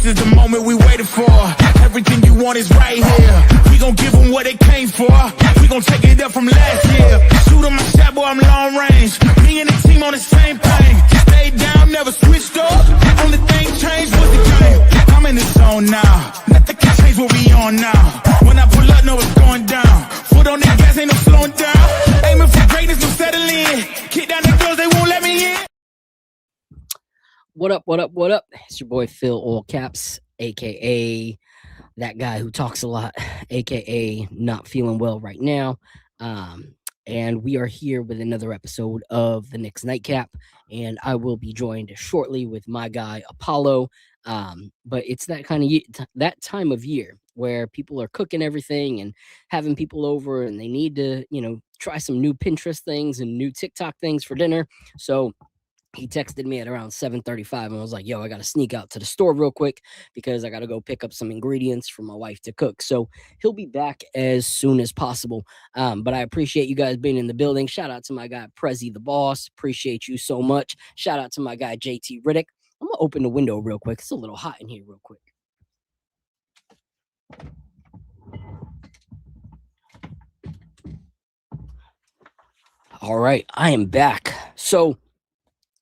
This is the moment we waited for. Everything you want is right here. We gon' give them what they came for. We gon' take it up from last year. Shoot 'em my shot, boy, I'm long range. Me and the team on the same thing. Stayed down, never switched up. Only thing changed was the game. I'm in the zone now. Nothing can change what we on now. When I pull up, know it's going down. Foot on the gas, ain't no slowing down. Aiming for greatness, no settling. Kick down the doors, they won't let me in. What up, what up, what up? It's your boy Phil All Caps, aka that guy who talks a lot, aka not feeling well right now. And we are here with another episode of the Knicks Nightcap, and I will be joined shortly with my guy Apollo. But it's that kind of that time of year where people are cooking everything and having people over, and they need to, try some new Pinterest things and new TikTok things for dinner. So he texted me at around 7:35 and was like, yo, I got to sneak out to the store real quick because I got to go pick up some ingredients for my wife to cook. So he'll be back as soon as possible. But I appreciate you guys being in the building. Shout out to my guy, Prezi the Boss. Appreciate you so much. Shout out to my guy, JT Riddick. I'm going to open the window real quick. It's a little hot in here real quick. All right, I am back. So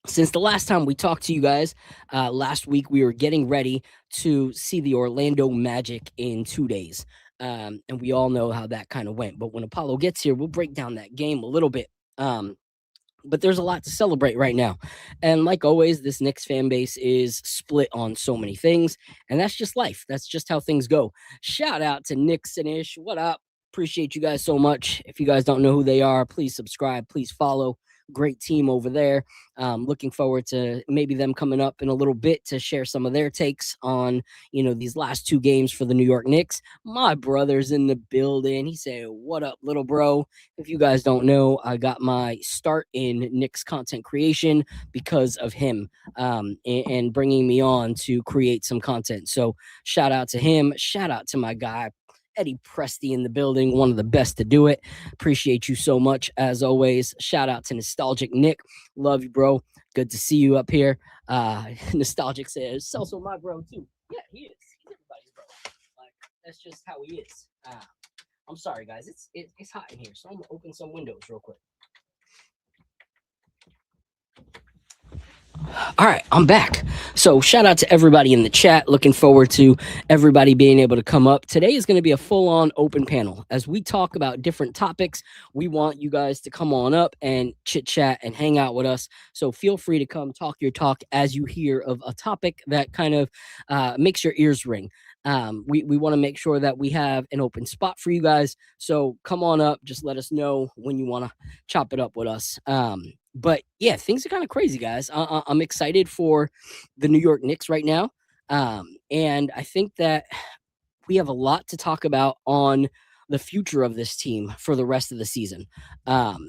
since the last time we talked to you guys, last week we were getting ready to see the Orlando Magic in 2 days. And we all know how that kind of went. But when Apollo gets here, we'll break down that game a little bit. But there's a lot to celebrate right now. And like always, this Knicks fan base is split on so many things. And that's just life. That's just how things go. Shout out to Knicks and Ish. What up? Appreciate you guys so much. If you guys don't know who they are, please subscribe. Please follow. Great team over there. Looking forward to maybe them coming up in a little bit to share some of their takes on, these last two games for the New York Knicks. My brother's in the building. He said, what up, little bro? If you guys don't know, I got my start in Knicks content creation because of him and bringing me on to create some content. So shout out to him. Shout out to my guy, Eddie Presti in the building, one of the best to do it. Appreciate you so much, as always. Shout out to Nostalgic Nick. Love you, bro. Good to see you up here. Nostalgic says, it's also my bro, too. Yeah, he is. He's everybody's bro. Like, that's just how he is. I'm sorry, guys. It's hot in here, so I'm going to open some windows real quick. All right, I'm back. So shout out to everybody in the chat. Looking forward to everybody being able to come up. Today is going to be a full-on open panel. As we talk about different topics, we want you guys to come on up and chit-chat and hang out with us. So feel free to come talk your talk as you hear of a topic that kind of makes your ears ring. We want to make sure that we have an open spot for you guys. So come on up. Just let us know when you want to chop it up with us. But yeah, things are kind of crazy, guys. I'm excited for the New York Knicks right now. And I think that we have a lot to talk about on the future of this team for the rest of the season.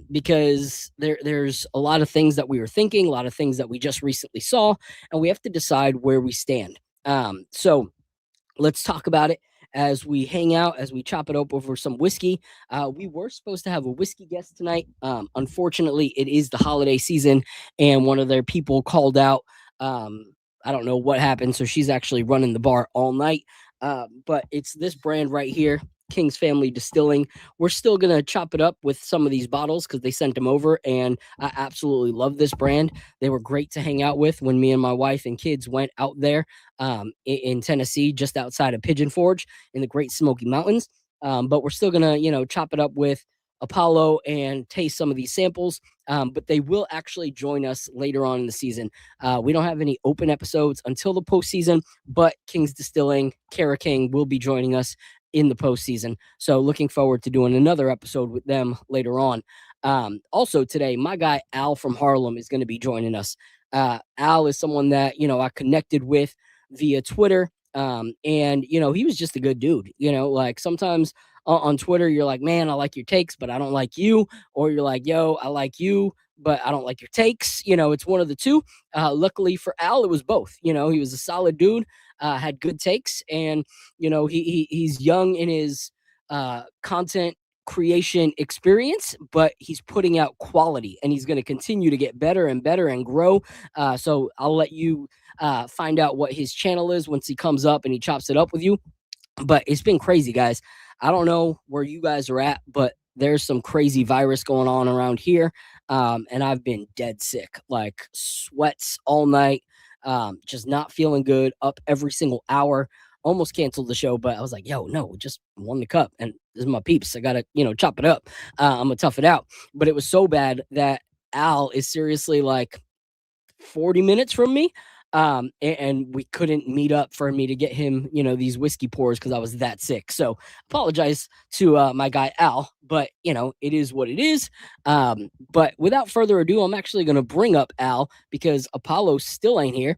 Because there's a lot of things that we were thinking, a lot of things that we just recently saw, and we have to decide where we stand. So let's talk about it as we hang out, as we chop it up over some whiskey. We were supposed to have a whiskey guest tonight. Unfortunately, it is the holiday season, and one of their people called out. I don't know what happened, so she's actually running the bar all night. But it's this brand right here, King's Family Distilling. We're still going to chop it up with some of these bottles because they sent them over, and I absolutely love this brand. They were great to hang out with when me and my wife and kids went out there in Tennessee, just outside of Pigeon Forge in the Great Smoky Mountains. But we're still going to, chop it up with Apollo and taste some of these samples. But they will actually join us later on in the season. We don't have any open episodes until the postseason, but King's Distilling, Kara King will be joining us in the postseason. So looking forward to doing another episode with them later on. Also today, my guy Al from Harlem is going to be joining us. Al is someone that, I connected with via Twitter. And, he was just a good dude. Like sometimes on Twitter, you're like, man, I like your takes, but I don't like you. Or you're like, yo, I like you, but I don't like your takes. It's one of the two. Luckily for Al, it was both. He was a solid dude, had good takes, and he's young in his content creation experience, but he's putting out quality, and he's going to continue to get better and better and grow. So I'll let you find out what his channel is once he comes up and he chops it up with you. But it's been crazy, guys. I don't know where you guys are at, but there's some crazy virus going on around here. And I've been dead sick, like sweats all night, just not feeling good, up every single hour. Almost canceled the show, but I was like, yo, no, just won the cup. And this is my peeps. I got to, chop it up. I'm going to tough it out. But it was so bad that Al is seriously like 40 minutes from me. And we couldn't meet up for me to get him, these whiskey pours because I was that sick. So apologize to my guy Al, but it is what it is. But without further ado, I'm actually going to bring up Al because Apollo still ain't here,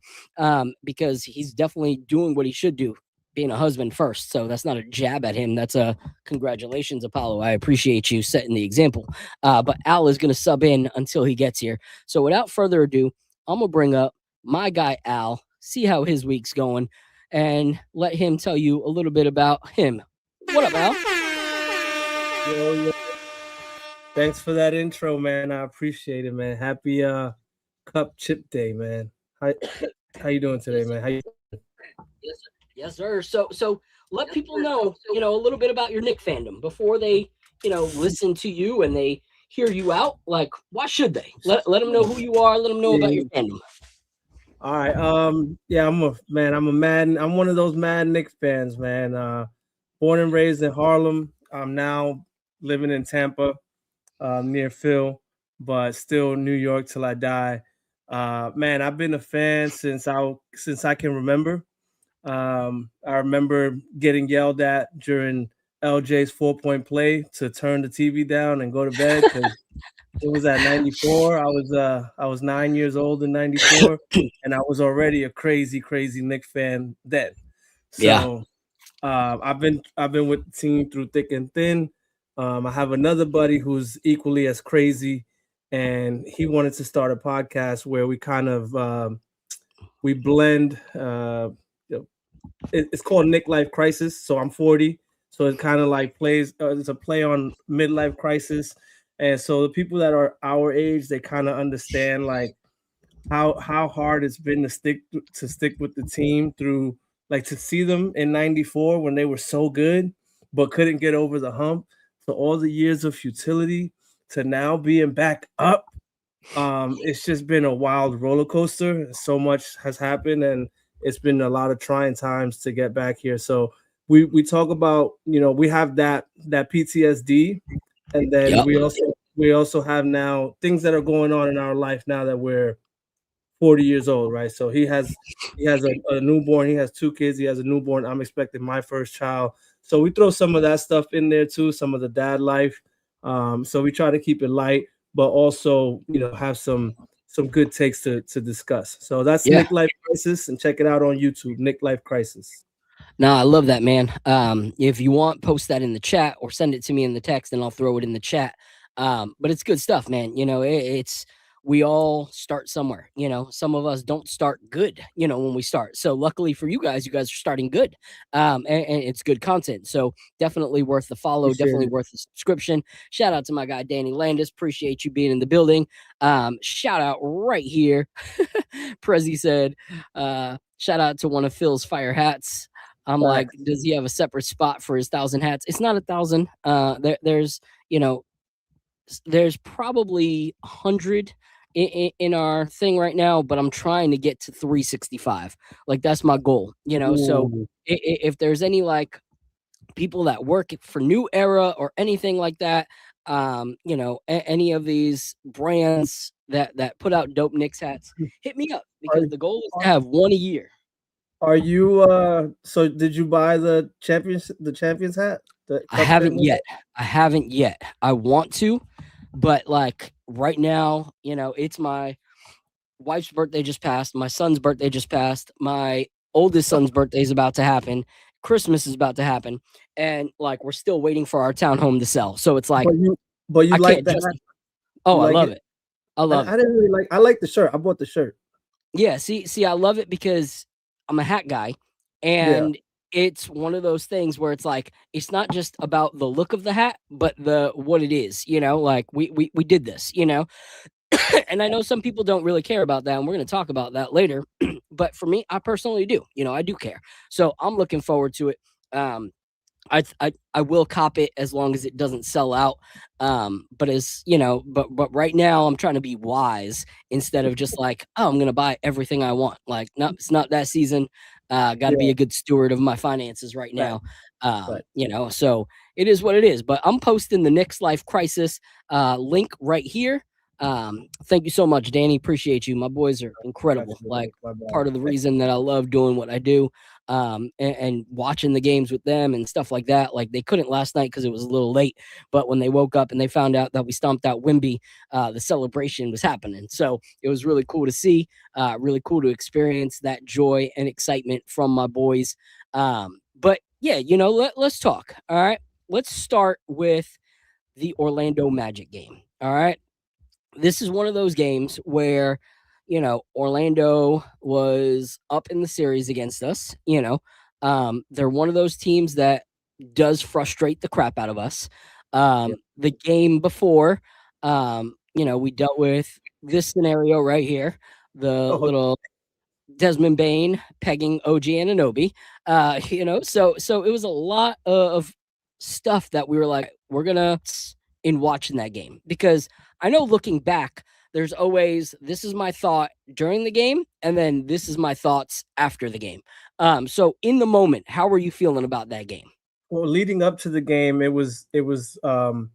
because he's definitely doing what he should do, being a husband first. So that's not a jab at him. That's a congratulations, Apollo. I appreciate you setting the example. But Al is going to sub in until he gets here. So without further ado, I'm going to bring up my guy Al, see how his week's going, and let him tell you a little bit about him. What up, Al? Yo. Thanks for that intro, man. I appreciate it, man. Happy Cup Chip Day, man. How you doing today, man? How you? Yes, sir. So let people know, a little bit about your Knick fandom before they, listen to you and they hear you out. Like, why should they? Let them know who you are. Let them know about your fandom. All right. Yeah, I'm one of those mad Knicks fans, man. Born and raised in Harlem. I'm now living in Tampa, near Phil, but still New York till I die. Man, I've been a fan since I can remember. I remember getting yelled at during LJ's 4-point play to turn the TV down and go to bed because it was at 94. I was 9 years old in 94, and I was already a crazy Knicks fan then. So I've been with the team through thick and thin. I have another buddy who's equally as crazy, and he wanted to start a podcast where we kind of we blend. It's called Knick Life Crisis. So I'm 40, so it kind of like plays. It's a play on midlife crisis. And so the people that are our age, they kind of understand like how hard it's been to stick with the team through, like, to see them in 94 when they were so good but couldn't get over the hump, to all the years of futility to now being back up. It's just been a wild roller coaster. So much has happened, and it's been a lot of trying times to get back here. So we talk about, we have that PTSD. And then we also have now things that are going on in our life now that we're 40 years old, right? So he has a newborn. He has 2 kids. He has a newborn. I'm expecting my first child. So we throw some of that stuff in there too, some of the dad life. So we try to keep it light, but also, have some good takes to discuss. So that's Knick Life Crisis, and check it out on YouTube, Knick Life Crisis. No, I love that, man. If you want, post that in the chat or send it to me in the text and I'll throw it in the chat. But it's good stuff, man. We all start somewhere. Some of us don't start good, when we start. So luckily for you guys are starting good. And it's good content. So definitely worth the follow, definitely worth the subscription. Shout out to my guy, Danny Landis. Appreciate you being in the building. Shout out right here. Prezi said, shout out to one of Phil's fire hats. I'm like, does he have a separate spot for his 1,000 hats? It's not 1,000. There's probably 100 in our thing right now, but I'm trying to get to 365. Like, that's my goal, So if there's any like people that work for New Era or anything like that, any of these brands that put out dope Knicks hats, hit me up, because the goal is to have one a year. Are you so did you buy the champions hat? I haven't yet. I want to, but like right now, it's my wife's birthday just passed, my son's birthday just passed, my oldest son's birthday is about to happen, Christmas is about to happen, and like we're still waiting for our townhome to sell. So it's like, but you like that? I love it. I love it. I didn't really I like the shirt. I bought the shirt. Yeah, see, I love it because I'm a hat guy, and it's one of those things where it's like, it's not just about the look of the hat, but what it is, like we did this, And I know some people don't really care about that, and we're going to talk about that later. But for me, I personally do. I do care. So I'm looking forward to it. Um, I will cop it as long as it doesn't sell out. But as you know, but right now I'm trying to be wise instead of just like, oh, I'm gonna buy everything I want. Like, no, it's not that season. Got to be Yeah, a good steward of my finances right right, now. right. So it is what it is. But I'm posting the Knicks Life Crisis link right here. Thank you so much, Danny. Appreciate you. My boys are Got incredible. you. Like My bad. part of the reason that I love doing what I do, and watching the games with them and stuff like that. Like they couldn't last night because it was a little late, but when they woke up and they found out that we stomped out Wimby, the celebration was happening. So it was really cool to see, really cool to experience that joy and excitement from my boys. But yeah, let's talk. All right, let's start with the Orlando Magic game. All right, this is one of those games where Orlando was up in the series against us. They're one of those teams that does frustrate the crap out of us. Yeah. The game before, we dealt with this scenario right here, the Oh, little Desmond Bain pegging OG Ananobi. So it was a lot of stuff that we were like, we're gonna in watching that game, because I know looking back, there's always this is my thought during the game, and then this is my thoughts after the game. So in the moment, how were you feeling about that game? well, leading up to the game, it was important.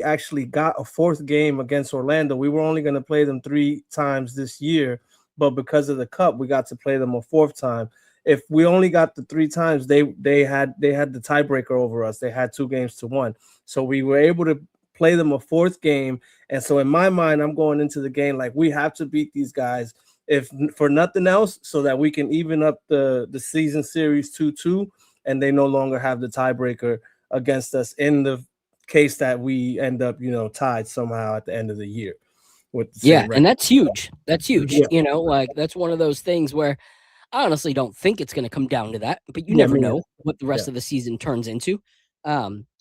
Actually got a fourth game against Orlando. We were only going to play them 3 times this year, but because of the cup, we got to play them a fourth time. If we only got the 3 times, they had the tiebreaker over us. They had 2 games to 1, so we were able to play them a fourth game. And so in my mind, I'm going into the game like we have to beat these guys, if for nothing else, so that we can even up the season series 2-2, and they no longer have the tiebreaker against us in the case that we end up, tied somehow at the end of the year with the Yeah, same and record. that's huge. That's huge. Yeah, Like that's one of those things where I honestly don't think it's going to come down to that, but you yeah, never me neither. know what the Yeah. rest of the season turns into.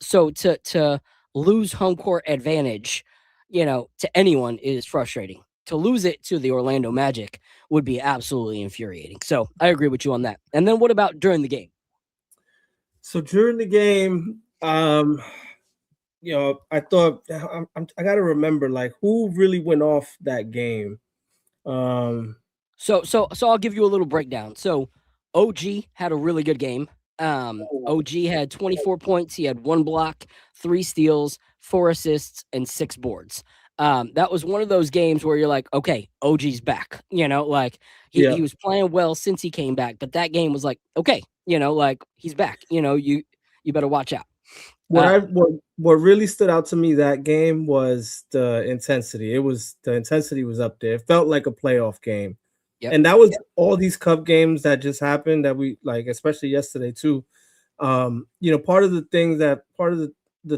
So to lose home court advantage, to anyone is frustrating. To lose it to the Orlando Magic would be absolutely infuriating. So I agree with you on that. And then what about during the game? So during the game, I thought I got to remember like who really went off that game. Um, So I'll give you a little breakdown. So OG had a really good game. OG had 24 points. He had 1 block, 3 steals, 4 assists, and 6 boards. That was one of those games where you're like, okay, OG's back. Like yeah, he was playing well since he came back, but that game was like, okay, like he's back. You better watch out. what I Um, what really stood out to me that game was the intensity. The intensity was up there. It felt like a playoff game. yep. And that was all these cup games that just happened that we like, especially yesterday too. Part of the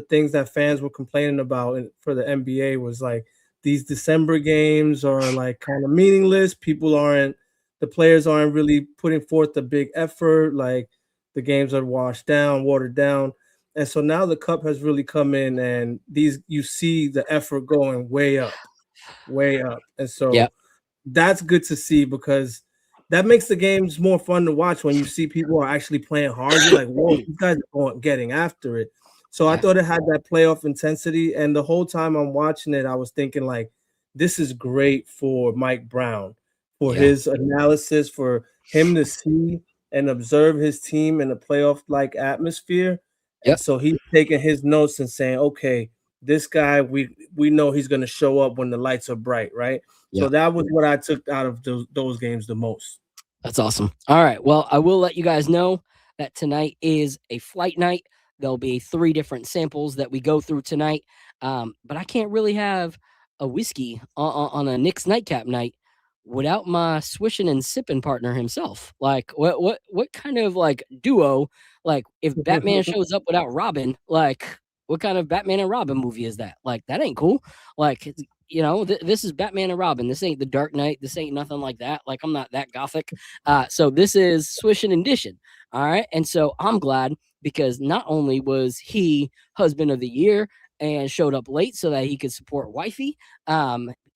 things that fans were complaining about for the NBA was like these December games are like kind of meaningless. The players aren't really putting forth a big effort. Like the games are washed down, watered down. And so now the cup has really come in, and you see the effort going way up, way up. And so Yep. that's good to see, because that makes the games more fun to watch when you see people are actually playing hard. You're like, whoa, these guys are getting after it. So I Yeah. thought it had that playoff intensity. And the whole time I'm watching it, I was thinking, like, this is great for Mike Brown, for Yeah. his analysis, for him to see and observe his team in a playoff like atmosphere. And Yep. so he's taking his notes and saying, okay, this guy, we know he's going to show up when the lights are bright, right? So Yeah. that was what I took out of those games the most. That's awesome. All right. Well, I will let you guys know that tonight is a flight night. There'll be 3 different samples that we go through tonight. But I can't really have a whiskey on a Knicks nightcap night without my swishing and sipping partner himself. Like, what kind of like duo? Like, if Batman shows up without Robin, like, what kind of Batman and Robin movie is that? Like, that ain't cool. Like, this is Batman and Robin. This ain't the Dark Knight. This ain't nothing like that. Like, I'm not that gothic. So this is swishing and dishing. All right. And so I'm glad, because not only was he husband of the year and showed up late so that he could support wifey.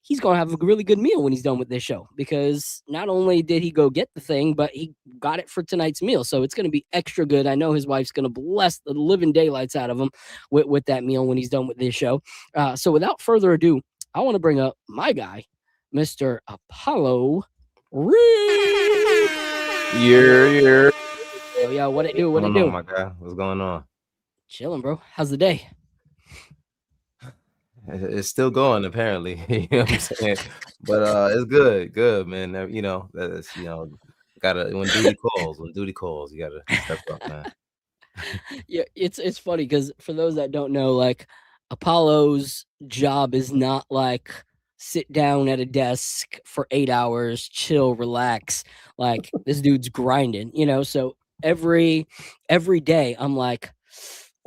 He's going to have a really good meal when he's done with this show, because not only did he go get the thing, but he got it for tonight's meal. So it's going to be extra good. I know his wife's going to bless the living daylights out of him with that meal when he's done with this show. So without further ado, I want to bring up my guy, Mr. Apollo Reed. Yeah. Yeah, what it do? What it What's going do? on, my guy? What's going on? Chilling, bro. How's the day? It's still going, apparently. You know what I'm saying? But it's good, man. That's gotta when duty calls, you gotta step up, man. Yeah, it's funny because for those that don't know, like Apollo's job is not like sit down at a desk for 8 hours, chill, relax. Like this dude's grinding, So every day I'm like,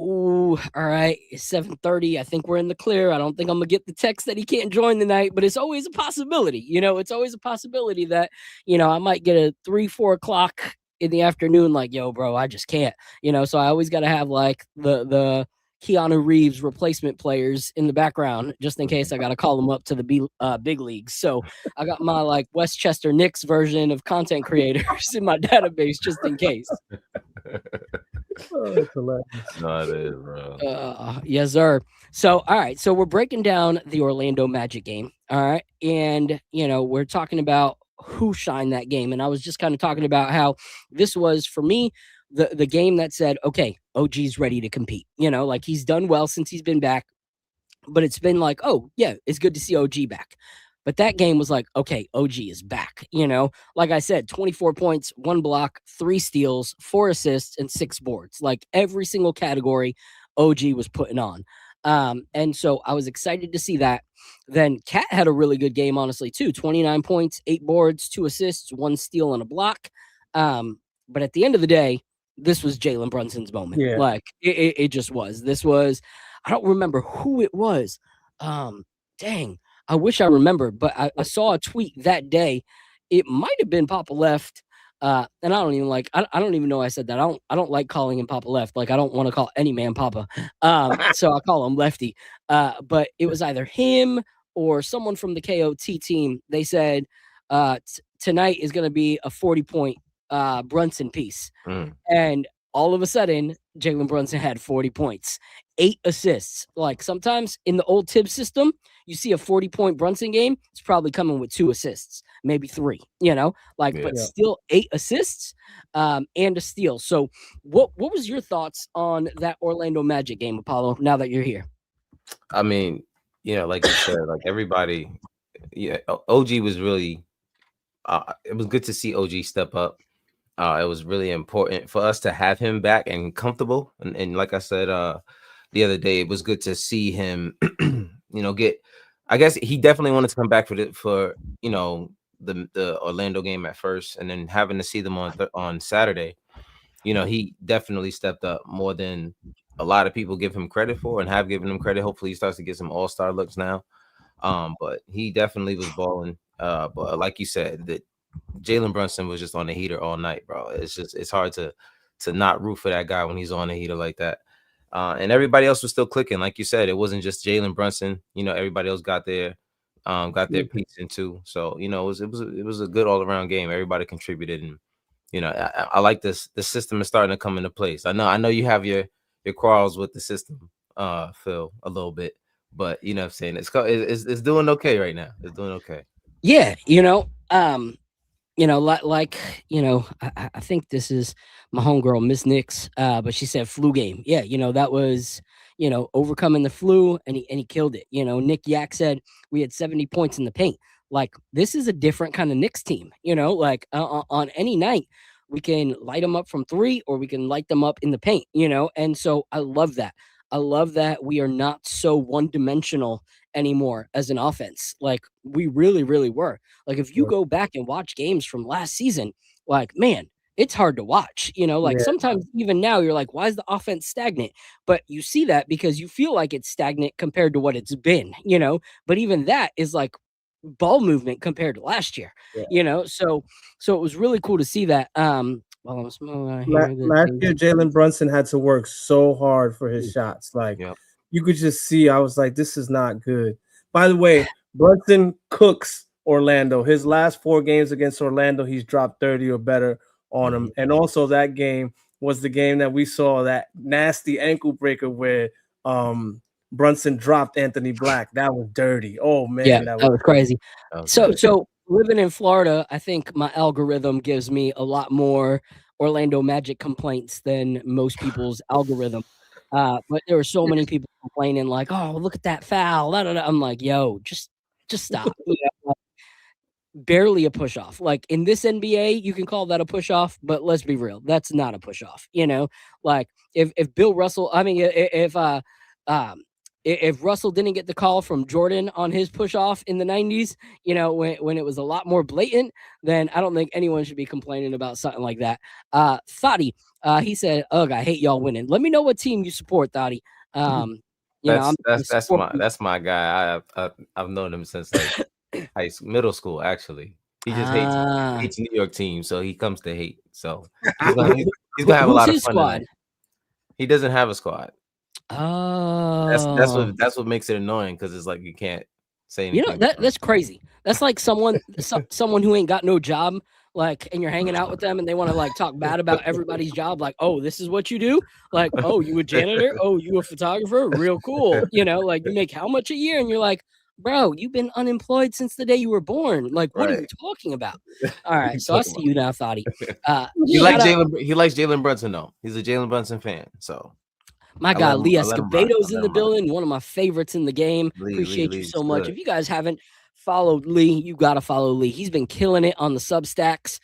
ooh, all right, it's 7:30. I think we're in the clear. I don't think I'm gonna get the text that he can't join tonight, but it's always a possibility. It's always a possibility that I might get a 3-4 o'clock in the afternoon. Like, yo, bro, I just can't. So I always got to have like the Keanu Reeves replacement players in the background just in case I got to call them up to the big leagues. So I got my like Westchester Knicks version of content creators in my database just in case. Oh, that's hilarious. No, it is, bro. Yes, sir. So, all right. So we're breaking down the Orlando Magic game. All right. And, we're talking about who shined that game. And I was just kind of talking about how this was, for me, the game that said, okay, OG's ready to compete. Like he's done well since he's been back. But it's been like, oh, yeah, it's good to see OG back. But that game was like, okay, OG is back. Like I said, 24 points, 1 block, 3 steals, 4 assists, and 6 boards. Like every single category OG was putting on. And so I was excited to see that. Then Cat had a really good game, honestly, too. 29 points, 8 boards, 2 assists, 1 steal, and a block. But at the end of the day, this was Jalen Brunson's moment. Yeah. Like it just was. This was, I don't remember who it was. Dang. I wish I remembered, but I saw a tweet that day. It might have been Papa Left, and I don't even I don't even know I said that. I don't like calling him Papa Left. Like I don't want to call any man Papa. So I call him Lefty. But it was either him or someone from the KOT team. They said tonight is going to be a 40-point Brunson piece, and all of a sudden Jalen Brunson had 40 points, 8 assists. Like sometimes in the old Tibbs system, you see a 40-point Brunson game, it's probably coming with 2 assists, maybe 3, but still 8 assists and a steal. So what was your thoughts on that Orlando Magic game, Apollo, now that you're here? I mean, like you said, like everybody, OG was really, it was good to see OG step up. It was really important for us to have him back and comfortable. And like I said the other day, it was good to see him, I guess he definitely wanted to come back for the Orlando game at first, and then having to see them on Saturday, he definitely stepped up more than a lot of people give him credit for and have given him credit. Hopefully he starts to get some all-star looks now. But he definitely was balling. But like you said, that Jalen Brunson was just on the heater all night, bro. It's hard to not root for that guy when he's on the heater like that. And everybody else was still clicking, like you said. It wasn't just Jalen Brunson. Everybody else got their piece in too. So it was a good all around game. Everybody contributed, and I like this. The system is starting to come into place. I know you have your quarrels with the system, Phil, a little bit, but you know what I'm saying, it's doing okay right now. It's doing okay. Yeah, I think this is my homegirl, Miss Nix, but she said flu game. Yeah, that was, overcoming the flu, and he killed it. Nick Yak said we had 70 points in the paint. Like, this is a different kind of Knicks team, on any night, we can light them up from 3 or we can light them up in the paint, and so I love that. I love that we are not so one-dimensional anymore as an offense. Like we really, really were. Like if you go back and watch games from last season, like, man, it's hard to watch, sometimes even now you're like, why is the offense stagnant? But you see that because you feel like it's stagnant compared to what it's been, but even that is like ball movement compared to last year, so it was really cool to see that. Well, last year, Jalen Brunson had to work so hard for his shots. Like you could just see. I was like, this is not good. By the way, Brunson cooks Orlando. His last 4 games against Orlando, he's dropped 30 or better on him. And also that game was the game that we saw that nasty ankle breaker where Brunson dropped Anthony Black. That was dirty. Oh man, that was crazy. Okay. So living in Florida, I think my algorithm gives me a lot more Orlando Magic complaints than most people's algorithm. But there were so many people complaining, like, "Oh, look at that foul!" Da, da, da. I'm like, "Yo, just stop." You know, barely a push off. Like in this NBA, you can call that a push off, but let's be real, that's not a push off. You know, like if Bill Russell, I mean, um if Russell didn't get the call from Jordan on his push off in the 90s, you know, when it was a lot more blatant, then I don't think anyone should be complaining about something like that. Thotty, he said, "Ugh, I hate y'all winning." Let me know what team you support, Thotty. You know, That's my guy. I've known him since like middle school. Actually, he just hates New York teams, so he comes to hate. So he's gonna have a lot of fun tonight. He doesn't have a squad. Oh, That's what makes it annoying, because it's like you can't say anything. You know, that's crazy. That's like someone who ain't got no job, like, and you're hanging out with them and they want to like talk bad about everybody's job, like, "Oh, this is what you do?" Like, "Oh, you a janitor? Oh, you a photographer? Real cool." You know, like, you make how much a year? And you're like, "Bro, you've been unemployed since the day you were born. Like, what are you talking about?" All right, so I see you now, Thotty. He likes Jalen Brunson though. He's a Jalen Brunson fan. So my God, Lee Escobedo's in the building, one of my favorites in the game. Appreciate you so much. If you guys haven't followed Lee, you got to follow Lee. He's been killing it on the Substacks.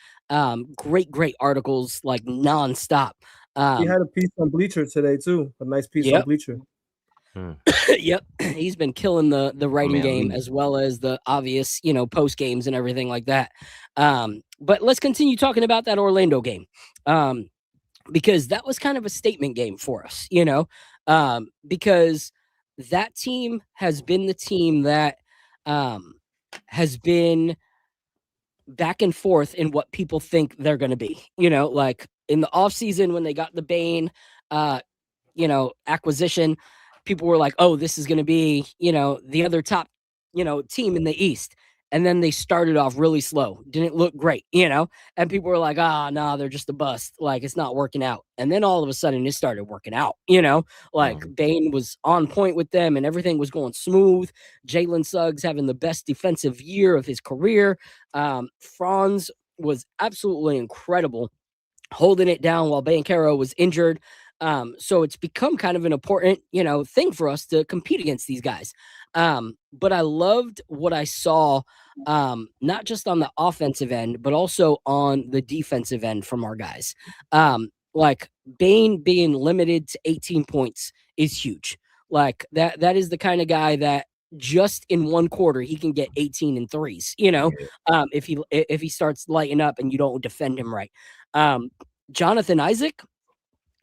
Great articles, like nonstop. He had a piece on Bleacher today too. A nice piece on Bleacher. Yep, he's been killing the writing game as well as the obvious, you know, post games and everything like that. But let's continue talking about that Orlando game. Because that was kind of a statement game for us, you know, because that team has been the team that has been back and forth in what people think they're going to be, you know, like in the offseason when they got the Bane, you know, acquisition, people were like, "Oh, this is going to be, you know, the other top, you know, team in the East." And then they started off really slow. Didn't look great, you know? And people were like, nah, they're just a bust. Like, it's not working out. And then all of a sudden it started working out, you know? Like, Bane was on point with them and everything was going smooth. Jalen Suggs having the best defensive year of his career. Franz was absolutely incredible, holding it down while Banchero was injured. So it's become kind of an important, you know, thing for us to compete against these guys. But I loved what I saw, not just on the offensive end, but also on the defensive end from our guys. Like Bane being limited to 18 points is huge. Like that is the kind of guy that just in one quarter he can get 18 and threes, you know, if he starts lighting up and you don't defend him right. Jonathan Isaac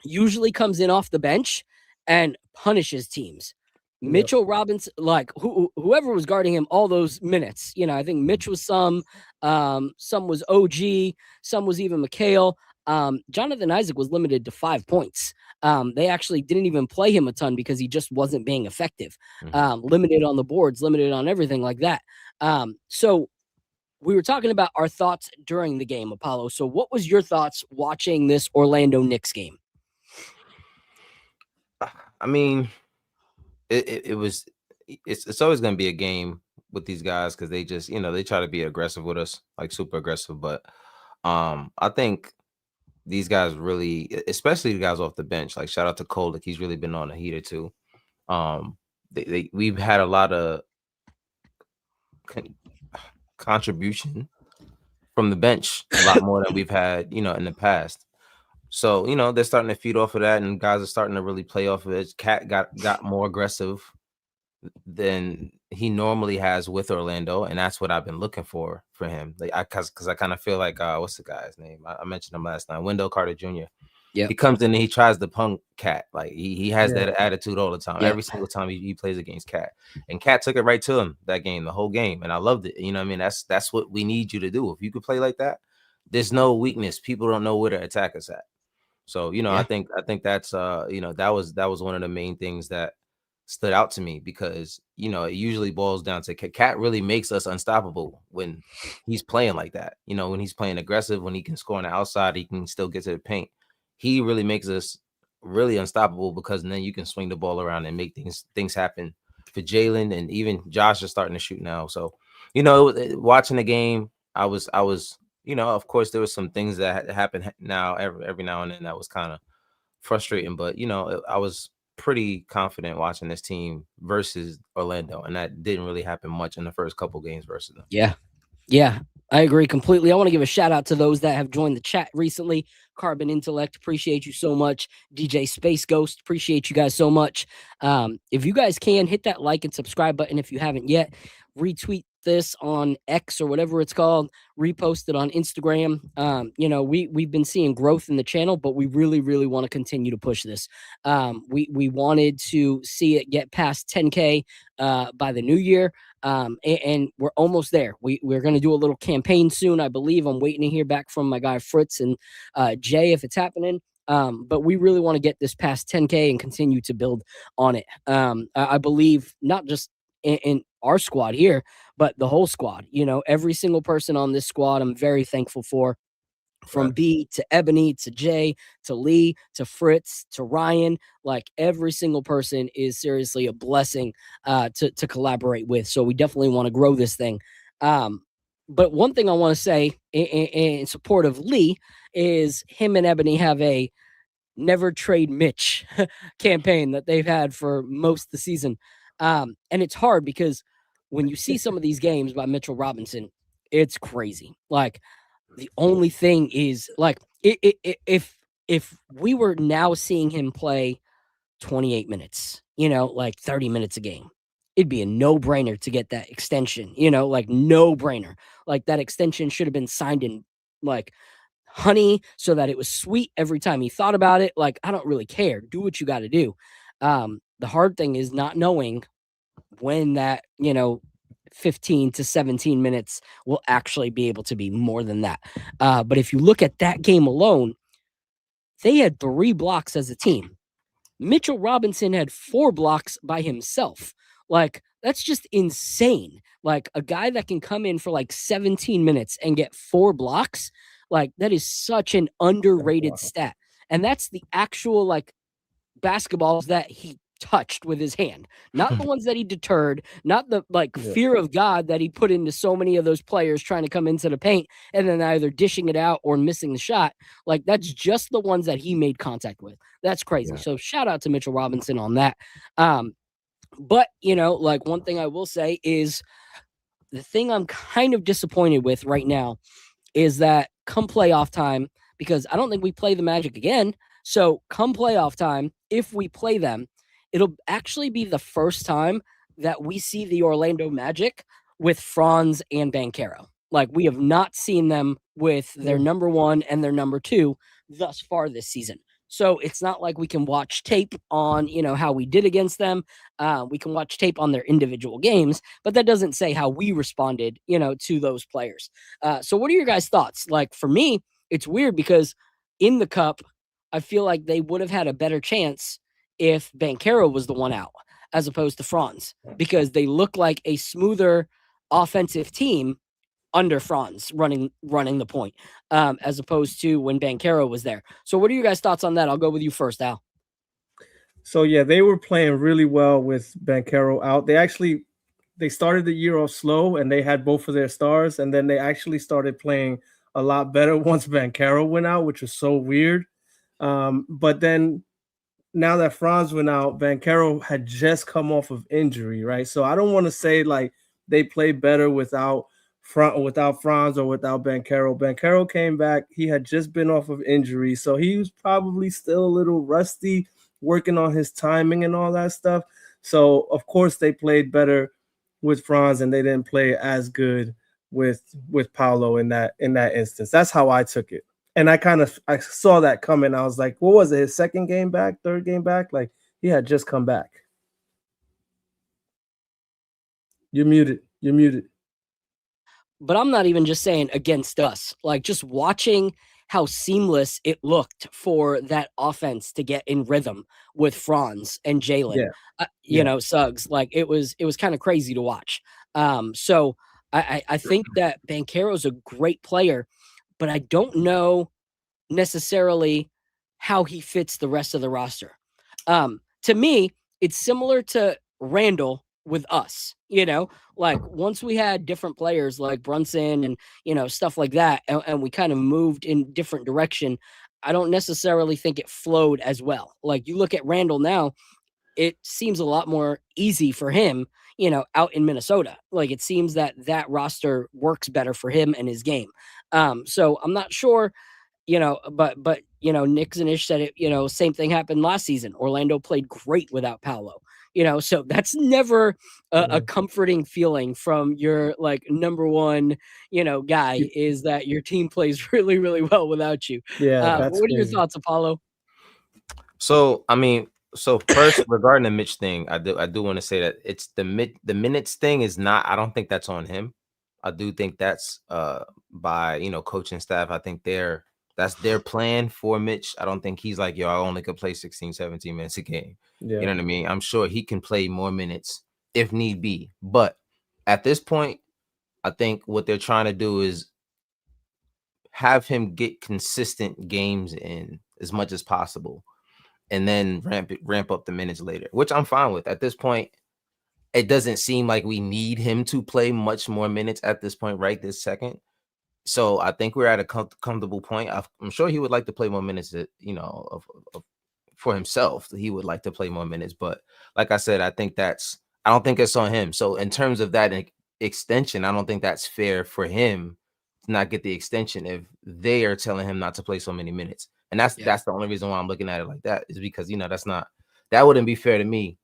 usually comes in off the bench and punishes teams. Mitchell Robinson, like whoever was guarding him all those minutes, you know, I think Mitch was some was OG, some was even McHale. Jonathan Isaac was limited to 5 points. They actually didn't even play him a ton because he just wasn't being effective. Limited on the boards, limited on everything like that. So we were talking about our thoughts during the game, Apollo. So what was your thoughts watching this Orlando Knicks game? I mean, it's always going to be a game with these guys because they just, you know, they try to be aggressive with us, like super aggressive. But I think these guys really, especially the guys off the bench, like shout out to Cole, like he's really been on a heater too. We've had a lot of contribution from the bench, a lot more than we've had, you know, in the past. So, you know, they're starting to feed off of that, and guys are starting to really play off of it. Cat got more aggressive than he normally has with Orlando, and that's what I've been looking for him. Like, because I kind of feel like what's the guy's name? I mentioned him last time, Wendell Carter Jr. Yeah, he comes in and he tries to punk Cat. Like he has that attitude all the time. Every single time he plays against Cat, and Cat took it right to him that game, the whole game, and I loved it. You know what I mean? That's what we need you to do. If you could play like that, there's no weakness. People don't know where to attack us at. So, you know, I think that's you know, that was one of the main things that stood out to me because, you know, it usually boils down to Cat really makes us unstoppable when he's playing like that. You know, when he's playing aggressive, when he can score on the outside, he can still get to the paint. He really makes us really unstoppable because then you can swing the ball around and make things happen for Jalen, and even Josh is starting to shoot now. So, you know, watching the game, I was, you know, of course there was some things that happen now every now and then that was kind of frustrating, but you know, I was pretty confident watching this team versus Orlando, and that didn't really happen much in the first couple games versus them. Yeah. Yeah, I agree completely. I want to give a shout out to those that have joined the chat recently. Carbon Intellect, appreciate you so much. DJ Space Ghost, appreciate you guys so much. If you guys can, hit that like and subscribe button if you haven't yet. Retweet this on X or whatever it's called. Repost it on Instagram. You know, we've been seeing growth in the channel, but we really, really want to continue to push this. We wanted to see it get past 10K by the new year. And we're almost there. We're going to do a little campaign soon, I believe. I'm waiting to hear back from my guy Fritz and Jay if it's happening. But we really want to get this past 10K and continue to build on it. I believe not just in our squad here, but the whole squad. You know, every single person on this squad, I'm very thankful for. From B to Ebony to Jay to Lee to Fritz to Ryan, like every single person is seriously a blessing to collaborate with. So we definitely want to grow this thing. But one thing I want to say in support of Lee is him and Ebony have a never trade Mitch campaign that they've had for most of the season. And it's hard because when you see some of these games by Mitchell Robinson, it's crazy. Like, the only thing is, like, if we were now seeing him play 28 minutes, you know, like 30 minutes a game, it'd be a no-brainer to get that extension, you know, like no-brainer. Like that extension should have been signed in like honey so that it was sweet every time he thought about it. Like, I don't really care. Do what you got to do. The hard thing is not knowing when that, you know, 15 to 17 minutes will actually be able to be more than that. But if you look at that game alone, they had 3 blocks as a team. Mitchell Robinson had 4 blocks by himself. Like, that's just insane. Like, a guy that can come in for like 17 minutes and get 4 blocks, like, that is such an underrated stat. And that's the actual, like, basketballs that he touched with his hand, not the ones that he deterred, not the fear of God that he put into so many of those players trying to come into the paint and then either dishing it out or missing the shot. Like, that's just the ones that he made contact with. That's crazy. Yeah. So shout out to Mitchell Robinson on that. But, you know, like, one thing I will say is the thing I'm kind of disappointed with right now is that come playoff time, because I don't think we play the Magic again. So come playoff time, if we play them, it'll actually be the first time that we see the Orlando Magic with Franz and Banchero. Like, we have not seen them with their number 1 and their number 2 thus far this season. So it's not like we can watch tape on, you know, how we did against them. We can watch tape on their individual games, but that doesn't say how we responded, you know, to those players. So what are your guys' thoughts? Like, for me, it's weird because in the cup, I feel like they would have had a better chance if Banchero was the one out as opposed to Franz, because they look like a smoother offensive team under Franz running the point, as opposed to when Banchero was there. So what are your guys' thoughts on that? I'll go with you first, Al. So yeah, they were playing really well with Banchero out. They started the year off slow and they had both of their stars, and then they actually started playing a lot better once Banchero went out, which was so weird. But then now that Franz went out, Banchero had just come off of injury, right? So I don't want to say like they played better without Franz or without Banchero. Banchero came back. He had just been off of injury, so he was probably still a little rusty, working on his timing and all that stuff. So of course they played better with Franz, and they didn't play as good with Paolo in that instance. That's how I took it. And I saw that coming. I was like, what was it? His second game back, third game back? Like, he had just come back. You're muted. But I'm not even just saying against us. Like, just watching how seamless it looked for that offense to get in rhythm with Franz and Jalen. Yeah. You know, Suggs. Like it was kind of crazy to watch. So I think that Banchero's a great player, but I don't know necessarily how he fits the rest of the roster. To me, it's similar to Randall with us, you know, like once we had different players like Brunson and, you know, stuff like that, and we kind of moved in different direction. I don't necessarily think it flowed as well. Like you look at Randall now, it seems a lot more easy for him, you know, out in Minnesota. Like it seems that that roster works better for him and his game. So I'm not sure, you know, but you know, Knicks and Ish said it, you know, same thing happened last season. Orlando played great without Paolo, you know, so that's never a comforting feeling from your like number one, you know, guy is that your team plays really, really well without you. Yeah, that's What are your crazy. thoughts, Apollo? So I mean, so first regarding the Mitch thing, I do want to say that it's the minutes thing is not. I don't think that's on him. I do think that's by coaching staff. I think that's their plan for Mitch. I don't think he's like, yo, I only could play 16, 17 minutes a game. Yeah. You know what I mean? I'm sure he can play more minutes if need be. But at this point, I think what they're trying to do is have him get consistent games in as much as possible, and then ramp up the minutes later, which I'm fine with. At this point, it doesn't seem like we need him to play much more minutes at this point, right this second. So I think we're at a comfortable point. I'm sure he would like to play more minutes, for himself. He would like to play more minutes, but like I said, I don't think it's on him. So in terms of that extension, I don't think that's fair for him to not get the extension if they are telling him not to play so many minutes. And that's the only reason why I'm looking at it like that, is because that wouldn't be fair to me.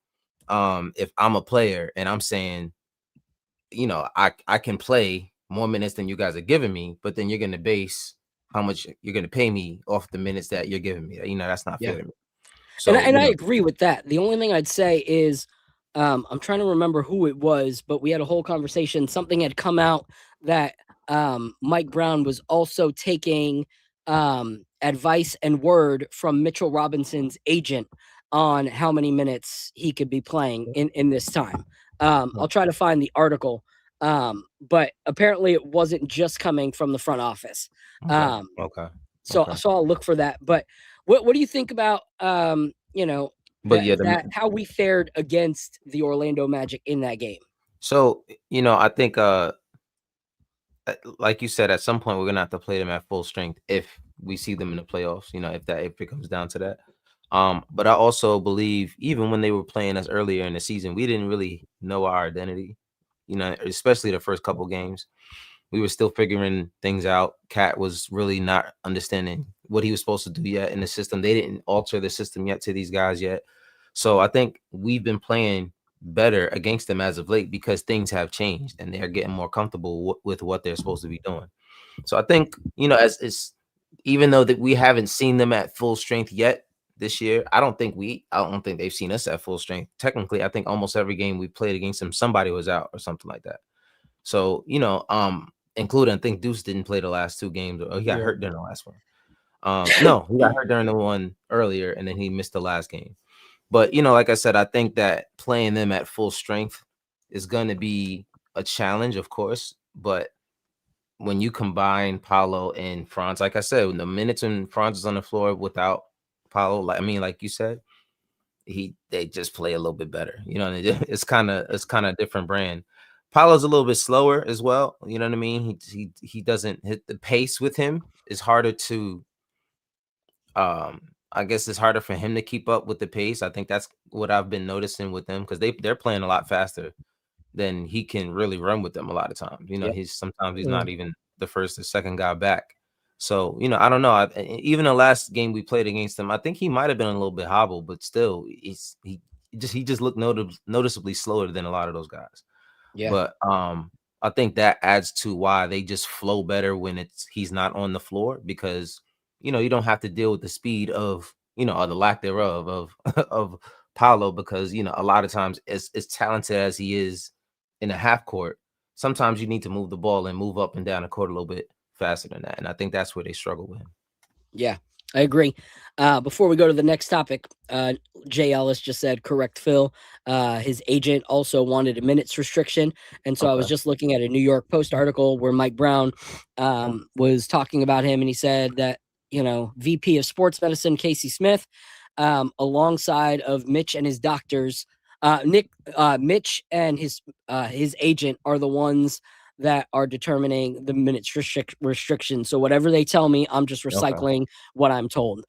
If I'm a player and I'm saying, I can play more minutes than you guys are giving me, but then you're going to base how much you're going to pay me off the minutes that you're giving me. That's not fair to me. So, and I agree with that. The only thing I'd say is, I'm trying to remember who it was, but we had a whole conversation. Something had come out that Mike Brown was also taking advice and word from Mitchell Robinson's agent on how many minutes he could be playing in this time. I'll try to find the article, but apparently it wasn't just coming from the front office. okay. So I'll look for that. But what do you think about how we fared against the Orlando Magic in that game? So I think like you said, at some point we're gonna have to play them at full strength if we see them in the playoffs. If it comes down to that. But I also believe even when they were playing us earlier in the season, we didn't really know our identity. Especially the first couple games, we were still figuring things out. Cat was really not understanding what he was supposed to do yet in the system. They didn't alter the system yet to these guys yet. So I think we've been playing better against them as of late because things have changed and they're getting more comfortable with what they're supposed to be doing. So I think, as even though that we haven't seen them at full strength yet this year, I don't think they've seen us at full strength. Technically, I think almost every game we played against them, somebody was out or something like that. So, including, I think Deuce didn't play the last two games, or he got hurt during the last one. No, he got hurt during the one earlier, and then he missed the last game. But, like I said, I think that playing them at full strength is going to be a challenge, of course. But when you combine Paolo and Franz, like I said, when the minutes when Franz is on the floor without Paolo, like you said, they just play a little bit better. It's kind of a different brand. Paolo's a little bit slower as well. You know what I mean? He doesn't hit the pace with him. It's harder to I guess it's harder for him to keep up with the pace. I think that's what I've been noticing with them, because they're playing a lot faster than he can really run with them a lot of times. He's not even the first or second guy back. So, I don't know. Even the last game we played against him, I think he might have been a little bit hobbled, but still, he just looked noticeably slower than a lot of those guys. Yeah. But I think that adds to why they just flow better when he's not on the floor, because you don't have to deal with the speed of or the lack thereof of of Paolo, because a lot of times as talented as he is in a half court, sometimes you need to move the ball and move up and down the court a little bit faster than that, and I think that's where they struggle with him. Yeah, I agree. Before we go to the next topic, Jay Ellis just said, correct, Phil. His agent also wanted a minutes restriction. And so I was Okay. just looking at a New York Post article where Mike Brown was talking about him. And he said that, VP of sports medicine, Casey Smith, alongside of Mitch and his doctors, Mitch and his agent are the ones that are determining the minutes restriction. So whatever they tell me, I'm just Okay. recycling what I'm told.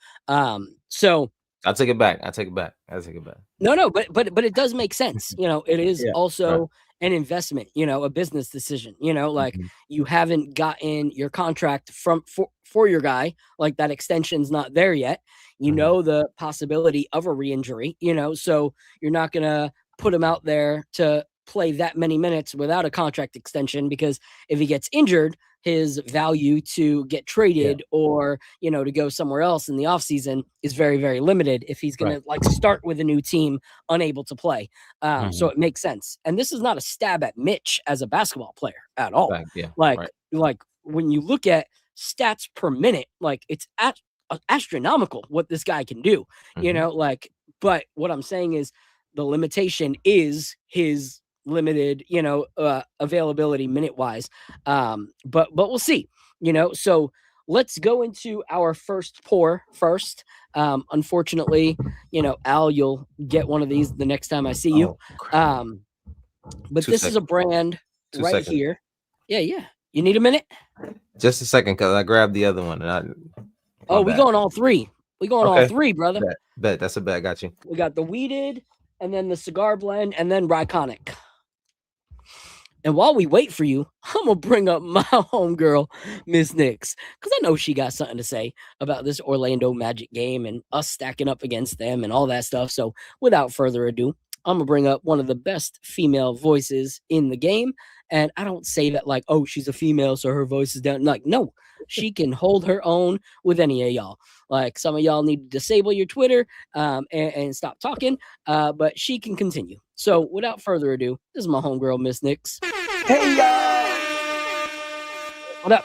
So I take it back. I take it back. I take it back. no, but it does make sense. It is Yeah. Right. also an investment, a business decision. Like Mhm. you haven't gotten your contract for your guy, like that extension's not there yet. Mhm. The possibility of a re-injury, so you're not gonna put him out there to play that many minutes without a contract extension because if he gets injured, his value to get Yeah. traded or to go somewhere else in the offseason is very, very limited if he's Right. gonna like start with a new team unable to play. So Mhm. it makes sense. And this is not a stab at Mitch as a basketball player at all. Right. Yeah. Like, Right. like when you look at stats per minute, like it's astronomical what this guy can do. Mhm. But what I'm saying is the limitation is his limited, availability minute wise. But we'll see. So let's go into our first pour first. Unfortunately, Al, you'll get one of these the next time I see you. Oh, crap. Um, but Two this is a seconds. brand 2 seconds. right here. Yeah. You need a minute? Just a second, cause I grabbed the other one. My Oh, we bad. going all three. We going all Okay. three, brother. Bet. Bet. That's a bet. Got you. We got the weeded, and then the cigar blend, and then Ryconic. And while we wait for you, I'm gonna bring up my homegirl, Miss Nix, because I know she got something to say about this Orlando Magic game and us stacking up against them and all that stuff. So without further ado, I'm gonna bring up one of the best female voices in the game. And I don't say that like, oh, she's a female, so her voice is down. Like, no, she can hold her own with any of y'all. Like some of y'all need to disable your Twitter and stop talking. But she can continue. So without further ado, this is my homegirl, Miss Nix. Hey y'all, What up?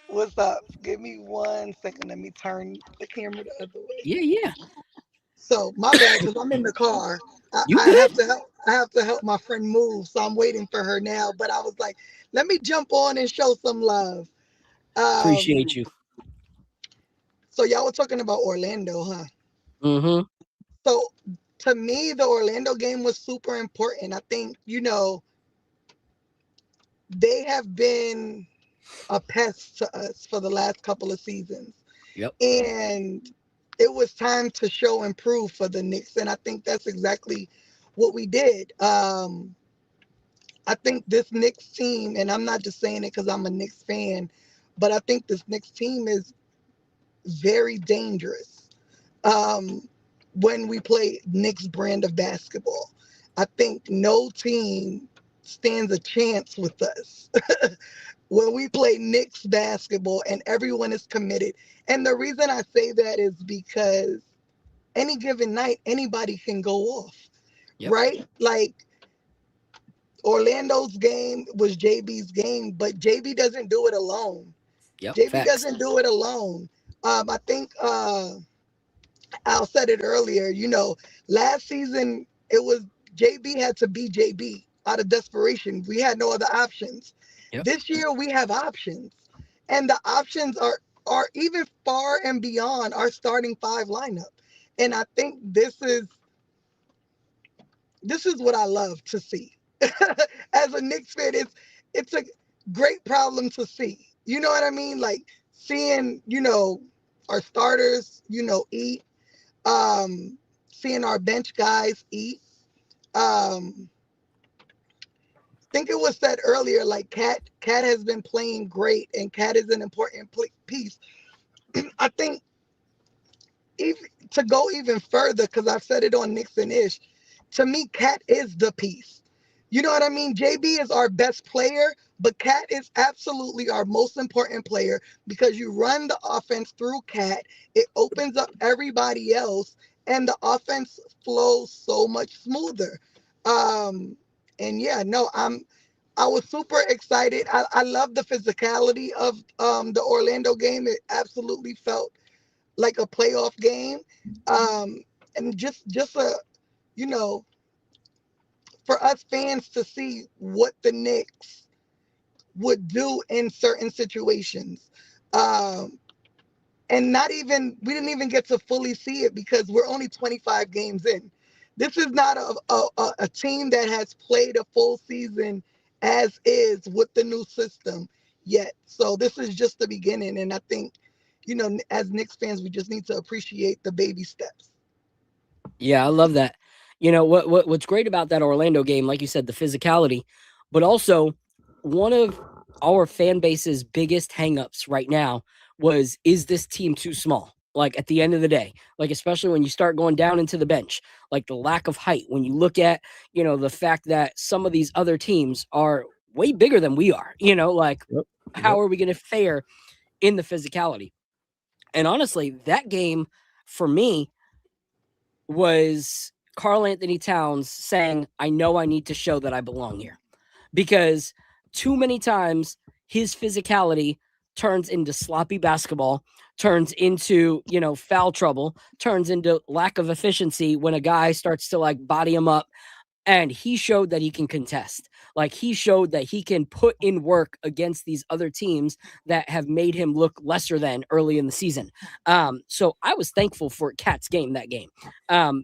what's up? Give me 1 second. Let me turn the camera the other way. Yeah. So my bad, cause I'm in the car. I, You I good? have to help. I have to help my friend move, so I'm waiting for her now. But I was like, let me jump on and show some love. Appreciate Um, you. so y'all were talking about Orlando, huh? Mm-hmm. So to me, the Orlando game was super important. I think they have been a pest to us for the last couple of seasons. Yep. And it was time to show and prove for the Knicks. And I think that's exactly what we did. I think this Knicks team, and I'm not just saying it because I'm a Knicks fan, but I think this Knicks team is very dangerous when we play Knicks brand of basketball. I think no team stands a chance with us when we play Knicks basketball and everyone is committed. And the reason I say that is because any given night, anybody can go off, Yep. right? Like Orlando's game was JB's game, but JB doesn't do it alone. Yep. JB Facts. doesn't do it alone. I think Al said it earlier. Last season it was JB had to be JB out of desperation. We had no other options. Yep. This year we have options, and the options are even far and beyond our starting five lineup. And I think this is what I love to see. As a Knicks fan, it's a great problem to see. You know what I mean? Like seeing, our starters, eat, um, seeing our bench guys eat. Um, I think it was said earlier, like Cat has been playing great, and Cat is an important piece. I think even to go even further, because I've said it on Knicks and Ish, to me, Cat is the piece. You know what I mean? JB is our best player, but Cat is absolutely our most important player because you run the offense through Cat. It opens up everybody else, and the offense flows so much smoother. Um, and yeah, no, I was super excited. I love the physicality of the Orlando game. It absolutely felt like a playoff game, and just a, you know, for us fans to see what the Knicks would do in certain situations. Um, and not even we didn't even get to fully see it because we're only 25 games in. This is not a team that has played a full season as is with the new system yet. So this is just the beginning, and I think, you know, as Knicks fans, we just need to appreciate the baby steps. Yeah, I love that. You know what's great about that Orlando game, like you said, the physicality, but also one of our fan base's biggest hangups right now was, is this team too small? Like at the end of the day, like especially when you start going down into the bench, like the lack of height. When you look at, you know, the fact that some of these other teams are way bigger than we are, you know, like how are we going to fare in the physicality? And honestly, that game for me was Karl Anthony Towns saying, I know I need to show that I belong here. Because too many times his physicality turns into sloppy basketball, turns into, you know, foul trouble, turns into lack of efficiency when a guy starts to like body him up. And he showed that he can contest. Like he showed that he can put in work against these other teams that have made him look lesser than early in the season. So I was thankful for Cat's game that game,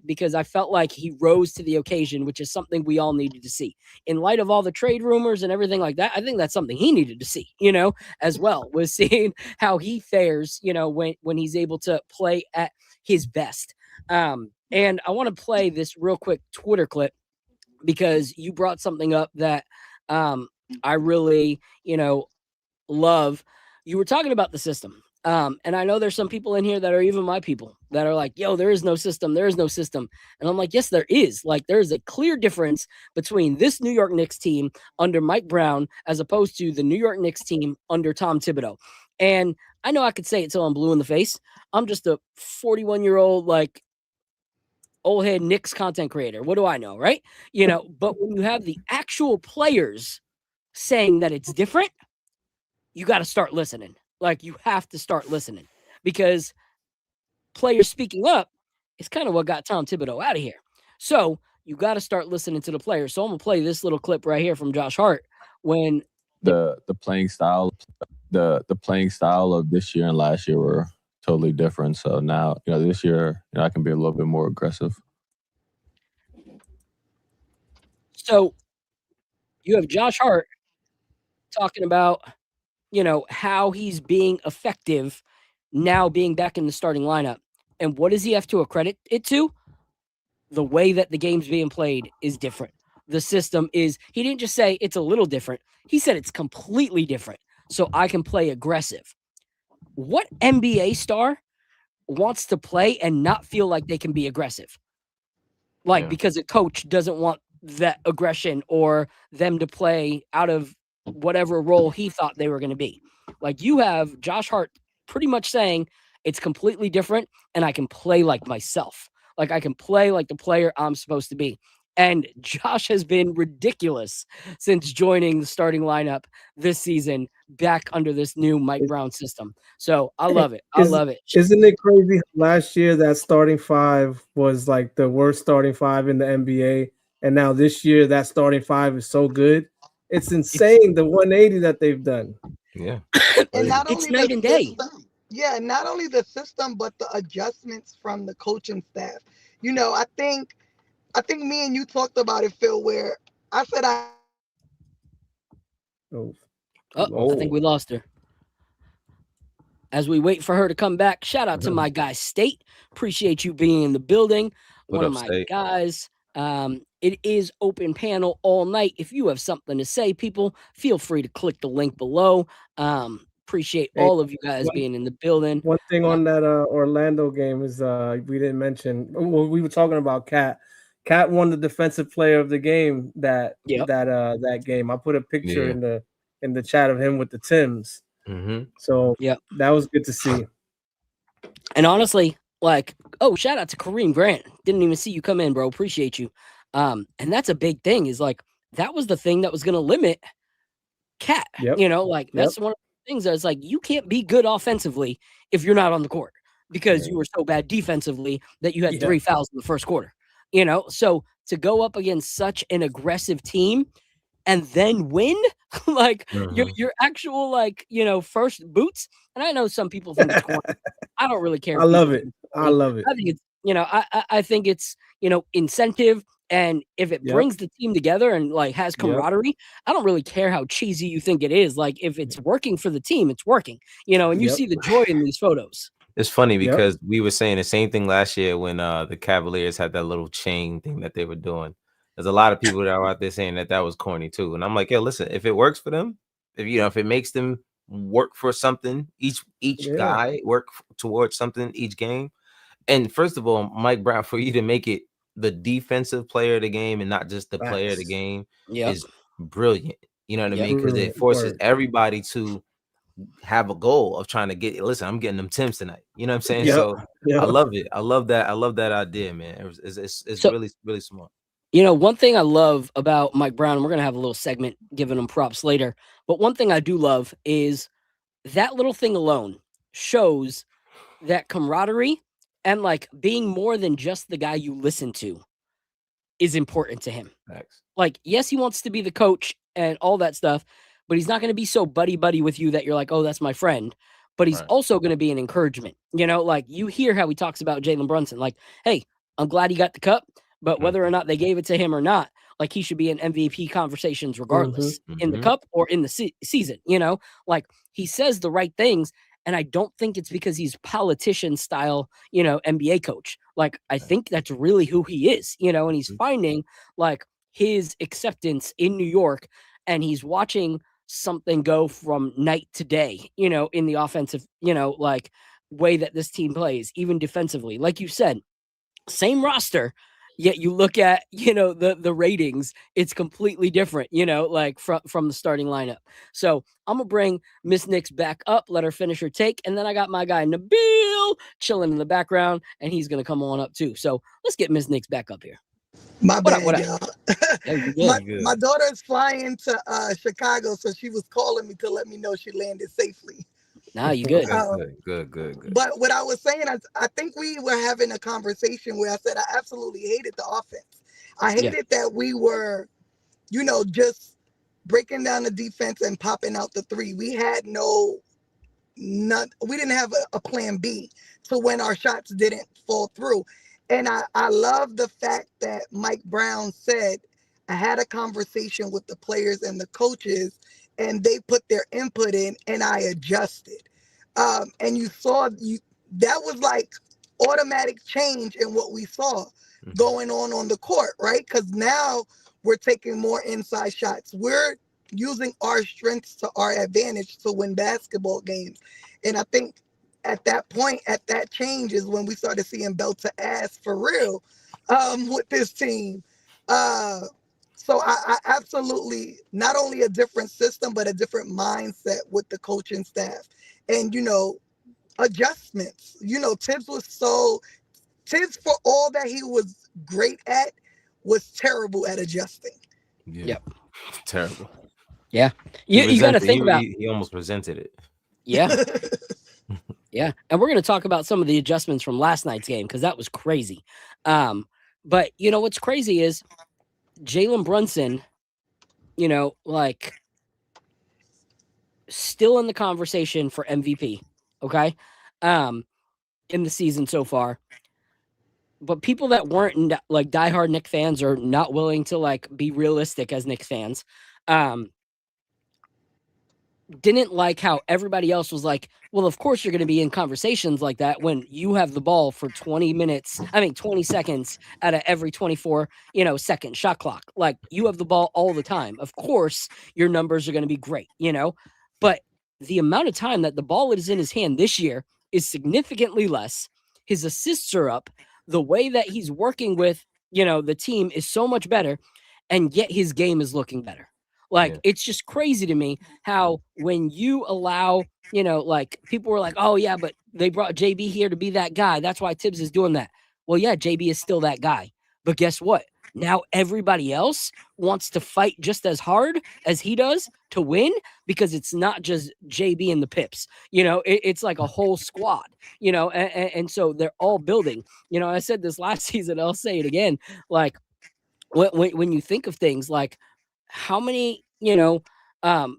because I felt like he rose to the occasion, which is something we all needed to see. In light of all the trade rumors and everything like that, I think that's something he needed to see, you know, as well, was seeing how he fares, you know, when he's able to play at his best. And I want to play this real quick Twitter clip, because you brought something up that I really, you know, love. You were talking about the system. And I know there's some people in here that are even my people that are like, yo, there is no system. There is no system. And I'm like, yes, there is. Like, there's a clear difference between this New York Knicks team under Mike Brown as opposed to the New York Knicks team under Tom Thibodeau. And I know I could say it till I'm blue in the face. I'm just a 41-year-old, like, old head Knicks content creator. What do I know, right? You know, but when you have the actual players saying that it's different, you got to start listening. Like, you have to start listening, because players speaking up is kind of what got Tom Thibodeau out of here. So you got to start listening to the players. So I'm gonna play this little clip right here from Josh Hart when the playing style of this year and last year were totally different. So now, you know, this year, you know, I can be a little bit more aggressive. So you have Josh Hart talking about, you know, how he's being effective now being back in the starting lineup. And what does he have to accredit it to? The way that the game's being played is different. The system is, he didn't just say it's a little different. He said it's completely different. So I can play aggressive. What NBA star wants to play and not feel like they can be aggressive? Like, because a coach doesn't want that aggression or them to play out of whatever role he thought they were going to be. Like, you have Josh Hart pretty much saying it's completely different and I can play like myself. Like, I can play like the player I'm supposed to be. And Josh has been ridiculous since joining the starting lineup this season back under this new Mike Brown system. So I love it. I love it. Isn't it crazy? Last year, that starting five was like the worst starting five in the NBA. And now this year, that starting five is so good. It's insane, the 180 that they've done. Yeah. And not It's only night the and day. system, yeah, not only the system, but the adjustments from the coaching staff. You know, I think me and you talked about it, Phil, where I said I think we lost her. As we wait for her to come back, shout out to my guy State. Appreciate you being in the building. What One up, of my State? guys. It is open panel all night. If you have something to say, people, feel free to click the link below. Appreciate all of you guys being in the building. One thing on that Orlando game is we didn't mention. Well, we were talking about Cat. Cat won the defensive player of the game that game. I put a picture in the chat of him with the Timbs. So that was good to see. And honestly, like, shout out to Kareem Grant. Didn't even see you come in, bro. Appreciate you. And that's a big thing, is like, that was the thing that was going to limit Cat. You know, like, that's one of the things that's like, you can't be good offensively if you're not on the court. because you were so bad defensively that you had 3 fouls in the first quarter. You know, so to go up against such an aggressive team and then win, like your actual, like, you know, first boots. And I know some people think it's corny. I don't really care. I love it. I love it. I think it's, you know, I think it's, you know, incentive. And if it brings the team together and like has camaraderie, I don't really care how cheesy you think it is. Like if it's working for the team, it's working, you know, and you see the joy in these photos. It's funny because we were saying the same thing last year when the Cavaliers had that little chain thing that they were doing. There's a lot of people that are out there saying that was corny too. And I'm like, yo, listen, if it works for them, if it makes them work for something, each guy work towards something each game. And first of all, Mike Brown, for you to make it the defensive player of the game and not just the player of the game is brilliant. You know what I mean? Because it forces everybody to have a goal of trying to get. Listen, I'm getting them Timbs tonight. You know what I'm saying? So I love it. I love that. I love that idea, man. It's so, really, really smart. You know, one thing I love about Mike Brown, and we're gonna have a little segment giving him props later, but one thing I do love is that little thing alone shows that camaraderie and like being more than just the guy you listen to is important to him. Thanks. Like, yes, he wants to be the coach and all that stuff, but he's not going to be so buddy with you that you're like, oh, that's my friend. But he's also going to be an encouragement. You know, like you hear how he talks about Jalen Brunson. Like, hey, I'm glad he got the cup, but whether or not they gave it to him or not, like he should be in MVP conversations regardless in the cup or in the season. You know, like he says the right things. And I don't think it's because he's politician style, you know, NBA coach. Like, I think that's really who he is, you know, and he's finding like his acceptance in New York, and he's watching something go from night to day, you know, in the offensive, you know, like way that this team plays, even defensively. Like you said, same roster, yet you look at, you know, the ratings, it's completely different, you know, like from the starting lineup. So I'm gonna bring Miss Knicks back up, let her finish her take, and then I got my guy Nabil chilling in the background, and he's gonna come on up too. So let's get Miss Knicks back up here. My bad, y'all. My daughter is flying to Chicago, so she was calling me to let me know she landed safely. Nah, you good. Good. But what I was saying, I think we were having a conversation where I said I absolutely hated the offense. I hated that we were, you know, just breaking down the defense and popping out the three. We had we didn't have a plan B to when our shots didn't fall through. And I love the fact that Mike Brown said, I had a conversation with the players and the coaches, and they put their input in, and I adjusted. And you saw that was like automatic change in what we saw going on the court, right? Because now we're taking more inside shots. We're using our strengths to our advantage to win basketball games. And I think at that point, at that change is when we started seeing belt to ass for real with this team. So I absolutely, not only a different system, but a different mindset with the coaching staff. And, you know, adjustments. You know, Tibbs, for all that he was great at, was terrible at adjusting. Yep. Terrible. Yeah. You got to think about he almost presented it. Yeah. Yeah. And we're going to talk about some of the adjustments from last night's game because that was crazy. But, you know, what's crazy is Jalen Brunson, you know, like still in the conversation for MVP. Okay. In the season so far. But people that weren't like diehard Knicks fans or not willing to like be realistic as Knicks fans, didn't like how everybody else was like, well, of course you're going to be in conversations like that when you have the ball for 20 seconds out of every 24, you know, second shot clock. Like you have the ball all the time. Of course your numbers are going to be great, you know, but the amount of time that the ball is in his hand this year is significantly less. His assists are up. The way that he's working with, you know, the team is so much better, and yet his game is looking better. Like, it's just crazy to me how when you allow, you know, like people were like, oh, yeah, but they brought JB here to be that guy. That's why Tibbs is doing that. Well, yeah, JB is still that guy. But guess what? Now everybody else wants to fight just as hard as he does to win, because it's not just JB and the Pips. It's like a whole squad, and so they're all building. I said this last season, I'll say it again. Like when you think of things like how many,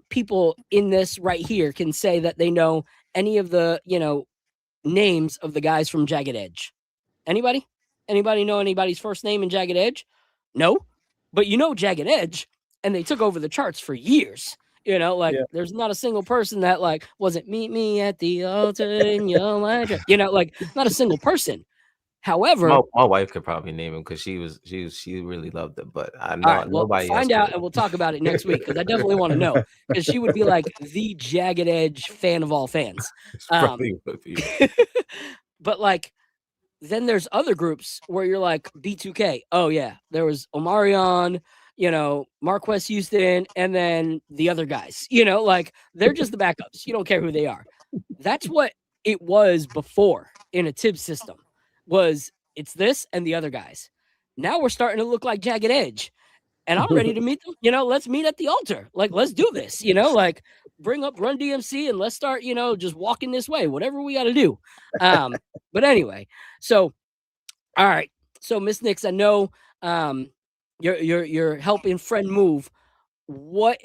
people in this right here can say that they know any of the, names of the guys from Jagged Edge? Anybody? Anybody know anybody's first name in Jagged Edge? No, but Jagged Edge, and they took over the charts for years. Yeah. There's not a single person that wasn't meet me at the altar in your life. Not a single person. However, my wife could probably name him because she really loved it, but I know all right, well, nobody find else out could. and we'll talk about it next week, because I definitely want to know, because she would be like the Jagged Edge fan of all fans. It's probably would be. But then there's other groups where you're like B2K. Oh yeah, there was Omarion, Marquez Houston, and then the other guys. They're just the backups. You don't care who they are. That's what it was before in a Tibbs system. It's this and the other guys. Now we're starting to look like Jagged Edge, and I'm ready to meet them. Let's meet at the altar. Let's do this. Bring up Run DMC and let's start. Just walking this way. Whatever we got to do. But anyway, so all right. So Miss Nix, I know you're helping friend move. What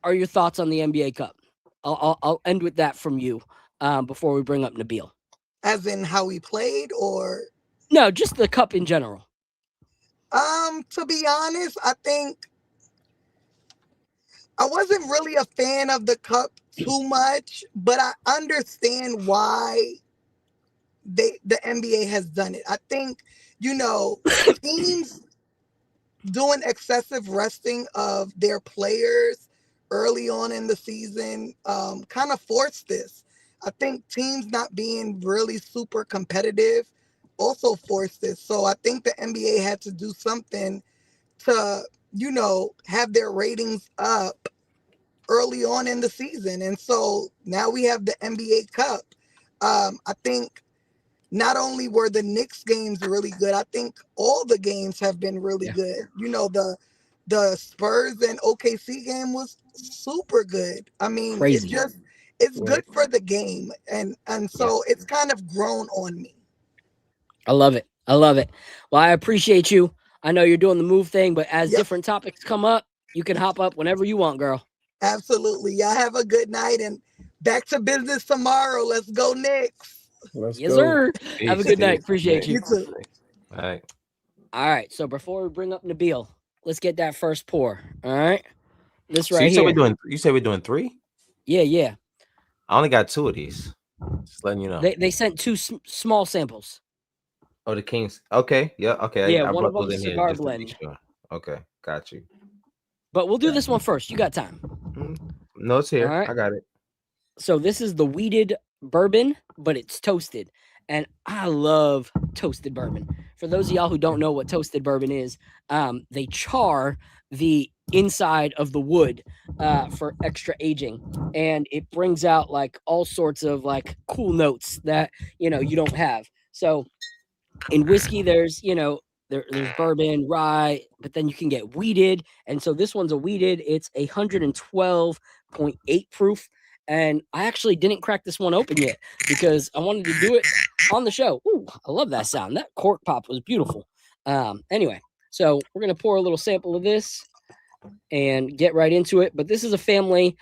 are your thoughts on the NBA Cup? I'll end with that from you before we bring up Nabil. As in how we played, or no, just the cup in general. To be honest, I think I wasn't really a fan of the cup too much, but I understand why the NBA has done it. I think, teams doing excessive resting of their players early on in the season kind of forced this. I think teams not being really super competitive also forced this. So I think the NBA had to do something to, have their ratings up early on in the season. And so now we have the NBA Cup. I think not only were the Knicks games really good, I think all the games have been really good. The Spurs and OKC game was super good. I mean, crazy. It's good for the game. And so it's kind of grown on me. I love it. Well, I appreciate you. I know you're doing the move thing, but as different topics come up, you can hop up whenever you want, girl. Absolutely. Y'all have a good night and back to business tomorrow. Let's go Knicks. Yes, sir. Have a good night. Appreciate you. You too. All right. So before we bring up Nabil, let's get that first pour. All right. This right here. You said we're doing 3? Yeah. I only got 2 of these. Just letting you know. They sent 2 small samples. Oh, the Kings. Okay. Yeah. Okay. Yeah, I one of brought them those in cigar here just to be blend. sure. Okay. Got you. But we'll do this one first. You got time. No, it's here. Right. I got it. So this is the weeded bourbon, but it's toasted. And I love toasted bourbon. For those of y'all who don't know what toasted bourbon is, they char the inside of the wood for extra aging, and it brings out all sorts of cool notes that you don't have. So in whiskey, there's there's bourbon, rye, but then you can get weeded, and so this one's a weeded. It's 112.8 proof. And I actually didn't crack this one open yet because I wanted to do it on the show. Ooh, I love that sound. That cork pop was beautiful. Anyway, so we're going to pour a little sample of this and get right into it. But this is a family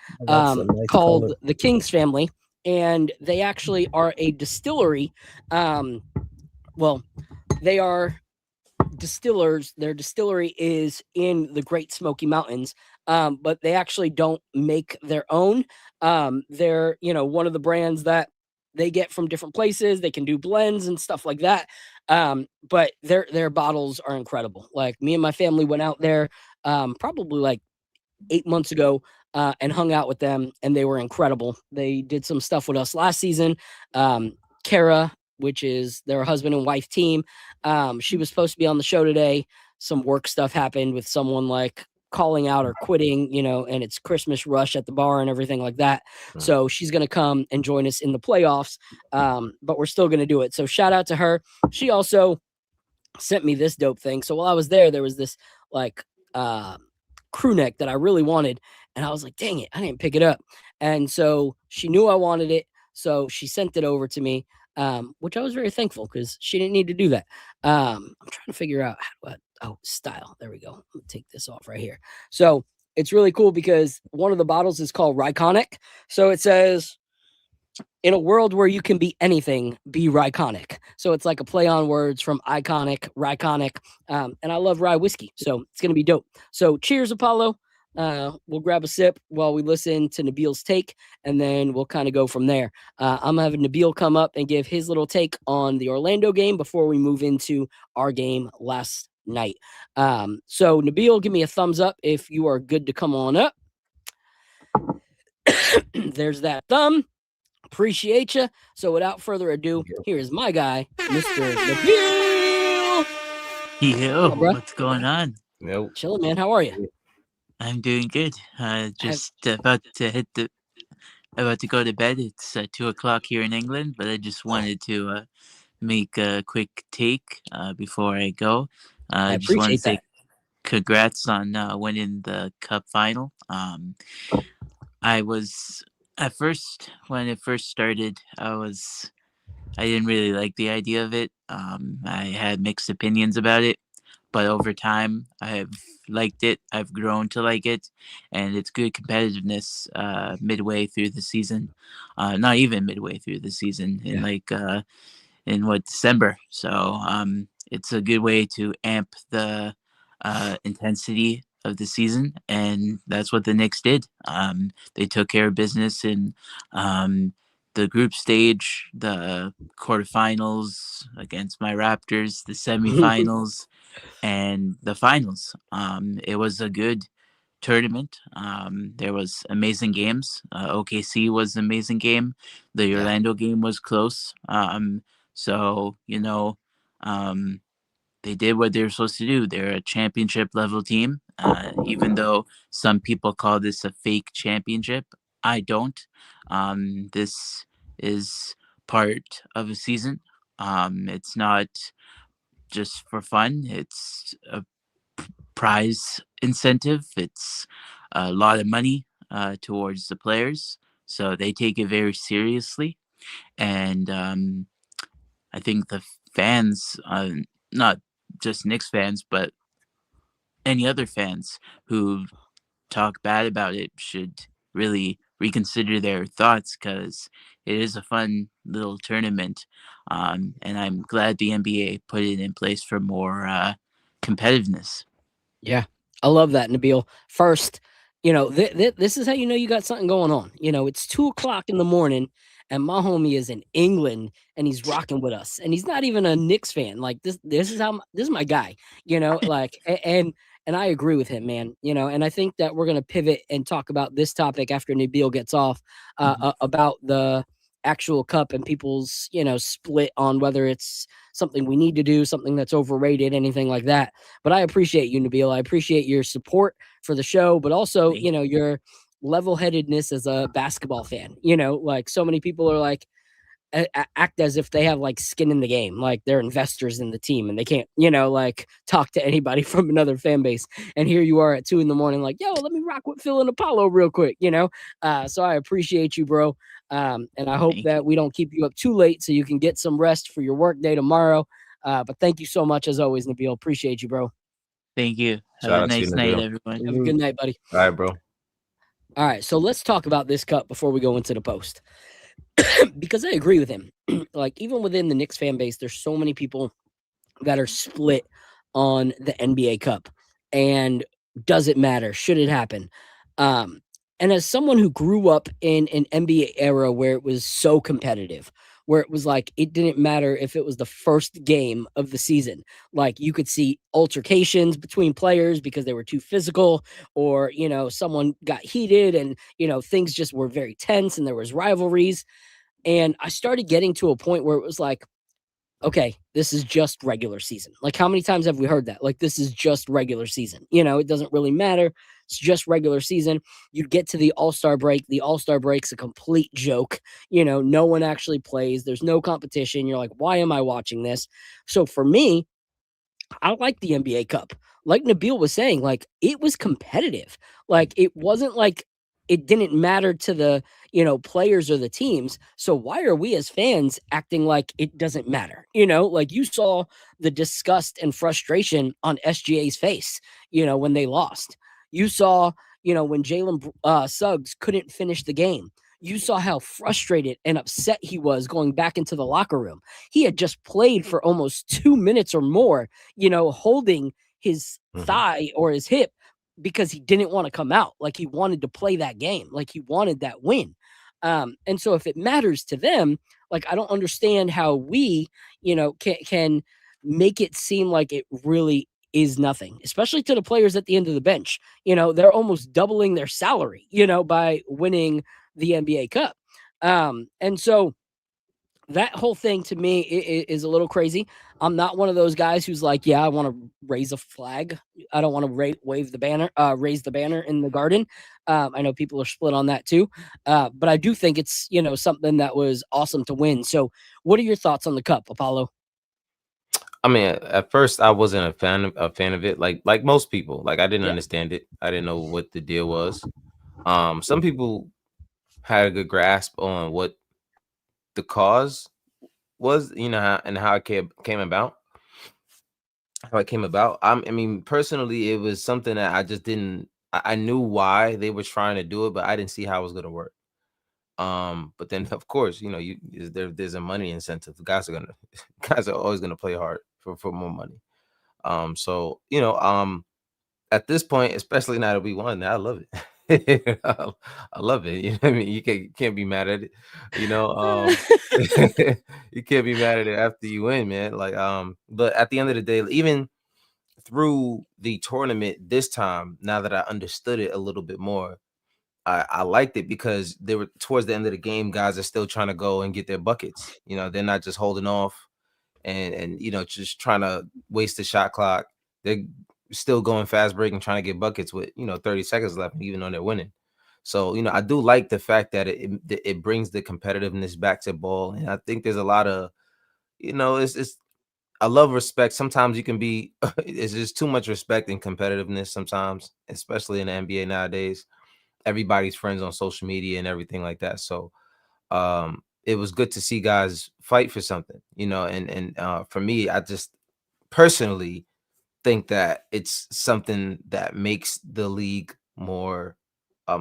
called the Kings family, and they actually are a distillery. Well, they are distillers. Their distillery is in the Great Smoky Mountains, but they actually don't make their own. They're one of the brands that they get from different places. They can do blends and stuff like that. But their bottles are incredible. Me and my family went out there probably 8 months ago and hung out with them, and they were incredible. They did some stuff with us last season. Kara, which is their husband and wife team, she was supposed to be on the show today. Some work stuff happened with someone calling out or quitting, and it's Christmas rush at the bar and everything like that. So she's going to come and join us in the playoffs. But we're still going to do it. So shout out to her. She also sent me this dope thing. So while I was there was this like crew neck that I really wanted, and I was like, dang it, I didn't pick it up. And so she knew I wanted it, so she sent it over to me, which I was very thankful because she didn't need to do that. I'm trying to figure out how to, style. There we go. I'm gonna take this off right here. So it's really cool because one of the bottles is called Ryconic. So it says, in a world where you can be anything, be Ryconic. So it's like a play on words from iconic, Ryconic. And I love rye whiskey, so it's going to be dope. So cheers, Apollo. We'll grab a sip while we listen to Nabil's take, and then we'll kind of go from there. I'm having Nabil come up and give his little take on the Orlando game before we move into our game last night. So Nabil, give me a thumbs up if you are good to come on up. There's that thumb. Appreciate you. So without further ado, here is my guy, Mr. Nabil. Yo, Hello, bro. what's going on? Nope. Chilling, man. How are you? I'm doing good. Just about to go to bed. It's 2:00 here in England, but I just wanted to make a quick take before I go. I just want to appreciate say that. congrats on winning the cup final. I was at first, when it first started, I didn't really like the idea of it. I had mixed opinions about it, but over time I have liked it. I've grown to like it, and it's good competitiveness midway through the season. Not even midway through the season, in December. So it's a good way to amp the intensity of the season, and that's what the Knicks did. They took care of business in the group stage, the quarterfinals against my Raptors, the semifinals, and the finals. It was a good tournament. There was amazing games. OKC was an amazing game. The Orlando game was close. So they did what they were supposed to do. They're a championship level team. Even though some people call this a fake championship, I don't. This is part of a season. It's not just for fun. It's a prize incentive. It's a lot of money towards the players. So they take it very seriously. And I think the fans, not just Knicks fans, but any other fans who talk bad about it should really reconsider their thoughts, because it is a fun little tournament. And I'm glad the NBA put it in place for more competitiveness. Yeah, I love that, Nabil. First, this is how you know you got something going on. It's 2:00 in the morning, and my homie is in England, and he's rocking with us, and he's not even a Knicks fan. Like this is my guy. And I agree with him, man. And I think that we're gonna pivot and talk about this topic after Nabil gets off, about the actual cup and people's split on whether it's something we need to do, something that's overrated, anything like that. But I appreciate you, Nabil. I appreciate your support for the show, but also your level-headedness as a basketball fan. Like so many people are like act as if they have like skin in the game, like they're investors in the team, and they can't like talk to anybody from another fan base. And here you are at 2 a.m, like, yo, let me rock with Phil and Apollo real quick. So I appreciate you, bro. And I hope that we don't keep you up too late so you can get some rest for your work day tomorrow. But thank you so much as always, Nabil. Appreciate you, bro. Thank you. Have Shout a out to you, nice night, Nabil. everyone. Have a good night, buddy. All right, bro. All right, so let's talk about this cup before we go into the post. Because I agree with him. Like, even within the Knicks fan base, there's so many people that are split on the NBA Cup. And does it matter? Should it happen? And as someone who grew up in an NBA era where it was so competitive, where it was like it didn't matter if it was the first game of the season. Like, you could see altercations between players because they were too physical, or someone got heated, and things just were very tense, and there was rivalries. And I started getting to a point where it was like, okay, this is just regular season. Like, how many times have we heard that? Like, this is just regular season. It doesn't really matter. It's just regular season. You get to the All-Star break. The All-Star break's a complete joke. No one actually plays. There's no competition. You're like, why am I watching this? So for me, I like the NBA Cup. Like Nabil was saying, like it was competitive. Like it wasn't like it didn't matter to the, players or the teams. So why are we as fans acting like it doesn't matter? Like you saw the disgust and frustration on SGA's face, when they lost. You saw, when Jalen Suggs couldn't finish the game. You saw how frustrated and upset he was going back into the locker room. He had just played for almost 2 minutes or more, holding his thigh or his hip because he didn't want to come out. Like he wanted to play that game. Like he wanted that win. And so if it matters to them, like I don't understand how we, can make it seem like it really is nothing, especially to the players at the end of the bench. They're almost doubling their salary, by winning the NBA Cup. And so that whole thing to me is a little crazy. I'm not one of those guys who's like, yeah, I want to raise a flag. I don't want to wave the banner, raise the banner in the garden. I know people are split on that too, but I do think it's something that was awesome to win. So, what are your thoughts on the cup, Apollo? I mean, at first I wasn't a fan of it. Like most people, like I didn't understand it. I didn't know what the deal was. Some people had a good grasp on what the cause was, how it came about. How it came about. I mean, personally, it was something that I just didn't. I knew why they were trying to do it, but I didn't see how it was going to work. But then of course, there's a money incentive. Guys are always gonna play hard for more money. So at this point, especially now that we won, I love it. I love it. You know what I mean? You can't be mad at it. You can't be mad at it after you win, man. Like, but at the end of the day, even through the tournament this time, now that I understood it a little bit more, I liked it because they were towards the end of the game, guys are still trying to go and get their buckets. They're not just holding off and just trying to waste the shot clock. They're still going fast break and trying to get buckets with 30 seconds left, even though they're winning. So I do like the fact that it brings the competitiveness back to ball, and I think there's a lot of it's I love respect. Sometimes you can be it's just too much respect and competitiveness sometimes, especially in the NBA nowadays. Everybody's friends on social media and everything like that. So it was good to see guys fight for something, and for me, I just personally think that it's something that makes the league more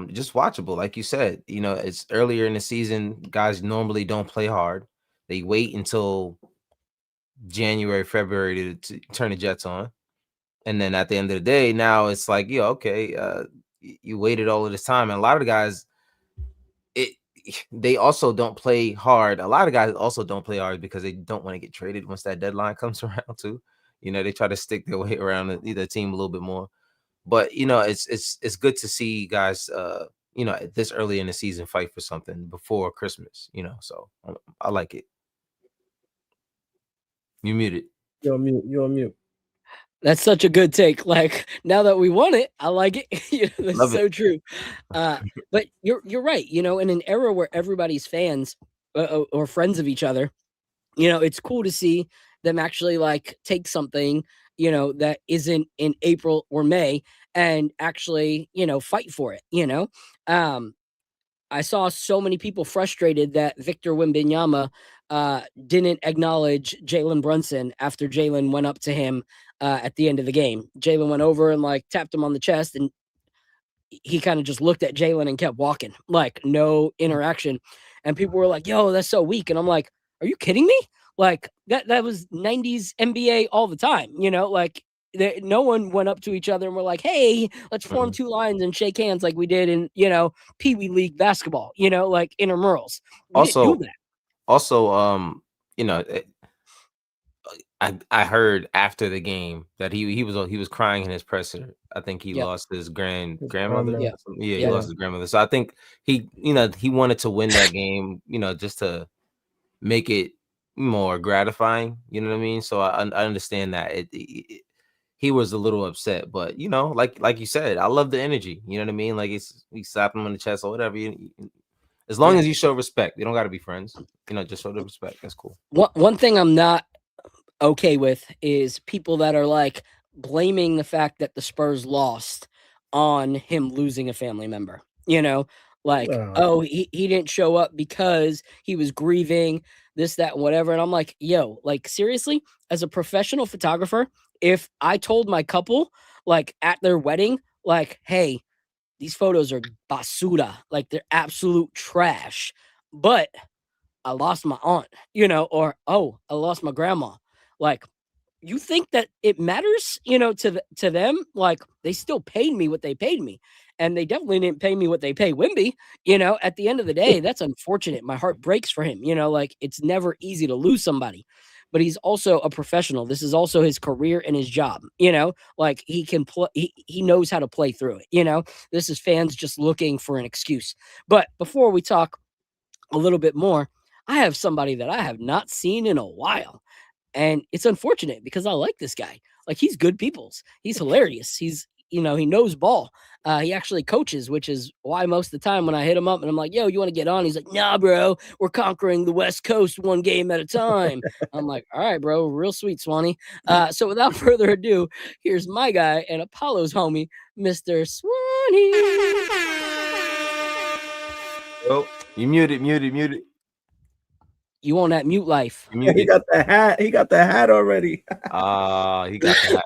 just watchable. Like you said, it's earlier in the season, guys normally don't play hard. They wait until January, February to turn the Jets on. And then at the end of the day, now it's like, okay, you waited all of this time. And a lot of the guys, they also don't play hard. A lot of guys also don't play hard because they don't want to get traded once that deadline comes around too. They try to stick their way around the team a little bit more. But it's good to see guys this early in the season fight for something before Christmas, so I like it. You muted. You're on mute. You're on mute. That's such a good take. Like now that we won it, I like it. That's Love so it. true. But you're right. In an era where everybody's fans or friends of each other, it's cool to see them actually like take something that isn't in April or May and actually fight for it. I saw so many people frustrated that Victor Wembanyama didn't acknowledge Jalen Brunson after Jalen went up to him at the end of the game. Jalen went over and like tapped him on the chest, and he kind of just looked at Jalen and kept walking, like no interaction. And people were like, "Yo, that's so weak." And I'm like, "Are you kidding me? Like that was 90s NBA all the time, like." No one went up to each other and were like, "Hey, let's form two lines and shake hands like we did in Pee Wee League basketball." Like intramurals. We didn't do that. Also, I heard after the game that he was crying in his presser. I think he lost his grandmother. Yeah. He lost his grandmother. So I think he wanted to win that game, just to make it more gratifying. You know what I mean? So I understand that he was a little upset, but like you said, I love the energy. You know what I mean? Like we slap him on the chest or whatever. As long as you show respect, you don't got to be friends. Just show the respect. That's cool. One thing I'm not okay with is people that are like blaming the fact that the Spurs lost on him losing a family member. You know, like, oh, he didn't show up because he was grieving this, that, and whatever. And I'm like, yo, like, seriously, as a professional photographer, if I told my couple, like, at their wedding, like, hey, these photos are basura, like, they're absolute trash, but I lost my aunt, you know, or, oh, I lost my grandma. Like, you think that it matters, you know, to them? Like, they still paid me what they paid me. And they definitely didn't pay me what they pay Wimby. You know, at the end of the day, that's unfortunate. My heart breaks for him. You know, like, it's never easy to lose somebody. But he's also a professional. This is also his career and his job. You know, like, he can play, he knows how to play through it. You know, this is fans just looking for an excuse. But before we talk a little bit more, I have somebody that I have not seen in a while. And it's unfortunate because I like this guy. Like, he's good peoples. He's hilarious. He's, you know, he knows ball. He actually coaches, which is why most of the time when I hit him up and I'm like, yo, you want to get on? He's like, nah, bro, we're conquering the West Coast one game at a time. I'm like, all right, bro, real sweet, Swanee. So without further ado, here's my guy and Apollo's homie, Mr. Swanee. Oh, you muted. You on that mute life. You He muted. got the hat. He got the hat already. He got the hat.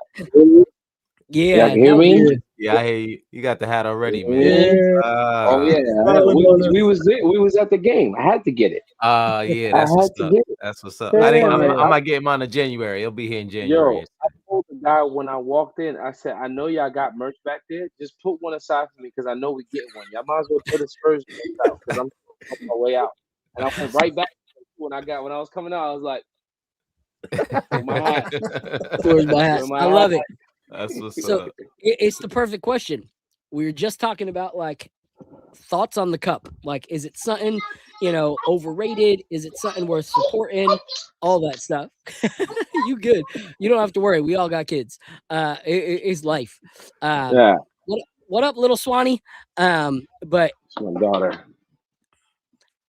Yeah, Y'all can hear now me? we- Yeah, I hear you. You got the hat already, man. Yeah. Oh yeah, Solid we was at the game. I had to get it. Yeah, I that's had what's to up. get it. That's what's up. Yeah, I'm man. gonna get mine in January. It'll be here in January. Yo, I told the guy when I walked in, I said, I know y'all got merch back there. Just put one aside for me because I know we get one. Y'all might as well put a Spurs merch out because I'm on my way out. And I went right back when I was coming out. I was like, "Where's my hat? Where's my hat? Where's my I love hat?" it. That's what's So up. it's the perfect question. We were just talking about, like, thoughts on the cup. Like, is it something, you know, overrated? Is it something worth supporting? All that stuff. You good? You don't have to worry. We all got kids. It's life. Yeah, What up, little Swanee? But it's my daughter.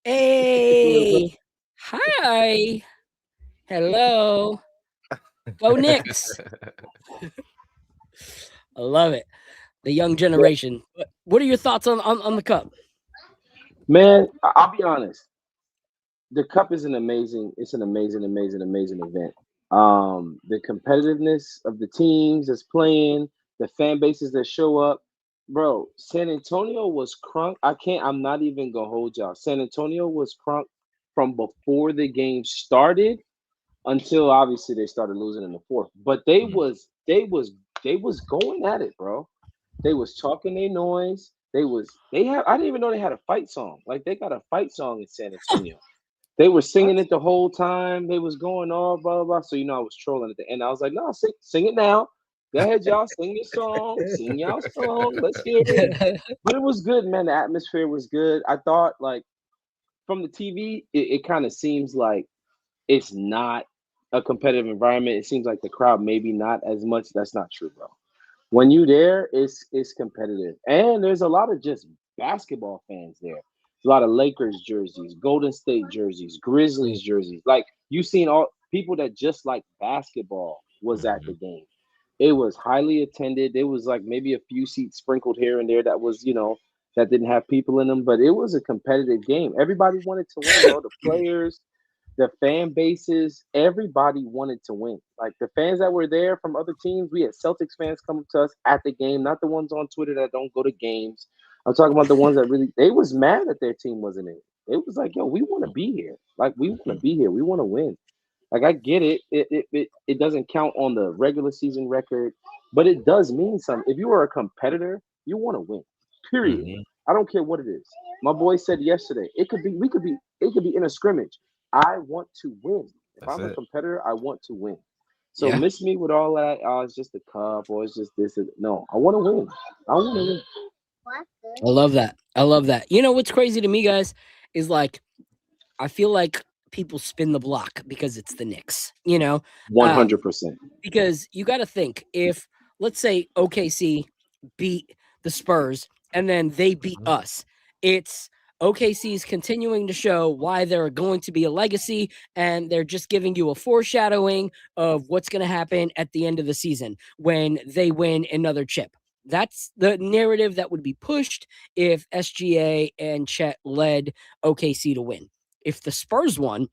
hey, hi, hello, go Knicks. I love it. The young generation. What are your thoughts on the cup? Man, I'll be honest. The cup is an amazing event. The competitiveness of the teams that's playing, the fan bases that show up. Bro, San Antonio was crunk. I'm not even gonna hold y'all. San Antonio was crunk from before the game started until obviously they started losing in the fourth. But they was going at it, bro. They was talking their noise. I didn't even know they had a fight song. Like, they got a fight song in San Antonio. They were singing it the whole time. They was going all blah, blah, blah. So, you know, I was trolling at the end. I was like, no, sing it now. Go ahead, y'all. Sing your song. Sing y'all song. Let's hear it. But it was good, man. The atmosphere was good. I thought, like, from the TV, it kind of seems like it's not a competitive environment. It seems like the crowd maybe not as much. That's not true, bro. When you there, it's competitive. And there's a lot of just basketball fans there. A lot of Lakers jerseys, Golden State jerseys, Grizzlies jerseys. Like, you seen all people that just like basketball was at the game. It was highly attended. There was like maybe a few seats sprinkled here and there that was, you know, that didn't have people in them, but it was a competitive game. Everybody wanted to win, bro. The players, the fan bases, everybody wanted to win. Like, the fans that were there from other teams, we had Celtics fans come up to us at the game, not the ones on Twitter that don't go to games. I'm talking about the ones that really, they was mad that their team wasn't in. It was like, yo, we want to be here. Like, we want to be here. We want to win. Like, I get it. It doesn't count on the regular season record, but it does mean something. If you are a competitor, you want to win. Period. I don't care what it is. My boy said yesterday, it could be in a scrimmage. I want to win. If I'm a competitor, I want to win. So miss me with all that. Oh, it's just a cup, or it's just this. No, I want to win. I want to win. I love that. I love that. You know what's crazy to me, guys, is like, I feel like people spin the block because it's the Knicks, you know? 100%. Because you got to think, if, let's say, OKC beat the Spurs and then they beat us, it's OKC is continuing to show why they're going to be a legacy, and they're just giving you a foreshadowing of what's going to happen at the end of the season when they win another chip. That's the narrative that would be pushed if SGA and Chet led OKC to win. If the Spurs won,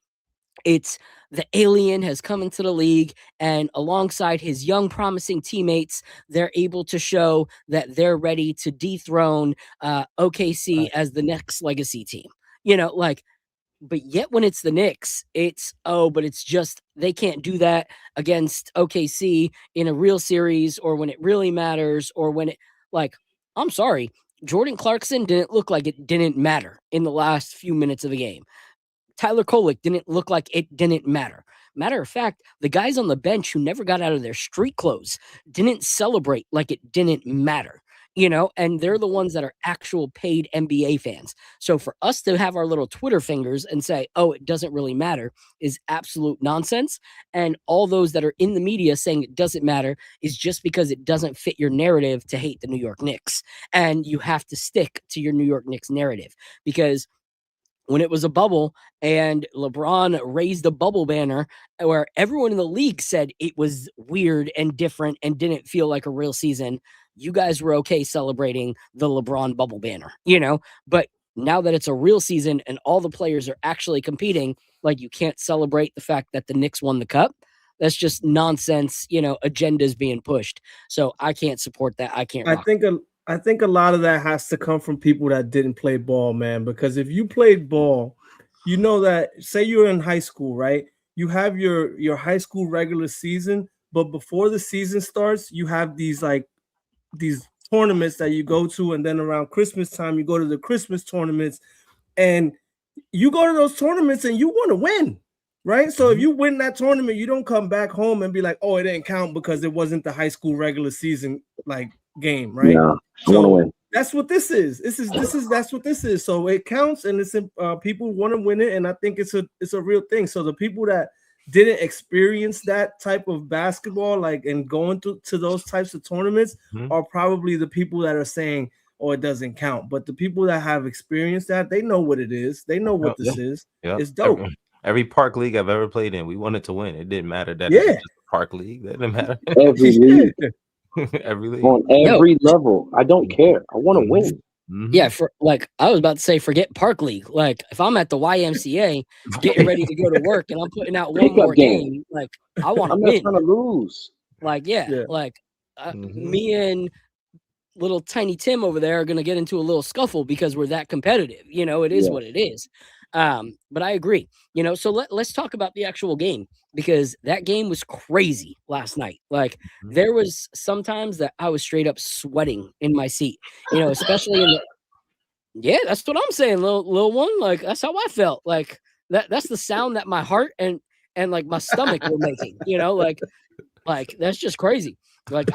it's the alien has come into the league, and alongside his young, promising teammates, they're able to show that they're ready to dethrone OKC as the next legacy team. But yet when it's the Knicks, but it's just they can't do that against OKC in a real series, or when it really matters, or when I'm sorry, Jordan Clarkson didn't look like it didn't matter in the last few minutes of the game. Tyler Kolek didn't look like it didn't matter. Matter of fact, the guys on the bench who never got out of their street clothes didn't celebrate like it didn't matter, and they're the ones that are actual paid NBA fans. So for us to have our little Twitter fingers and say, oh, it doesn't really matter is absolute nonsense. And all those that are in the media saying it doesn't matter is just because it doesn't fit your narrative to hate the New York Knicks. And you have to stick to your New York Knicks narrative, because when it was a bubble and LeBron raised a bubble banner where everyone in the league said it was weird and different and didn't feel like a real season, you guys were okay celebrating the LeBron bubble banner, but now that it's a real season and all the players are actually competing, you can't celebrate the fact that the Knicks won the cup. That's just nonsense, agendas being pushed. So I can't support that. I can't. I think a lot of that has to come from people that didn't play ball, man. Because if you played ball, you know that, say you're in high school, right? You have your high school regular season, but before the season starts, you have these tournaments that you go to, and then around Christmas time, you go to the Christmas tournaments, and you go to those tournaments and you want to win, right? So if you win that tournament, you don't come back home and be like, oh, it didn't count because it wasn't the high school regular season game, right? Yeah, I want to win. That's what this is. That's what this is. So it counts, and it's people want to win it, and I think it's a real thing. So the people that didn't experience that type of basketball, and going to those types of tournaments, are probably the people that are saying, "Oh, it doesn't count." But the people that have experienced that, they know what it is. They know what this is. Yeah. It's dope. Every park league I've ever played in, we wanted to win. It didn't matter that it was just a park league. That didn't matter. Every league. Every league. On every level. I don't care. I want to win. Yeah, I was about to say, forget Park League. If I'm at the YMCA getting ready to go to work and I'm putting out one more game, I want to win. I'm not trying to lose. Me and little tiny Tim over there are going to get into a little scuffle because we're that competitive. It is what it is. But I agree, so let's talk about the actual game, because that game was crazy last night. There was sometimes that I was straight up sweating in my seat, especially that's what I'm saying, little one. That's how I felt. That's the sound that my heart and my stomach were making, that's just crazy.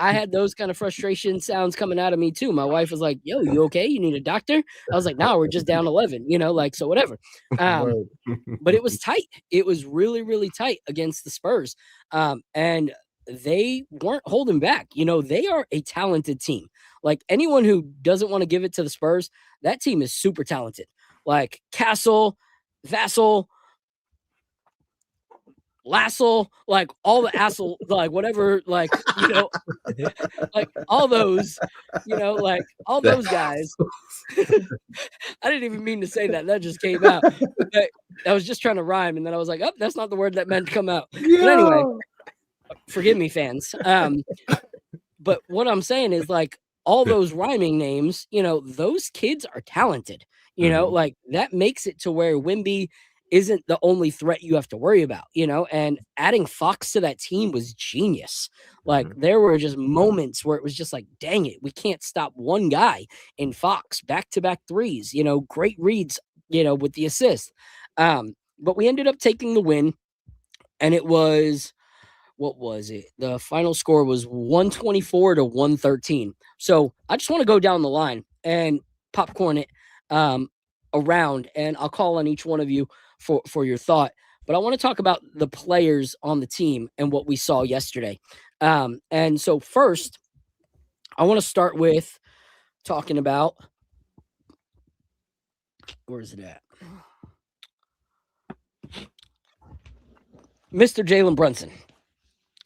I had those kind of frustration sounds coming out of me too. My wife was like, yo, you okay? You need a doctor? I was like, no, we're just down 11, so whatever. But it was tight. It was really, really tight against the Spurs. And they weren't holding back. They are a talented team. Anyone who doesn't want to give it to the Spurs, that team is super talented. Castle, Vassell, Lassell, all the Assel, whatever, all those, all those guys. I didn't even mean to say that. That just came out. But I was just trying to rhyme, and then I was like, oh, that's not the word that meant to come out. But anyway, forgive me, fans. But what I'm saying is, all those rhyming names, those kids are talented. That makes it to where Wemby isn't the only threat you have to worry about, and adding Fox to that team was genius. There were just moments where it was just dang it, we can't stop one guy in Fox, back-to-back threes, great reads, with the assist. But we ended up taking the win, and it was, what was it? The final score was 124 to 113. So I just want to go down the line and popcorn it around, and I'll call on each one of you for your thought. But I want to talk about the players on the team and what we saw yesterday. And so first, I want to start with talking about Where's it at? Mr. Jalen Brunson.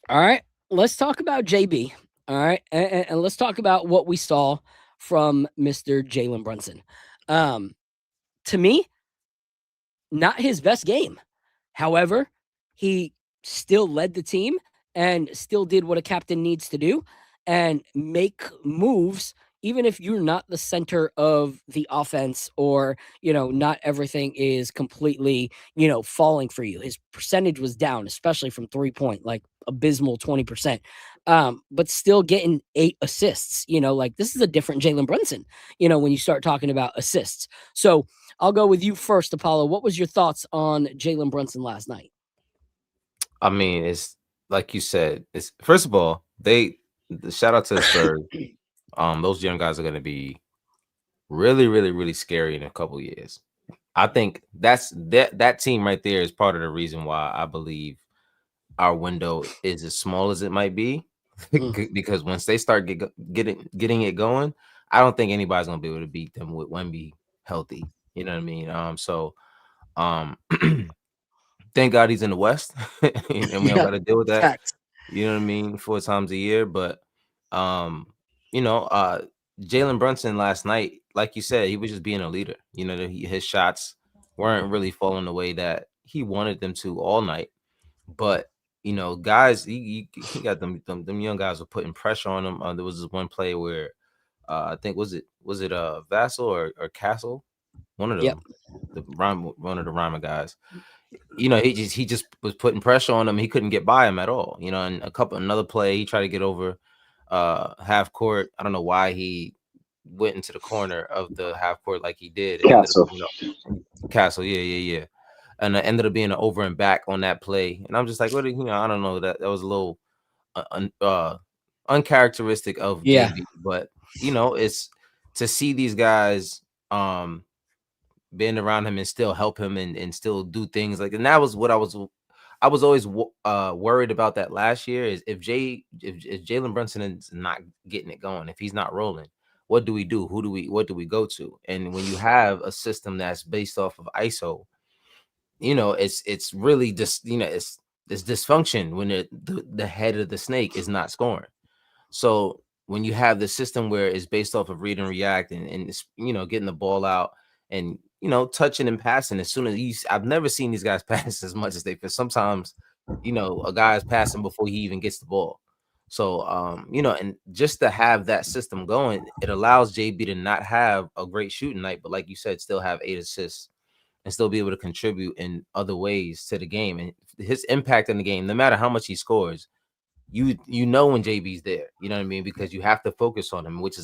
All right, let's talk about JB. All right, and let's talk about what we saw from Mr. Jalen Brunson. To me, not his best game. However, he still led the team and still did what a captain needs to do and make moves even if you're not the center of the offense or, not everything is completely, falling for you. His percentage was down, especially from 3-point, like abysmal 20%. But still getting 8 assists, like this is a different Jalen Brunson, when you start talking about assists. So I'll go with you first, Apollo. What was your thoughts on Jalen Brunson last night? I mean, it's like you said. It's first of all, the shout out to the Spurs. Those young guys are going to be really, really, really scary in a couple years. I think that team right there is part of the reason why I believe our window is as small as it might be, because once they start getting it going, I don't think anybody's gonna be able to beat them with Wemby healthy. You know what I mean? So thank God he's in the West, and we don't got to deal with that. Facts. You know what I mean? 4 times a year, but Jalen Brunson last night, like you said, he was just being a leader. His shots weren't really falling the way that he wanted them to all night, but guys, he got them young guys were putting pressure on him. There was this one play where I think was it Vassell or Castle, one of them, one of the Rhymer guys. He just was putting pressure on him. He couldn't get by him at all. And another play, he tried to get over half court. I don't know why he went into the corner of the half court like he did. Castle, yeah. And it ended up being an over and back on that play. And I'm just like, I don't know, that was a little uncharacteristic of JB. But it's to see these guys being around him and still help him and still do things like, and that was what I was always worried about that last year, is if Jalen Brunson is not getting it going, if he's not rolling, what do we do? What do we go to? And when you have a system that's based off of ISO, it's really just, it's dysfunction when the head of the snake is not scoring. So when you have the system where it's based off of read and react and it's, getting the ball out and, touching and passing, as soon as I've never seen these guys pass as much as they feel. Sometimes, a guy is passing before he even gets the ball. So, and just to have that system going, it allows JB to not have a great shooting night, but like you said, still have 8 assists and still be able to contribute in other ways to the game. And his impact in the game, no matter how much he scores, when JB's there, you know what I mean? Because you have to focus on him, which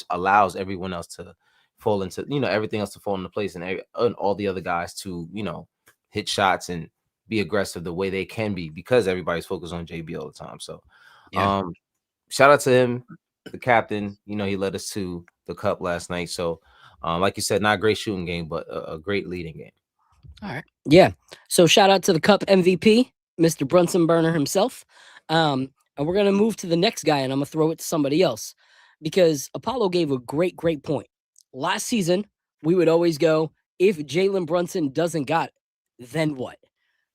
allows everyone else to fall into, everything else to fall into place, and all the other guys to, hit shots and be aggressive the way they can be, because everybody's focused on JB all the time. So, shout out to him, the captain. He led us to the cup last night. So, like you said, not a great shooting game, but a great leading game. All right. Yeah. So shout out to the cup MVP, Mr. Brunson Burner himself. And we're going to move to the next guy, and I'm going to throw it to somebody else, because Apollo gave a great point. Last season, we would always go, if Jalen Brunson doesn't got it, then what?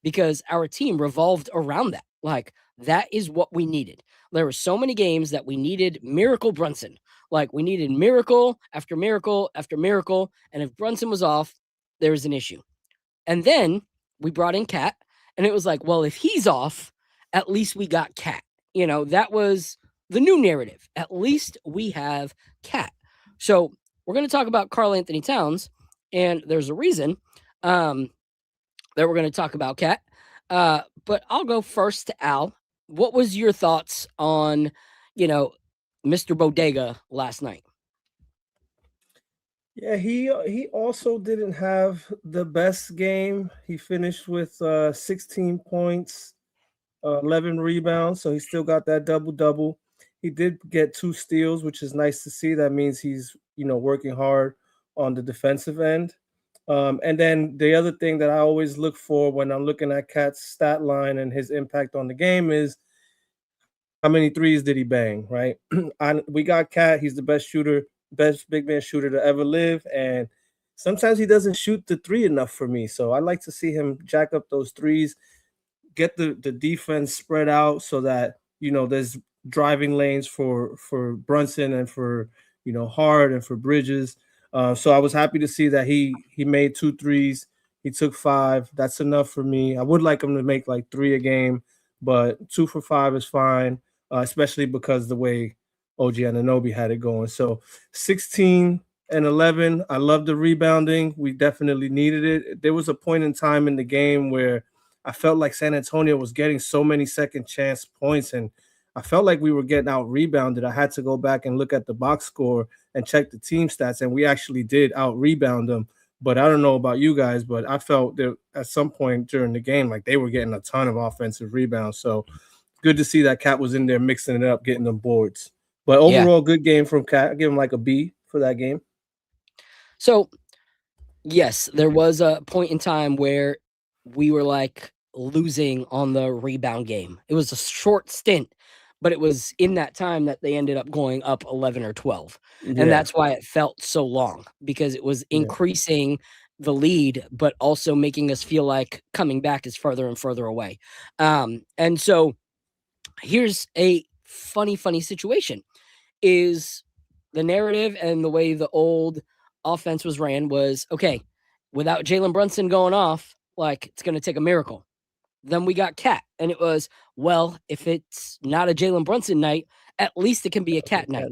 Because our team revolved around that. Like, that is what we needed. There were so many games that we needed Miracle Brunson. Like, we needed miracle after miracle after miracle. And if Brunson was off, there was an issue. And then we brought in Cat, and it was like, well, if he's off, at least we got Cat. That was the new narrative. At least we have Cat. So we're going to talk about Karl Anthony Towns, and there's a reason that we're going to talk about Cat. But I'll go first to Al. What was your thoughts on, Mr. Bodega last night? Yeah, he also didn't have the best game. He finished with 16 points, 11 rebounds, so he still got that double-double. He did get 2 steals, which is nice to see. That means he's, working hard on the defensive end. And then the other thing that I always look for when I'm looking at Cat's stat line and his impact on the game is how many threes did he bang, right? We got Cat. He's the best big man shooter to ever live. And sometimes he doesn't shoot the three enough for me. So I like to see him jack up those threes, get the defense spread out so that there's driving lanes for Brunson and for Hart and for Bridges. So I was happy to see that he made 2 threes. He took 5. That's enough for me. I would like him to make like 3 a game, but 2 for 5 is fine, especially because the way OG Anunoby had it going. So 16 and 11. I love the rebounding. We definitely needed it. There was a point in time in the game where I felt like San Antonio was getting so many second chance points, and I felt like we were getting out rebounded. I had to go back and look at the box score and check the team stats, and we actually did out rebound them. But I don't know about you guys, but I felt that at some point during the game, like they were getting a ton of offensive rebounds. So good to see that Cat was in there mixing it up, getting them boards. But overall, good game from Cat. I give him like a B for that game. So, yes, there was a point in time where we were like losing on the rebound game. It was a short stint, but it was in that time that they ended up going up 11 or 12. Yeah. And that's why it felt so long, because it was increasing the lead, but also making us feel like coming back is further and further away. And so here's a funny situation is the narrative and the way the old offense was ran was, okay, without Jalen Brunson going off, like it's going to take a miracle. Then we got Cat, and it was, well, if it's not a Jalen Brunson night, at least it can be a Cat night.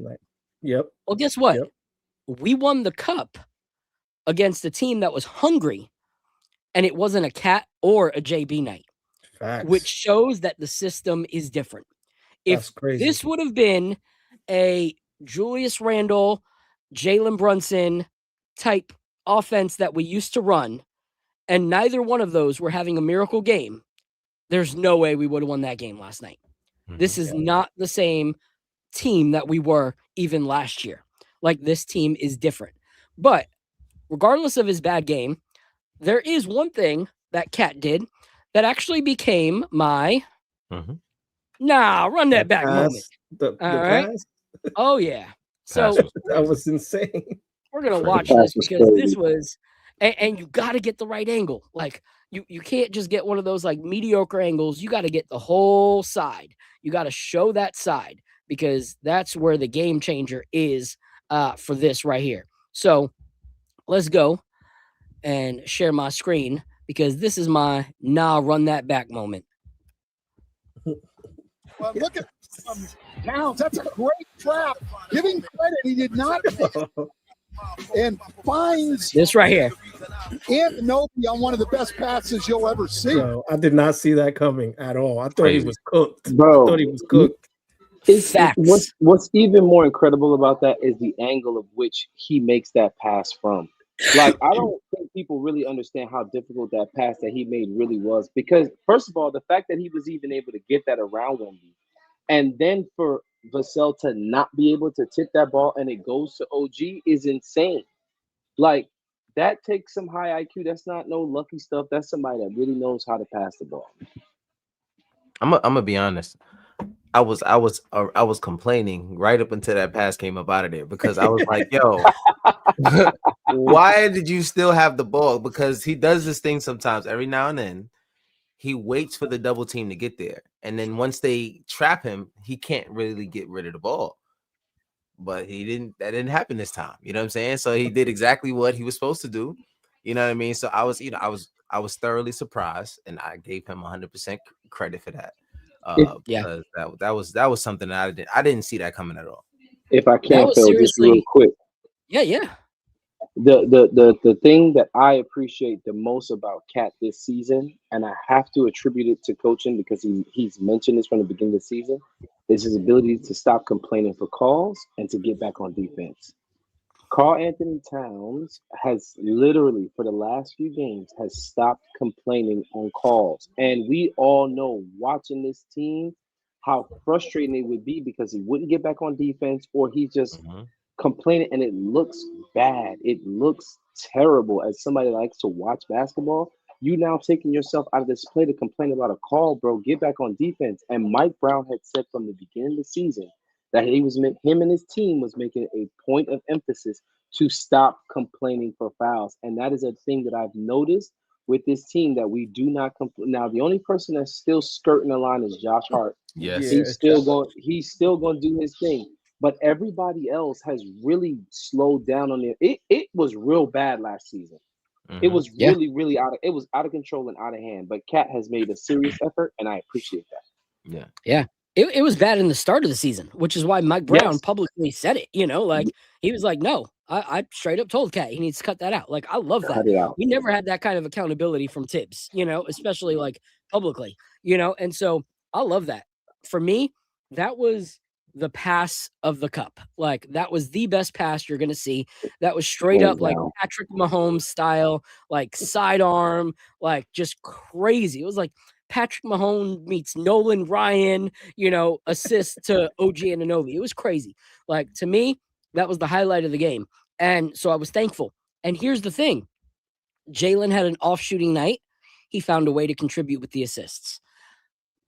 Yep. Well, guess what? Yep. We won the cup against a team that was hungry, and it wasn't a Cat or a JB night. Facts. Which shows that the system is different. That's If crazy. this would have been a Julius Randle, Jalen Brunson type offense that we used to run, and neither one of those were having a miracle game, there's no way we would have won that game last night. This is not the same team that we were even last year. Like, this team is different. But regardless of his bad game, there is one thing that Cat did that actually became my run that back moment. The right? pass? Oh, yeah. So that was insane. we're going to watch this because this was, and you got to get the right angle. Like, you can't just get one of those like mediocre angles. You got to get the whole side. You got to show that side, because that's where the game changer is for this right here. So let's go and share my screen, because this is my run that back moment. Well, look at Towns. That's a great trap. Giving credit, he did not miss. And finds this right here. Anunoby on one of the best passes you'll ever see. Bro, I did not see that coming at all. I thought he was cooked. Bro, I thought he was cooked. What's even more incredible about that is the angle of which he makes that pass from. Like, I don't think people really understand how difficult that pass that he made really was. Because, first of all, the fact that he was even able to get that around Wemby, and then for Vassell to not be able to tip that ball and it goes to OG is insane. Like, that takes some high IQ. That's not no lucky stuff. That's somebody that really knows how to pass the ball. I'm gonna be honest. I was complaining right up until that pass came up out of there, because I was like, yo, why did you still have the ball? Because he does this thing sometimes. Every now and then he waits for the double team to get there, and then once they trap him, he can't really get rid of the ball. But that didn't happen this time. You know what I'm saying? So he did exactly what he was supposed to do. You know what I mean? So I was thoroughly surprised, and I gave him 100% credit for that. Because that was something that I didn't see that coming at all. If I can, Phil, just real quick. Yeah. The thing that I appreciate the most about Cat this season, and I have to attribute it to coaching, because he's mentioned this from the beginning of the season, is his ability to stop complaining for calls and to get back on defense. Karl-Anthony Towns has literally, for the last few games, has stopped complaining on calls. And we all know, watching this team, how frustrating it would be, because he wouldn't get back on defense, or he's just complaining, and it looks bad. It looks terrible. As somebody that likes to watch basketball, you now taking yourself out of this play to complain about a call, bro. Get back on defense. And Mike Brown had said from the beginning of the season that him and his team was making a point of emphasis to stop complaining for fouls. And that is a thing that I've noticed with this team, that we do not complain. Now, the only person that's still skirting the line is Josh Hart. Yes. Yeah, He's still going to do his thing. But everybody else has really slowed down on it. It was real bad last season. It was Yeah. really it was out of control and out of hand. But Cat has made a serious effort, and I appreciate that. Yeah. Yeah. It was bad in the start of the season, which is why Mike Brown Yes. publicly said it. Like he was like, no, I straight up told Cat he needs to cut that out. Like, I love that. Cut it out. We never had that kind of accountability from Tibbs, especially like publicly, and so I love that. For me, that was the pass of the cup. Like, that was the best pass you're going to see. That was straight Hands up like down. Patrick Mahomes style, like sidearm, like just crazy. It was like Patrick Mahomes meets Nolan Ryan, assist to OG Anunoby. It was crazy. Like, to me, that was the highlight of the game. And so I was thankful. And here's the thing. Jalen had an off shooting night. He found a way to contribute with the assists.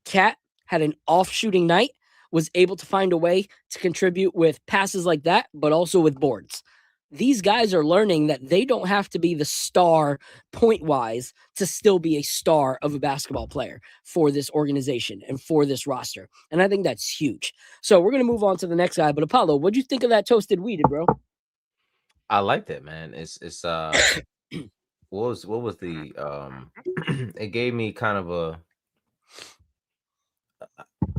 Cat had an off shooting night, was able to find a way to contribute with passes like that, but also with boards. These guys are learning that they don't have to be the star point wise to still be a star of a basketball player for this organization and for this roster. And I think that's huge. So we're going to move on to the next guy. But Apollo, what'd you think of that toasted weed, bro? I liked it, man. It's what was the it gave me kind of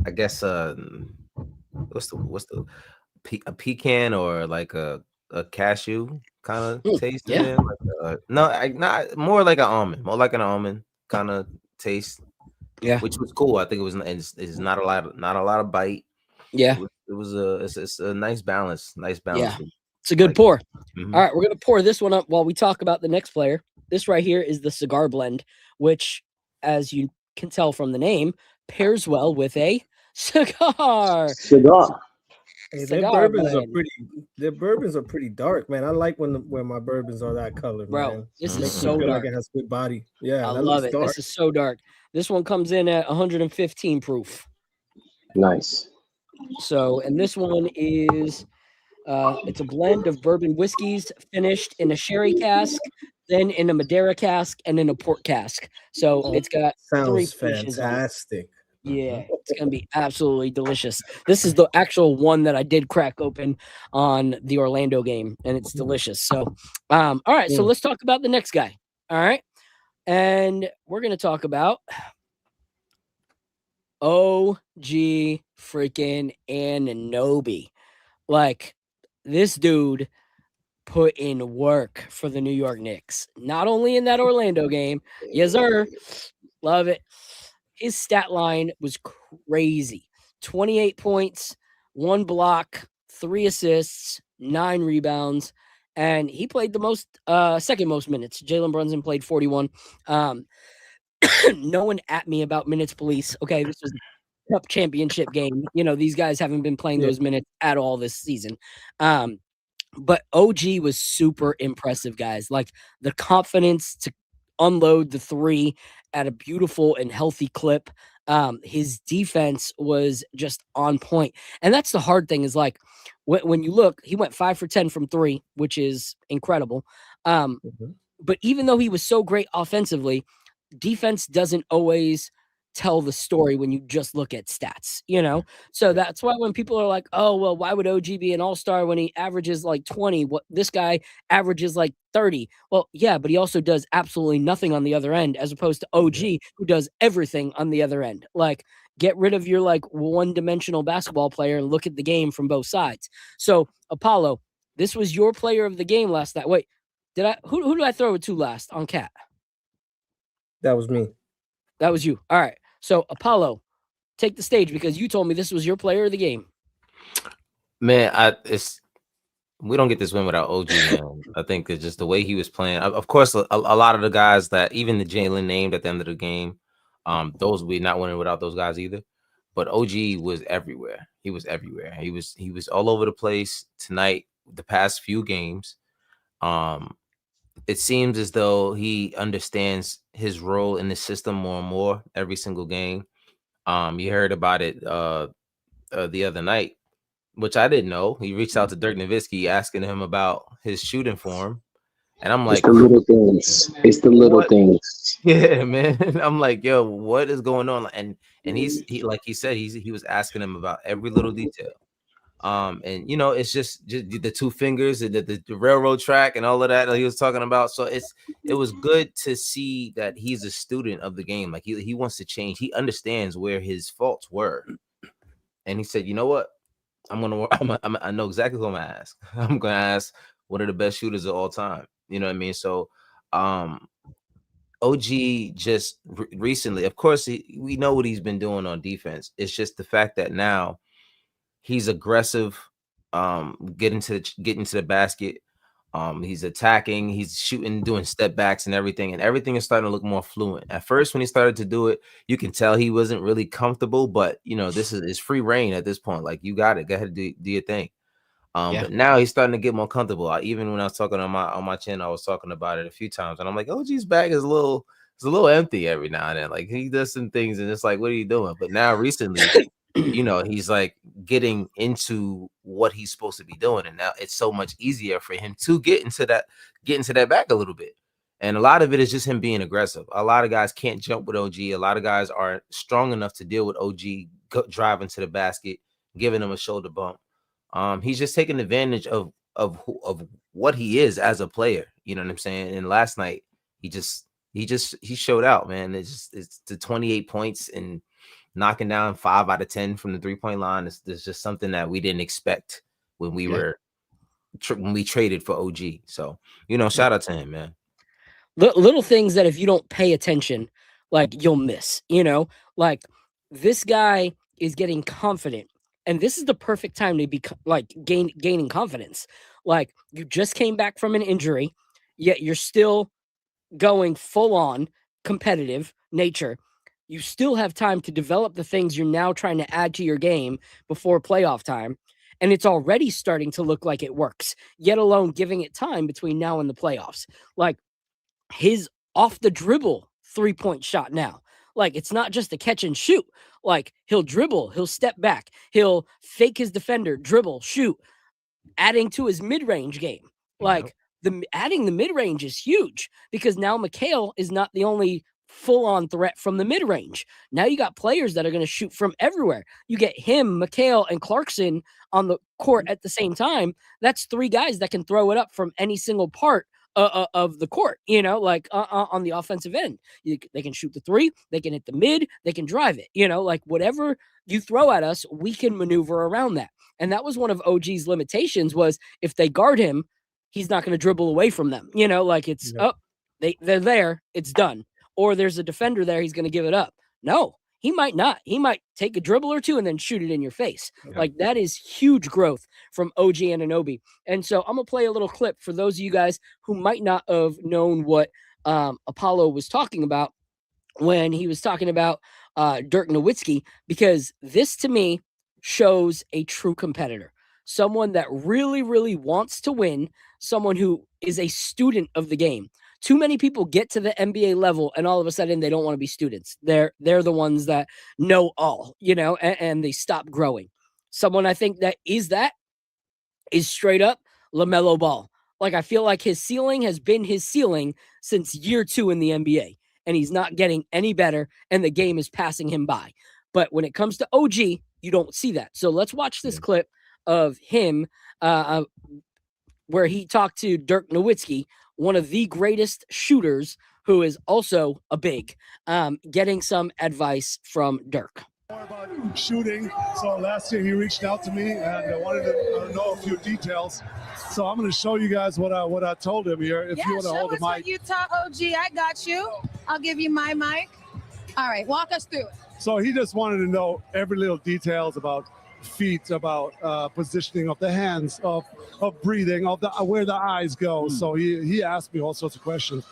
I guess what's the a pecan or like a cashew kind of taste in there? Like not more like an almond kind of taste. Yeah, which was cool. I think it was it's not a lot of bite. Yeah, it's a nice balance. Yeah, it's a good pour. Mhm. All right, we're gonna pour this one up while we talk about the next player. This right here is the cigar blend, which, as you can tell from the name, pairs well with a cigar. Hey, Cigar blend. Their bourbons are pretty dark, man. I like when my bourbons are that color, Bro, man. this Makes is me so feel dark. like it has good body. Yeah, I that love looks it. dark. This is so dark. This one comes in at 115 proof. Nice. So, and this one is it's a blend of bourbon whiskeys finished in a sherry cask, then in a Madeira cask, and in a port cask. So it's got 3 Sounds finishes on it. fantastic. Yeah, it's gonna be absolutely delicious. This is the actual one that I did crack open on the Orlando game, and it's delicious. So, all right, so let's talk about the next guy. All right, and we're gonna talk about OG freaking Anunoby. Like, this dude put in work for the New York Knicks, not only in that Orlando game. Yes, sir. Love it. His stat line was crazy. 28 points, 1 block, 3 assists, 9 rebounds, and he played the second most minutes. Jalen Brunson played 41. No one at me about minutes police. Okay, this was a cup championship game. These guys haven't been playing those minutes at all this season. But OG was super impressive, guys. Like, the confidence to unload the 3 at a beautiful and healthy clip. His defense was just on point. And that's the hard thing, is like, when you look, he went 5 for 10 from 3, which is incredible. But even though he was so great offensively, defense doesn't always tell the story when you just look at stats, So that's why when people are like, oh, well, why would OG be an all-star when he averages like 20? What, this guy averages like 30. Well, yeah, but he also does absolutely nothing on the other end, as opposed to OG, who does everything on the other end. Like, get rid of your like one-dimensional basketball player and look at the game from both sides. So, Apollo, this was your player of the game last night. Wait, who did I throw it to last on Cat? That was me. That was you. All right. So, Apollo, take the stage, because you told me this was your player of the game. Man, we don't get this win without OG, man. I think it's just the way he was playing. Of course, a lot of the guys that even the Jalen named at the end of the game, those we not winning without those guys either. But OG was everywhere. He was everywhere. He was all over the place tonight. The past few games, it seems as though he understands his role in the system more and more every single game. You heard about it the other night. which I didn't know. He reached out to Dirk Nowitzki asking him about his shooting form, and I'm It's like, the little things. It's the little what? things. Yeah, man. I'm like, yo, what is going on? And he like he said, he was asking him about every little detail. And you know, it's just the two fingers and the railroad track and all of that he was talking about. So it was good to see that he's a student of the game. Like he wants to change. He understands where his faults were, and he said, you know what? I know exactly who I'm gonna ask. I'm gonna ask one of the best shooters of all time. You know what I mean? So, OG just recently, of course, we know what he's been doing on defense. It's just the fact that now he's aggressive, getting to the basket. He's attacking, he's shooting, doing step backs and everything is starting to look more fluent. At first, when he started to do it, you can tell he wasn't really comfortable, but you know, this is free reign at this point. Like, you got it, go ahead, do your thing. But now he's starting to get more comfortable. Even when I was talking on my channel, I was talking about it a few times, and I'm like, OG's bag is a little empty every now and then. Like, he does some things, and it's like, what are you doing? But now recently, you know, he's like getting into what he's supposed to be doing, and now it's so much easier for him to get into that back a little bit. And a lot of it is just him being aggressive. A lot of guys can't jump with OG. A lot of guys aren't strong enough to deal with OG driving to the basket, giving him a shoulder bump. He's just taking advantage of what he is as a player. You know what I'm saying? And last night he showed out, man. It's the 28 points and knocking down 5 out of 10 from the 3-point line. It's just something that we didn't expect when we were when we traded for OG. So, you know, shout out to him, man. Little things that if you don't pay attention, like, you'll miss. You know, like, this guy is getting confident. And this is the perfect time to be like gaining confidence. Like, you just came back from an injury, yet you're still going full on competitive nature. You still have time to develop the things you're now trying to add to your game before playoff time. And it's already starting to look like it works, yet alone giving it time between now and the playoffs. Like, his off the dribble 3-point shot now. Like, it's not just a catch and shoot. Like, he'll dribble, he'll step back, he'll fake his defender, dribble, shoot, adding to his mid-range game. Like, adding the mid-range is huge, because now Mikal is not the only full-on threat from the mid-range. Now you got players that are going to shoot from everywhere. You get him, Mikal, and Clarkson on the court at the same time. That's 3 guys that can throw it up from any single part of the court, you know, like on the offensive end. They can shoot the 3, they can hit the mid, they can drive it, you know, like, whatever you throw at us, we can maneuver around that. And that was one of OG's limitations, was if they guard him, he's not going to dribble away from them, you know, like, it's they're there, it's done. Or there's a defender there, he's going to give it up. No, he might not. He might take a dribble or 2 and then shoot it in your face. Like, that is huge growth from OG Anunoby. And so I'm going to play a little clip for those of you guys who might not have known what Apollo was talking about when he was talking about Dirk Nowitzki, because this, to me, shows a true competitor. Someone that really, really wants to win. Someone who is a student of the game. Too many people get to the NBA level and all of a sudden they don't want to be students. They're the ones that know all, you know, and they stop growing. Someone I think that is straight up LaMelo Ball. Like, I feel like his ceiling has been his ceiling since year 2 in the NBA, and he's not getting any better, and the game is passing him by. But when it comes to OG, you don't see that. So let's watch this clip of him where he talked to Dirk Nowitzki, one of the greatest shooters, who is also a big, getting some advice from Dirk. More about shooting. So last year he reached out to me and wanted to know a few details. So I'm going to show you guys what I told him here. If you want to hold the mic. What you taught OG, I got you. I'll give you my mic. All right, walk us through it. So he just wanted to know every little details about feet, about positioning of the hands, of breathing, of where the eyes go. So he asked me all sorts of questions.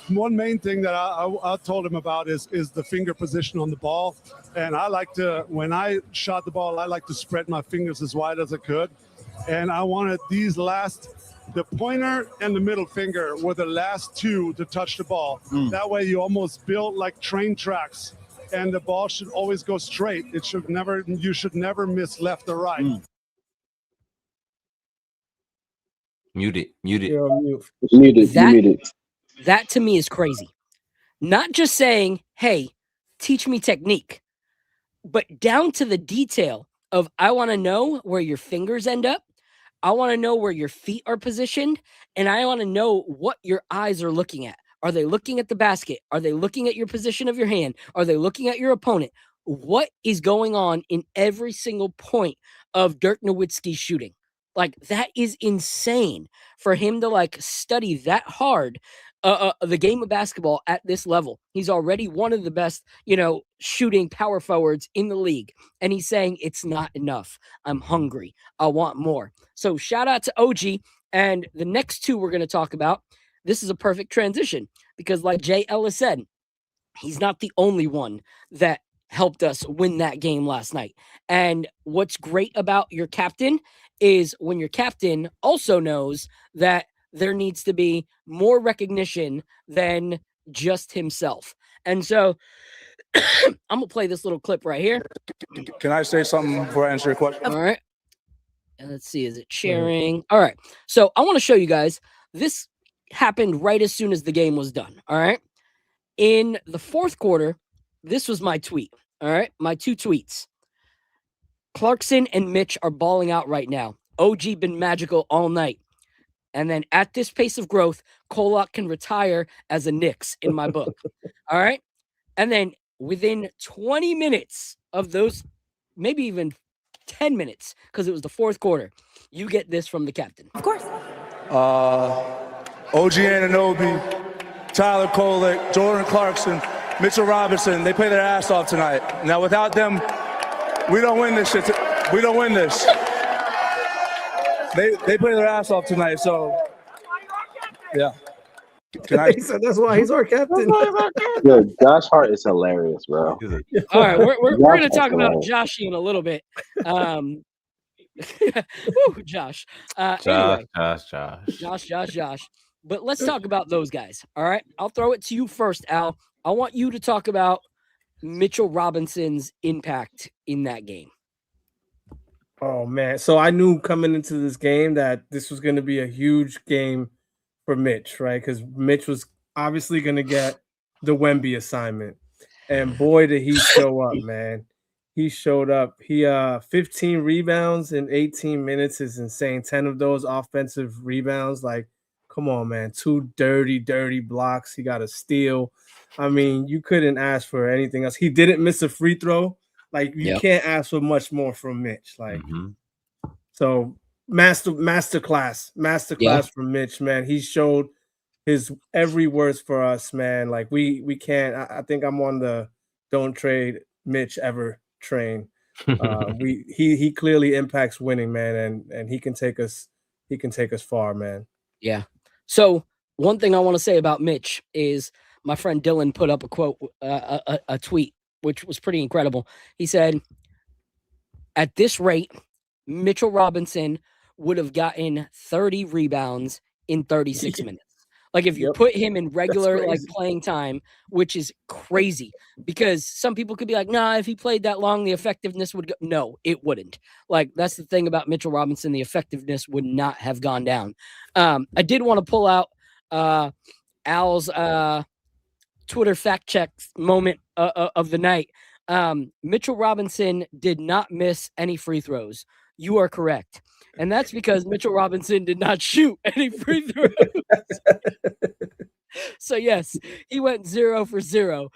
One main thing that I told him about is the finger position on the ball. And I like to, when I shot the ball, I like to spread my fingers as wide as I could. And I wanted the pointer and the middle finger were the last 2 to touch the ball. That way you almost build like train tracks, and the ball should always go straight. You should never miss left or right. Muted. You're on mute. Muted. That- Muted. That to me is crazy. Not just saying, hey, teach me technique, but down to the detail of I want to know where your fingers end up. I want to know where your feet are positioned, and I want to know what your eyes are looking at. Are they looking at the basket? Are they looking at your position of your hand? Are they looking at your opponent? What is going on in every single point of Dirk Nowitzki's shooting? Like, that is insane for him to like study that hard the game of basketball at this level. He's already one of the best, shooting power forwards in the league. And he's saying it's not enough. I'm hungry. I want more. So shout out to OG. And the next two we're going to talk about, this is a perfect transition because like Jay Ellis said, he's not the only one that helped us win that game last night. And what's great about your captain is when your captain also knows that there needs to be more recognition than just himself. And so I'm going to play this little clip right here. Can I say something before I answer your question? All right. And let's see. Is it sharing? All right. So I want to show you guys. This happened right as soon as the game was done. All right. In the fourth quarter, this was my tweet. All right. My two tweets. Clarkson and Mitch are balling out right now. OG been magical all night. And then at this pace of growth, Kolak can retire as a Knicks in my book. All right. And then within 20 minutes of those, maybe even 10 minutes, because it was the fourth quarter, you get this from the captain. Of course. OG Anunoby, Tyler Kolek, Jordan Clarkson, Mitchell Robinson, they play their ass off tonight. Now, without them, we don't win this shit. We don't win this. They play their ass off tonight, so yeah. He said that's why he's our captain. Yo, Josh Hart is hilarious, bro. All right, we're going to Josh talk is about hilarious. Joshy in a little bit. Woo, Josh. Josh, Anyway, Josh. But let's talk about those guys. All right, I'll throw it to you first, Al. I want you to talk about Mitchell Robinson's impact in that game. Oh man, so I knew coming into this game that this was going to be a huge game for Mitch, right? Because Mitch was obviously going to get the Wemby assignment, and boy did he show up, man. He showed up. He 15 rebounds in 18 minutes is insane. 10 of those offensive rebounds. Like, come on, man. 2 dirty blocks. He got a steal. I mean, you couldn't ask for anything else. He didn't miss a free throw. Like, you can't ask for much more from Mitch. Like, so masterclass from Mitch, man. He showed his every words for us, man. Like, we can't. I think I'm on the don't trade Mitch ever train. He clearly impacts winning, man, and he can take us far, man. Yeah. So one thing I want to say about Mitch is my friend Dylan put up a quote, a tweet, which was pretty incredible. He said, at this rate, Mitchell Robinson would have gotten 30 rebounds in 36 minutes. Like, if you put him in regular like playing time, which is crazy, because some people could be like, nah, if he played that long, the effectiveness would go. No, it wouldn't. Like, that's the thing about Mitchell Robinson. The effectiveness would not have gone down. I did want to pull out Al's Twitter fact check moment of the night. Mitchell Robinson did not miss any free throws. You are correct. And that's because Mitchell Robinson did not shoot any free throws. So, yes, he went 0 for 0.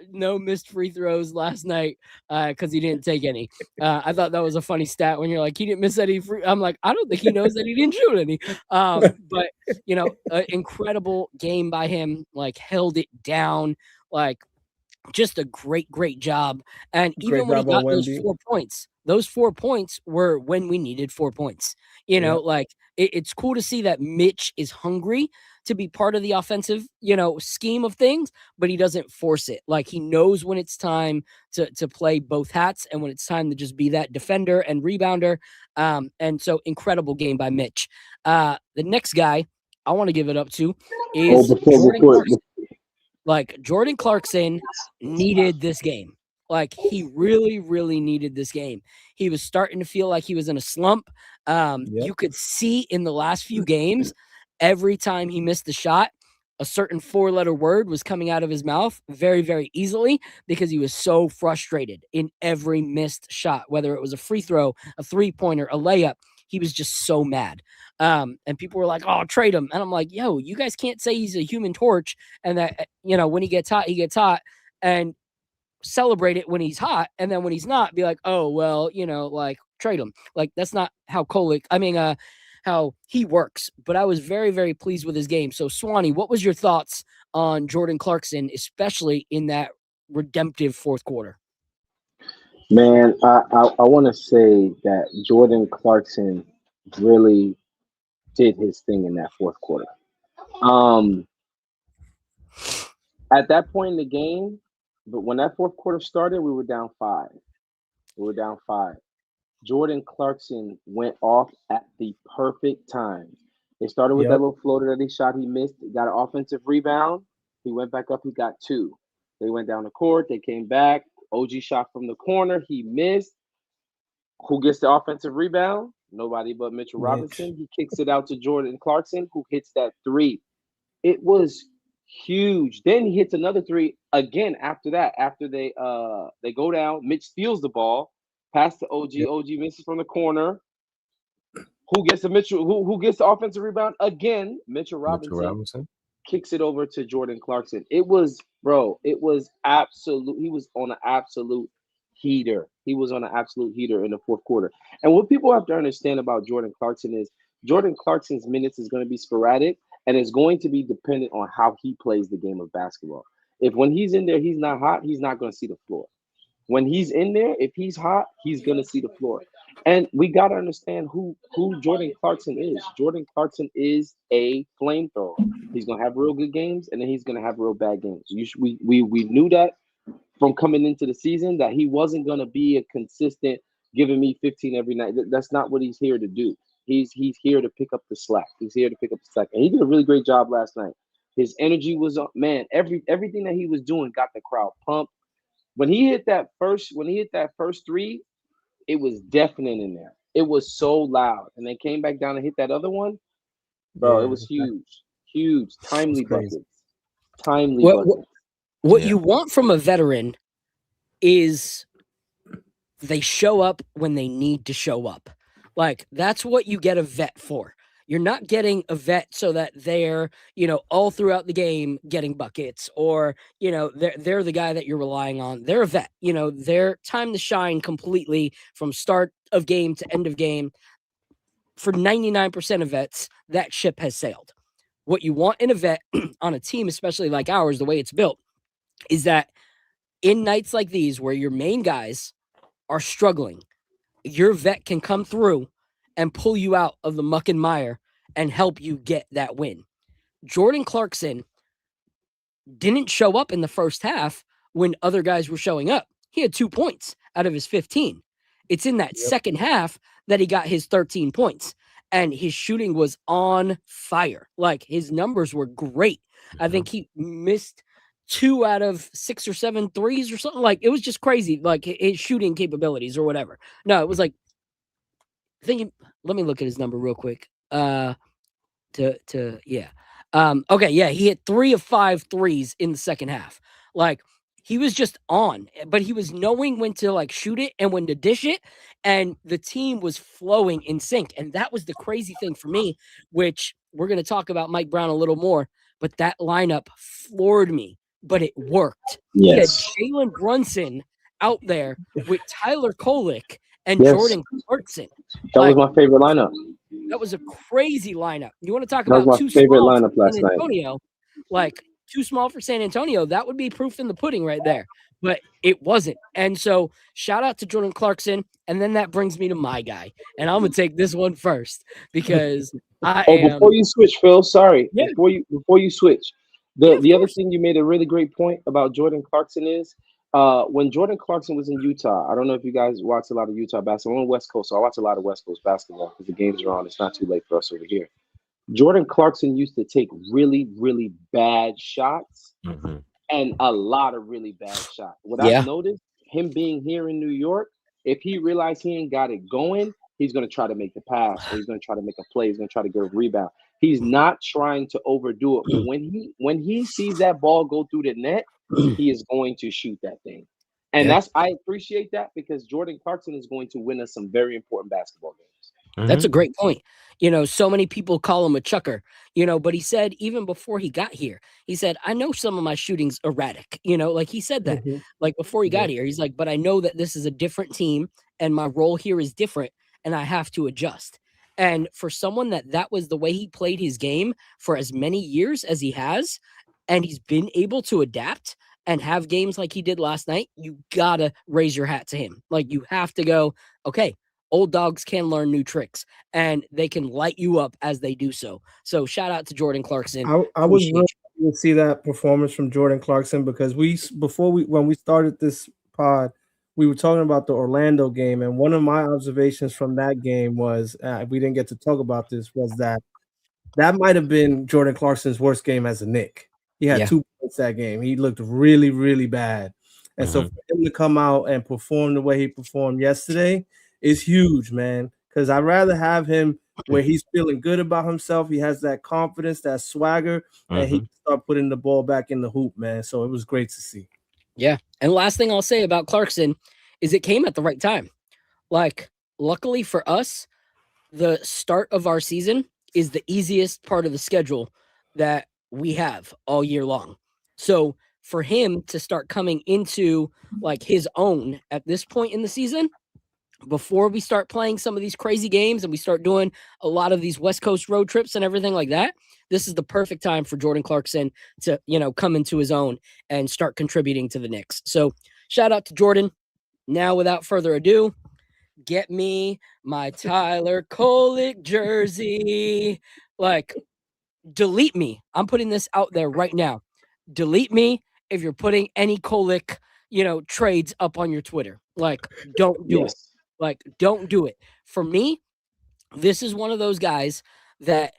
No missed free throws last night because he didn't take any. I thought that was a funny stat when you're like, he didn't miss any free. I'm like, I don't think he knows that he didn't shoot any. But, an incredible game by him, like, held it down, like, just a great job. And even when he got those 4 points, those 4 points were when we needed 4 points. Like, it's cool to see that Mitch is hungry to be part of the offensive, scheme of things, but he doesn't force it. Like, he knows when it's time to play both hats and when it's time to just be that defender and rebounder. And so incredible game by Mitch. The next guy I want to give it up to is Jordan Clarkson. Like, Jordan Clarkson needed this game. Like, he really, really needed this game. He was starting to feel like he was in a slump. You could see in the last few games, every time he missed a shot, a certain 4-letter word was coming out of his mouth very, very easily because he was so frustrated in every missed shot, whether it was a free throw, a three-pointer, a layup. He was just so mad. And people were like, oh, trade him. And I'm like, yo, you guys can't say he's a human torch and that, when he gets hot, he gets hot. And celebrate it when he's hot, and then when he's not, be like, oh, well, like, trade him. Like, that's not how how he works. But I was very, very pleased with his game. So, Swanee, what was your thoughts on Jordan Clarkson, especially in that redemptive fourth quarter? Man, I want to say that Jordan Clarkson really did his thing in that fourth quarter. At that point in the game, but when that fourth quarter started, we were down 5. Jordan Clarkson went off at the perfect time. It started with that little floater that he shot. He missed. Got an offensive rebound. He went back up. He got 2. They went down the court. They came back. OG shot from the corner. He missed. Who gets the offensive rebound? Nobody but Mitchell Robinson. He kicks it out to Jordan Clarkson, who hits that 3. It was huge. Then he hits another 3 again after that. After they go down, Mitch steals the ball, pass to OG. OG misses from the corner. Who gets the who gets the offensive rebound again? Mitchell Robinson kicks it over to Jordan Clarkson. It was absolute. He was on an absolute heater. He was on an absolute heater in the fourth quarter. And what people have to understand about Jordan Clarkson is Jordan Clarkson's minutes is going to be sporadic, and it's going to be dependent on how he plays the game of basketball. If when he's in there, he's not hot, he's not going to see the floor. When he's in there, if he's hot, he's going to see the floor. And we got to understand who Jordan Clarkson is. Jordan Clarkson is a flamethrower. He's going to have real good games, and then he's going to have real bad games. We knew that from coming into the season, that he wasn't going to be a consistent giving me 15 every night. That's not what he's here to do. He's here to pick up the slack. And he did a really great job last night. His energy was up, man. Everything that he was doing got the crowd pumped. When he hit that first 3, it was deafening in there. It was so loud. And they came back down and hit that other one. Bro, it was huge. Timely buckets. What you want from a veteran is they show up when they need to show up. Like, that's what you get a vet for. You're not getting a vet so that they're, all throughout the game getting buckets, or, they're the guy that you're relying on. They're a vet, their time to shine completely from start of game to end of game. For 99% of vets, that ship has sailed. What you want in a vet on a team, especially like ours, the way it's built, is that in nights like these where your main guys are struggling, your vet can come through and pull you out of the muck and mire and help you get that win. Jordan Clarkson didn't show up in the first half when other guys were showing up. He had 2 points out of his 15. It's in that second half that he got his 13 points, and his shooting was on fire. Like, his numbers were great. I think he missed 2 out of 6 or 7 threes or something. Like, it was just crazy. Like, his shooting capabilities or whatever. No, it was like, let me look at his number real quick. He hit 3 of 5 threes in the second half. Like, he was just on, but he was knowing when to like shoot it and when to dish it, and the team was flowing in sync. And that was the crazy thing for me, which we're going to talk about Mike Brown a little more, but that lineup floored me, but it worked. Yes. He had Jalen Brunson out there with Tyler Kolek and Jordan Clarkson. That was my favorite lineup. That was a crazy lineup. You want to talk That was about my too favorite small lineup for last San night. Antonio, like too small for San Antonio. That would be proof in the pudding right there. But it wasn't. And so shout out to Jordan Clarkson. And then that brings me to my guy. And I'm going to take this one first because before you switch, Phil, sorry. Yeah. Before you switch, the other thing you made a really great point about Jordan Clarkson is when Jordan Clarkson was in Utah, I don't know if you guys watch a lot of Utah basketball. I'm on the West Coast, so I watch a lot of West Coast basketball because the games are on. It's not too late for us over here. Jordan Clarkson used to take really, really bad shots and a lot of really bad shots. What I've noticed him being here in New York, if he realized he ain't got it going, he's going to try to make the pass, or he's going to try to make a play. He's going to try to get a rebound. He's not trying to overdo it. But when he sees that ball go through the net, he is going to shoot that thing. And I appreciate that, because Jordan Clarkson is going to win us some very important basketball games. That's a great point. So many people call him a chucker, but he said even before he got here, he said, I know some of my shooting's erratic, like he said that, like before he got here, he's like, but I know that this is a different team and my role here is different and I have to adjust. And for someone that was the way he played his game for as many years as he has, and he's been able to adapt and have games like he did last night, you gotta raise your hat to him. Like, you have to go, okay, old dogs can learn new tricks and they can light you up as they do so. So shout out to Jordan Clarkson. I was really happy to see that performance from Jordan Clarkson, because when we started this pod, we were talking about the Orlando game, and one of my observations from that game was, we didn't get to talk about this, was that might have been Jordan Clarkson's worst game as a Knick. He had 2 points that game. He looked really, really bad. And so for him to come out and perform the way he performed yesterday is huge, man, because I'd rather have him where he's feeling good about himself. He has that confidence, that swagger, and he can start putting the ball back in the hoop, man. So it was great to see. Yeah. And last thing I'll say about Clarkson is it came at the right time. Like, luckily for us, the start of our season is the easiest part of the schedule that we have all year long. So for him to start coming into like his own at this point in the season, before we start playing some of these crazy games and we start doing a lot of these West Coast road trips and everything like that, this is the perfect time for Jordan Clarkson to, come into his own and start contributing to the Knicks. So shout out to Jordan. Now, without further ado, get me my Tyler Kolek jersey. Like, delete me. I'm putting this out there right now. Delete me if you're putting any Kolek, trades up on your Twitter. Like, don't do it. Like, don't do it. For me, this is one of those guys that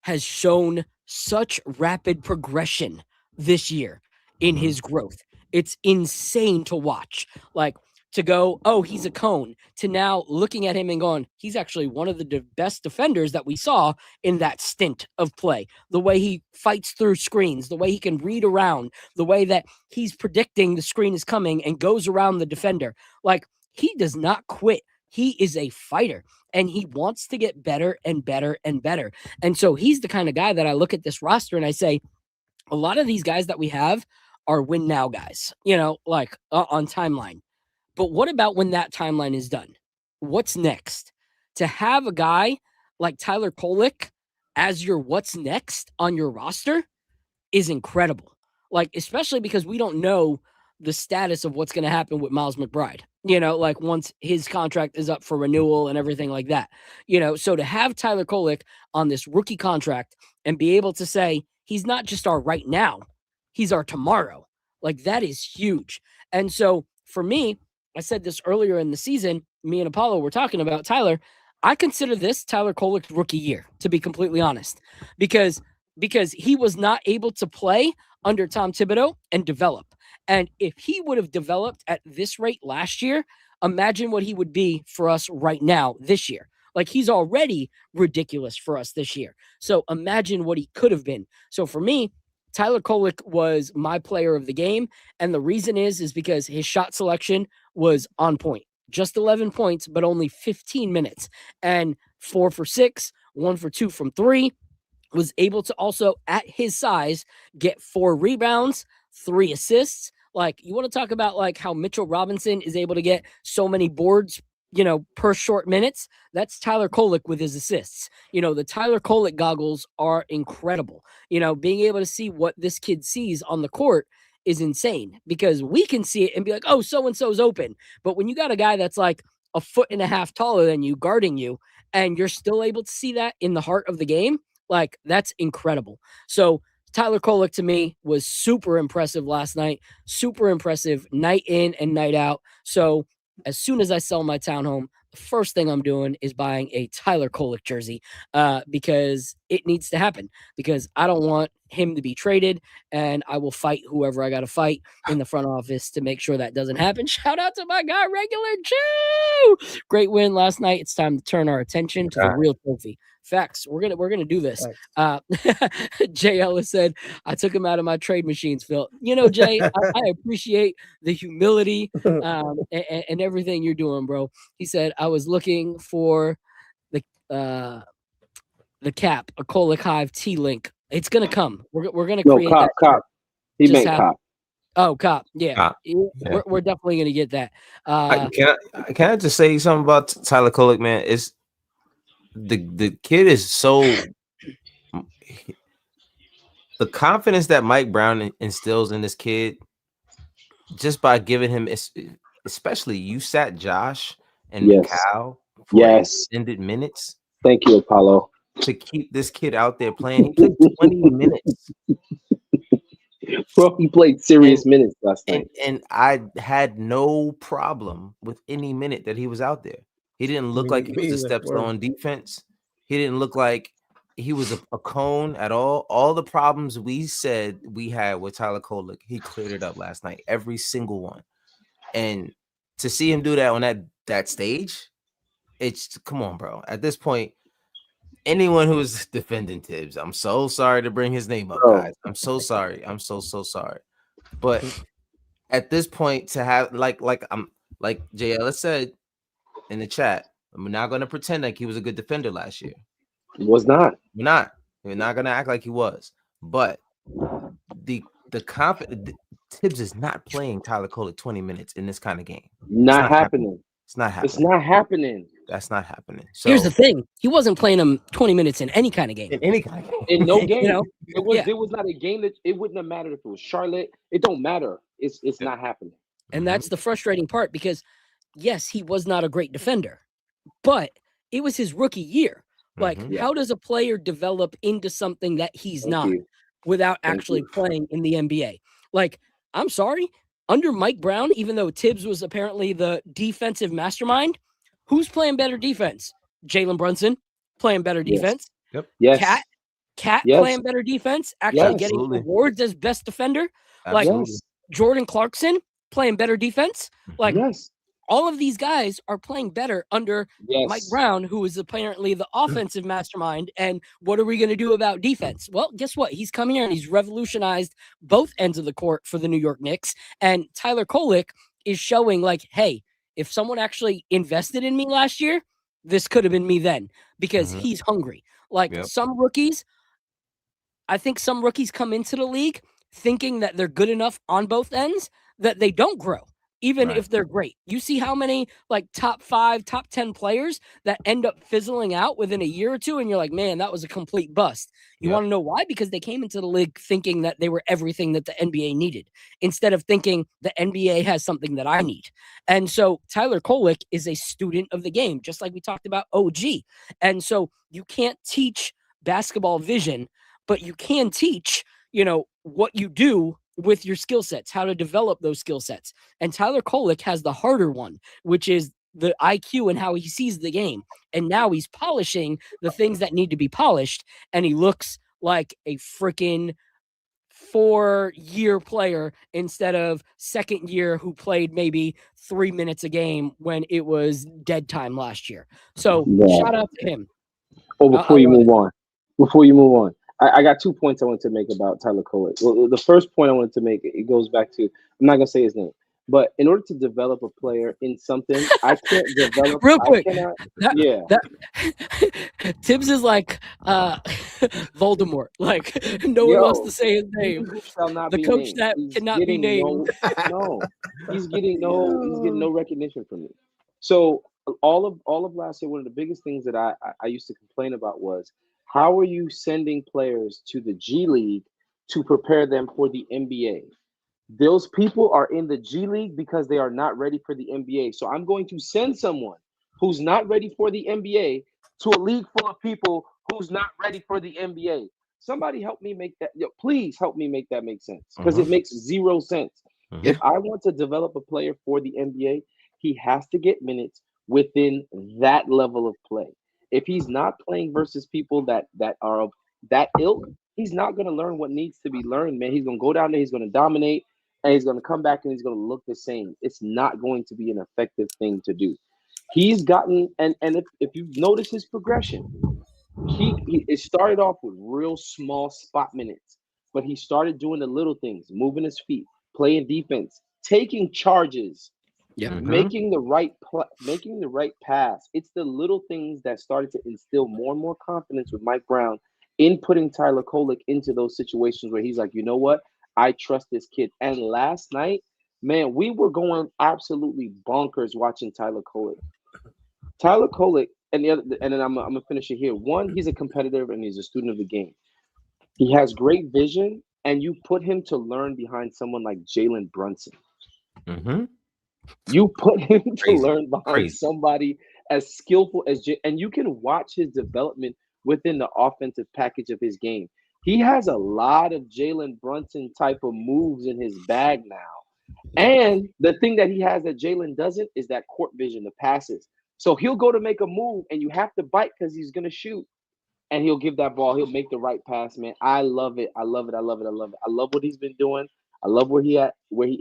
has shown such rapid progression this year in his growth. It's insane to watch. Like, to go, oh, he's a cone, to now looking at him and going, he's actually one of the best defenders that we saw in that stint of play. The way he fights through screens, the way he can read around, the way that he's predicting the screen is coming and goes around the defender. Like, he does not quit. He is a fighter and he wants to get better and better and better. And so he's the kind of guy that I look at this roster and I say, a lot of these guys that we have are win now guys, like on timeline. But what about when that timeline is done? What's next? To have a guy like Tyler Kolek as your what's next on your roster is incredible. Like, especially because we don't know the status of what's going to happen with Miles McBride, like once his contract is up for renewal and everything like that, so to have Tyler Kolek on this rookie contract and be able to say, he's not just our right now, he's our tomorrow. Like, that is huge. And so for me, I said this earlier in the season, me and Apollo were talking about Tyler. I consider this Tyler Kolek's rookie year, to be completely honest, because he was not able to play under Tom Thibodeau and develop. And if he would have developed at this rate last year, imagine what he would be for us right now this year. Like, he's already ridiculous for us this year. So imagine what he could have been. So for me, Tyler Kolek was my player of the game. And the reason is because his shot selection was on point. Just 11 points, but only 15 minutes. And 4 for 6, 1 for 2 from 3. Was able to also, at his size, get 4 rebounds, 3 assists. Like, you want to talk about like how Mitchell Robinson is able to get so many boards, per short minutes. That's Tyler Kolek with his assists. The Tyler Kolek goggles are incredible. Being able to see what this kid sees on the court is insane, because we can see it and be like, oh, so-and-so's open. But when you got a guy that's like 1.5 feet taller than you guarding you, and you're still able to see that in the heart of the game, like, that's incredible. So Tyler Kolek to me was super impressive last night, super impressive night in and night out. So as soon as I sell my townhome, the first thing I'm doing is buying a Tyler Kolek jersey because it needs to happen. Because I don't want him to be traded, and I will fight whoever I got to fight in the front office to make sure that doesn't happen. Shout out to my guy, Regular Joe. Great win last night. It's time to turn our attention to the real trophy. Facts. We're gonna do this. Jay Ellis said, "I took him out of my trade machines, Phil." You know, Jay, I appreciate the humility and everything you're doing, bro. He said, "I was looking for the cap, a Kolek Hive T-Link. It's gonna come. We're gonna create that. Cop. He meant Cop. Oh, Cop. Yeah, Cop. Yeah. We're definitely gonna get that. Can I just say something about Tyler Kolek, man? It's the kid is so the confidence that Mike Brown instills in this kid just by giving him, especially you sat Josh and Mikal for extended minutes. Thank you, Apollo. To keep this kid out there playing. He played 20 minutes. Bro, he played serious minutes last night. And I had no problem with any minute that he was out there. He didn't look like he was a step slow on defense. He didn't look like he was a cone at all. All the problems we said we had with Tyler Kolek, he cleared it up last night. Every single one. And to see him do that on that stage, it's come on, bro. At this point, anyone who's defending Tibbs, I'm so sorry to bring his name up, guys. I'm so sorry. I'm so sorry. But at this point, to have like Jay Ellis said in the chat, I'm not going to pretend like he was a good defender last year. He was not. We're not going to act like he was. But the confidence, Tibbs is not playing Tyler Kolek 20 minutes in this kind of game. Not happening. It's not happening. It's not happening. That's not happening. So, here's the thing: he wasn't playing him 20 minutes in any kind of game. In any kind of game. In no game. You know? There was not a game that it wouldn't have mattered if it was Charlotte. It don't matter. It's not happening. And that's the frustrating part because, yes, he was not a great defender, but it was his rookie year. Like, how does a player develop into something that he's not without actually playing in the NBA? Like, I'm sorry, under Mike Brown, even though Tibbs was apparently the defensive mastermind, who's playing better defense? Jalen Brunson playing better defense. Yep. Yes. Cat playing better defense, actually getting awards as best defender. Absolutely. Like Jordan Clarkson playing better defense. Like all of these guys are playing better under Mike Brown, who is apparently the offensive mastermind. And what are we going to do about defense? Well, guess what? He's come here and he's revolutionized both ends of the court for the New York Knicks. And Tyler Kolek is showing like, hey, if someone actually invested in me last year, this could have been me then because he's hungry. Like some rookies, I think some rookies come into the league thinking that they're good enough on both ends that they don't grow, even if they're great. You see how many like top 5, top 10 players that end up fizzling out within a year or two. And you're like, man, that was a complete bust. You want to know why? Because they came into the league thinking that they were everything that the NBA needed instead of thinking the NBA has something that I need. And so Tyler Kolek is a student of the game, just like we talked about OG. And so you can't teach basketball vision, but you can teach, what you do with your skill sets, how to develop those skill sets. And Tyler Kolek has the harder one, which is the IQ and how he sees the game. And now he's polishing the things that need to be polished. And he looks like a freaking 4-year player instead of second year who played maybe 3 minutes a game when it was dead time last year. So shout out to him. Before you move on, I got 2 points I wanted to make about Tyler Kolek. Well, the first point I wanted to make, it goes back to, I'm not going to say his name, but in order to develop a player in something, I can't develop. Real quick. Tibbs is like Voldemort. Like, no one wants to say his name. The coach that cannot be named. He's getting no recognition from me. So all of last year, one of the biggest things that I used to complain about was, how are you sending players to the G League to prepare them for the NBA? Those people are in the G League because they are not ready for the NBA. So I'm going to send someone who's not ready for the NBA to a league full of people who's not ready for the NBA. Somebody help me make that. Please help me make that make sense, because it makes zero sense. If I want to develop a player for the NBA, he has to get minutes within that level of play. If he's not playing versus people that are of that ilk, he's not going to learn what needs to be learned, man. He's going to go down there, he's going to dominate, and he's going to come back and he's going to look the same. It's not going to be an effective thing to do. He's gotten, and if you've noticed his progression, it started off with real small spot minutes, but he started doing the little things, moving his feet, playing defense, taking charges, making the right making the right pass. It's the little things that started to instill more and more confidence with Mike Brown in putting Tyler Kolek into those situations where he's like, you know what, I trust this kid. And last night, man, we were going absolutely bonkers watching Tyler Kolek. Tyler Kolek, and then I'm gonna finish it here. One, he's a competitor and he's a student of the game. He has great vision, and you put him to learn behind someone like Jalen Brunson. You put him to learn behind somebody as skillful as and you can watch his development within the offensive package of his game. He has a lot of Jalen Brunson type of moves in his bag now. And the thing that he has that Jalen doesn't is that court vision, the passes. So he'll go to make a move and you have to bite because he's going to shoot. And he'll give that ball. He'll make the right pass, man. I love it. I love it. I love it. I love it. I love what he's been doing. I love where he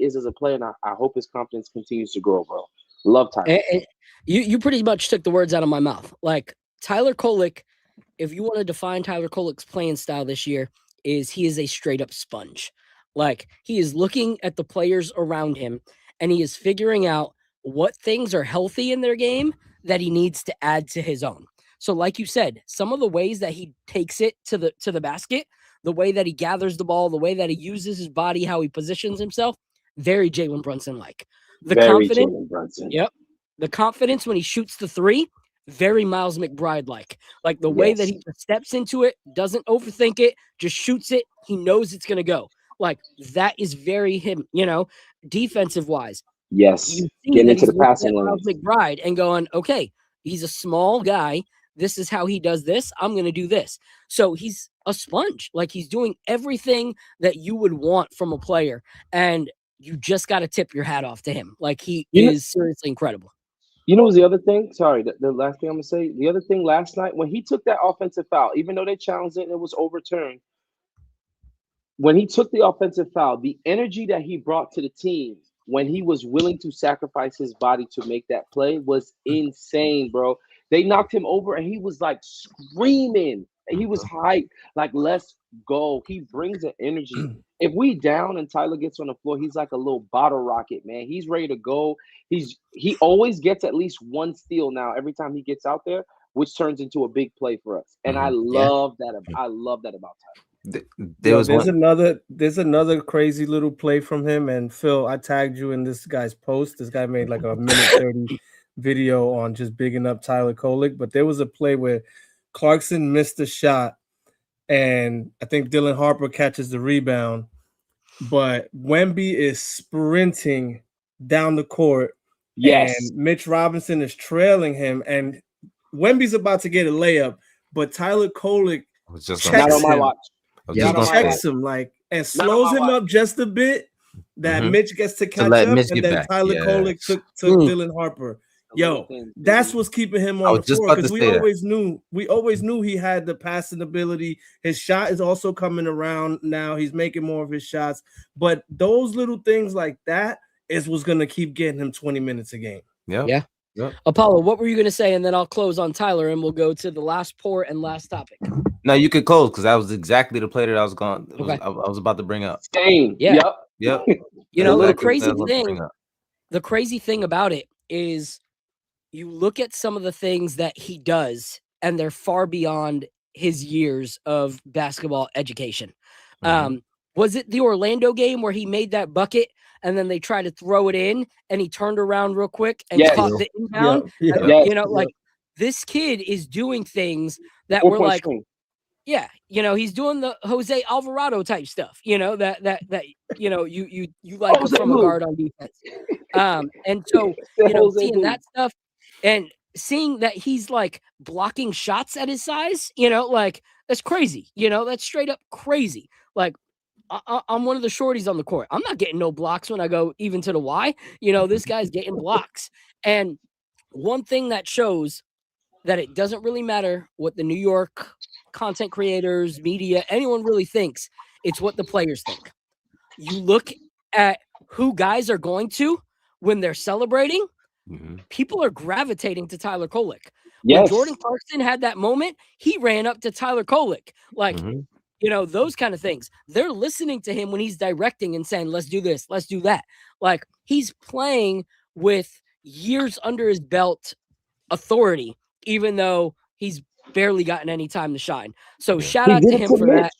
is as a player, and I hope his confidence continues to grow, bro. Love Tyler. And you pretty much took the words out of my mouth. Like Tyler Kolek, if you want to define Tyler Kolek's playing style this year, he is a straight up sponge. Like he is looking at the players around him, and he is figuring out what things are healthy in their game that he needs to add to his own. So, like you said, some of the ways that he takes it to the basket, the way that he gathers the ball, the way that he uses his body, how he positions himself, very Jalen Brunson-like. The very confidence, Jalen Brunson. Yep. The confidence when he shoots the three, very Miles McBride-like. Like the way that he just steps into it, doesn't overthink it, just shoots it. He knows it's going to go. Like that is very him, defensive-wise. Yes. You see Getting that into he's the passing Miles lanes. McBride and going, okay, he's a small guy. This is how he does this. I'm going to do this. So he's a sponge. Like he's doing everything that you would want from a player. And you just got to tip your hat off to him. Like he is seriously incredible. You know, the other thing, sorry, the last thing I'm going to say, the other thing last night, when he took that offensive foul, even though they challenged it and it was overturned, when he took the offensive foul, the energy that he brought to the team when he was willing to sacrifice his body to make that play was insane, bro. They knocked him over and he was like screaming. He was hyped, like, let's go. He brings an energy. If we down and Tyler gets on the floor, he's like a little bottle rocket, man. He's ready to go. He always gets at least one steal now every time he gets out there, which turns into a big play for us. And I love that. I love that about Tyler. There's another crazy little play from him. And Phil, I tagged you in this guy's post. This guy made like a minute 30 video on just bigging up Tyler Kolek. But there was a play where Clarkson missed a shot, and I think Dylan Harper catches the rebound. But Wemby is sprinting down the court. Yes. And Mitch Robinson is trailing him, and Wemby's about to get a layup, but Tyler Kolek checks him like and slows him up just a bit that Mitch gets to catch up, and then Tyler Kolek took Dylan Harper. Yo, that's what's keeping him on the floor, because we always knew he had the passing ability. His shot is also coming around now. He's making more of his shots, but those little things like that is what's going to keep getting him 20 minutes a game. Yeah. Apollo, what were you going to say? And then I'll close on Tyler and we'll go to the last port and last topic. No, you could close because that was exactly the play that I was going. Okay. I was about to bring up. Same. Yeah. Yep. The crazy thing about it is you look at some of the things that he does and they're far beyond his years of basketball education. Was it the Orlando game where he made that bucket and then they tried to throw it in and he turned around real quick and caught the inbound? Like this kid is doing things that were like, he's doing the Jose Alvarado type stuff, that you like from a guard on defense. And so, seeing that stuff and seeing that he's like blocking shots at his size, like that's crazy. That's straight up crazy. Like I'm one of the shorties on the court. I'm not getting no blocks when I go even to the Y. This guy's getting blocks. And one thing that shows that it doesn't really matter what the New York content creators, media, anyone really thinks. It's what the players think. You look at who guys are going to when they're celebrating, people are gravitating to Tyler Kolek. When Yes. Jordan Clarkson had that moment, he ran up to Tyler Kolek. Like, those kind of things. They're listening to him when he's directing and saying, let's do this, let's do that. Like, he's playing with years under his belt authority, even though he's barely gotten any time to shine. So shout out to him for that.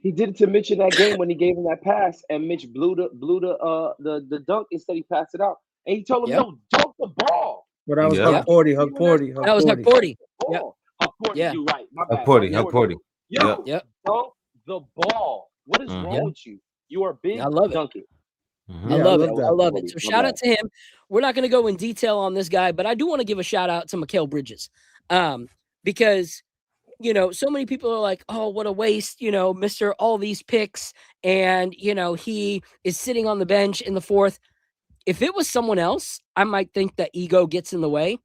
He did it to Mitch in that game when he gave him that pass, and Mitch blew the dunk instead. He passed it out, and he told him, "No, dunk the ball." But that was Hug Porty. That was Hug Porty. Yep. Hug Porty, you're right. My bad. Hug Porty. Yo, dunk the ball. What is wrong with you? You are big. I love it. Dunk it. I love it. I love it. So shout out to him. We're not going to go in detail on this guy, but I do want to give a shout out to Mikal Bridges, because so many people are like, oh, what a waste, Mr. All these picks, and he is sitting on the bench in the fourth. If it was someone else, I might think that ego gets in the way,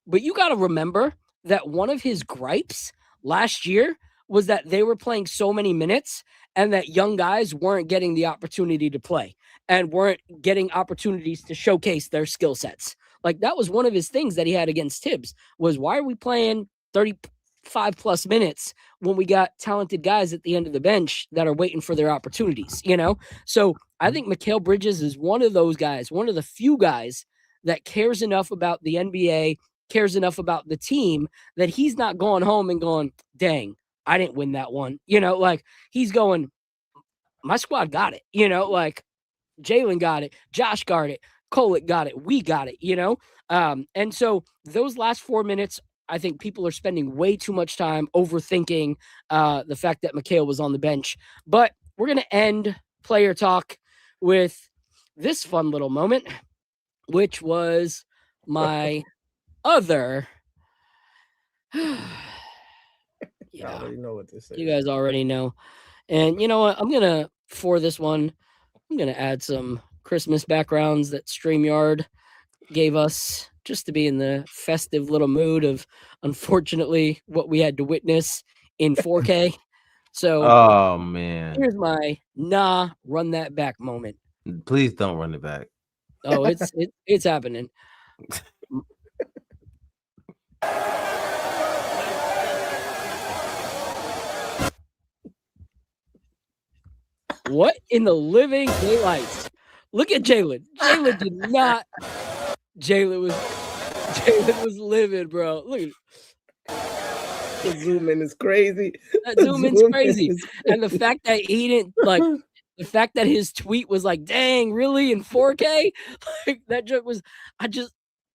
but you got to remember that one of his gripes last year was that they were playing so many minutes and that young guys weren't getting the opportunity to play and weren't getting opportunities to showcase their skill sets. Like, that was one of his things that he had against Tibbs was, why are we playing 35+ minutes when we got talented guys at the end of the bench that are waiting for their opportunities, So I think Mikal Bridges is one of those guys, one of the few guys that cares enough about the NBA, cares enough about the team that he's not going home and going, dang, I didn't win that one. Like, he's going, my squad got it, like Jalen got it, Josh got it, Kolek got it, we got it, and so those last 4 minutes, I think people are spending way too much time overthinking the fact that Mikal was on the bench. But we're going to end player talk with this fun little moment, which was my other. I already know what this is. You guys already know. And you know what? For this one, I'm going to add some Christmas backgrounds that StreamYard gave us just to be in the festive little mood of, unfortunately, what we had to witness in 4K. So, oh man, here's my run that back moment. Please don't run it back. Oh, it's happening. What in the living daylights? Look at Jalen. Jalen did not. Jalen was livid, bro. Look at the zoom in is crazy. That zoom in's crazy. And the fact that he didn't the fact that his tweet was like, dang, really in 4K? Like, that joke was,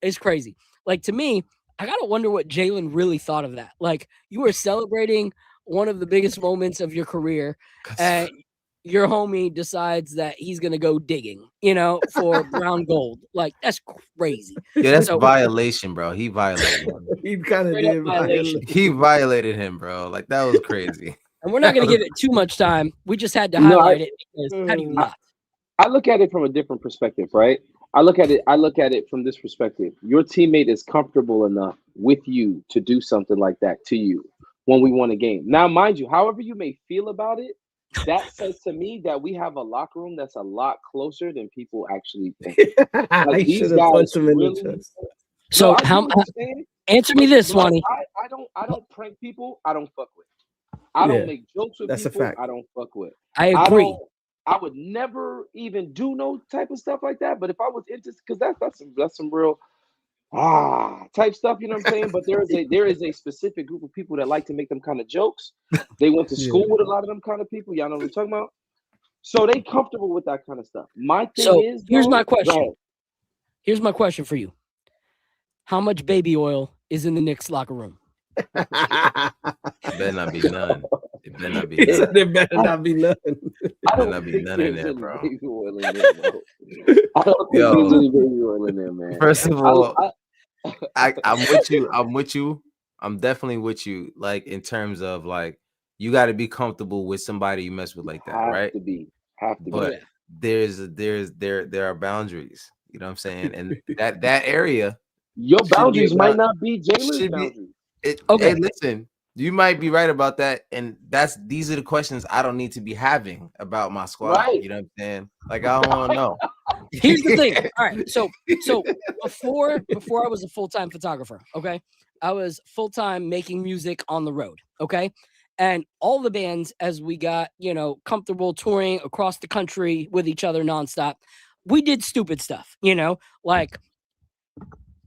it's crazy. Like, to me, I gotta wonder what Jalen really thought of that. Like, you were celebrating one of the biggest moments of your career, and your homie decides that he's gonna go digging, for brown gold. Like, that's crazy. Yeah, that's violation, bro. He violated him. He kind of did violation. He violated him, bro. Like, that was crazy. And we're not gonna give it too much time. We just had to highlight it because how do you not? I look at it from a different perspective, right? I look at it from this perspective. Your teammate is comfortable enough with you to do something like that to you when we won a game. Now, mind you, however you may feel about it, that says to me that we have a locker room that's a lot closer than people actually think. Like, these guys really. So answer me this, Wani. I don't prank people. I don't fuck with. I don't make jokes with people. A fact. I don't fuck with. I agree. I would never even do no type of stuff like that. But if I was interested, because that's some real type stuff, you know what I'm saying? But there is a specific group of people that like to make them kind of jokes. They went to school with a lot of them kind of people. Y'all know what I'm talking about? So they comfortable with that kind of stuff. My thing is, here's my question. Here's my question for you. How much baby oil is in the Knicks locker room? It better not be none. It better not be none. There better not be none. There better not be none in there, bro. I don't think there's any baby oil in there, man. First of all, I'm with you. I'm with you. I'm definitely with you. Like, in terms of, like, you got to be comfortable with somebody you mess with like that, right? Have to But there are boundaries. You know what I'm saying? And that area, your should be boundaries might about- not be Jaylen's should be- boundaries. Okay. Hey, listen, you might be right about that, and these are the questions I don't need to be having about my squad. Right. You know what I'm saying? Like, I don't want to know. Here's the thing. All right. So before I was a full-time photographer, okay, I was full-time making music on the road, okay, and all the bands, as we got comfortable touring across the country with each other nonstop, we did stupid stuff, like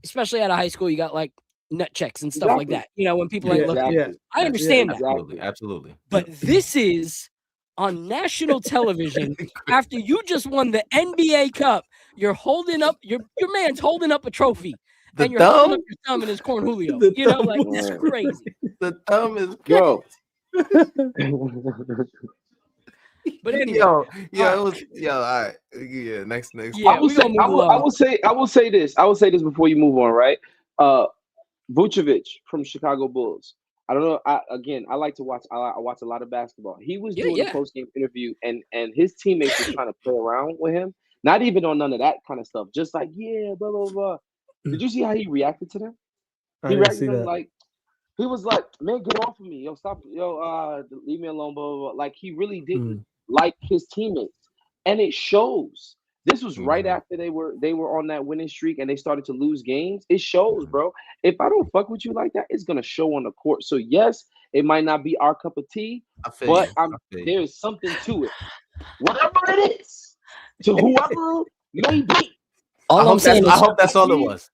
especially out of high school, you got like nut checks and stuff like that. When people like look, I understand that. Absolutely. But this is on national television after you just won the NBA Cup. You're holding up your man's holding up a trophy, and you're holding up your thumb in his corn Julio. Like it's crazy. The thumb is Yo. But anyway, all right. Yeah, next. Yeah, I will say this. I will say this before you move on, right? Vucevic from Chicago Bulls. I don't know. I like to watch. I watch a lot of basketball. He was doing a post game interview, and his teammates was trying to play around with him. Not even on none of that kind of stuff. Just like blah blah blah. Did you see how he reacted to them? He reacted to them like he was like, "Man, get off of me, yo, stop, yo, leave me alone." Blah blah blah. Like he really didn't like his teammates, and it shows. This was right after they were on that winning streak and they started to lose games. It shows, bro. If I don't fuck with you like that, it's gonna show on the court. So yes, it might not be our cup of tea, but there's something to it. Whatever it is, to whoever may be. I hope that's all it was.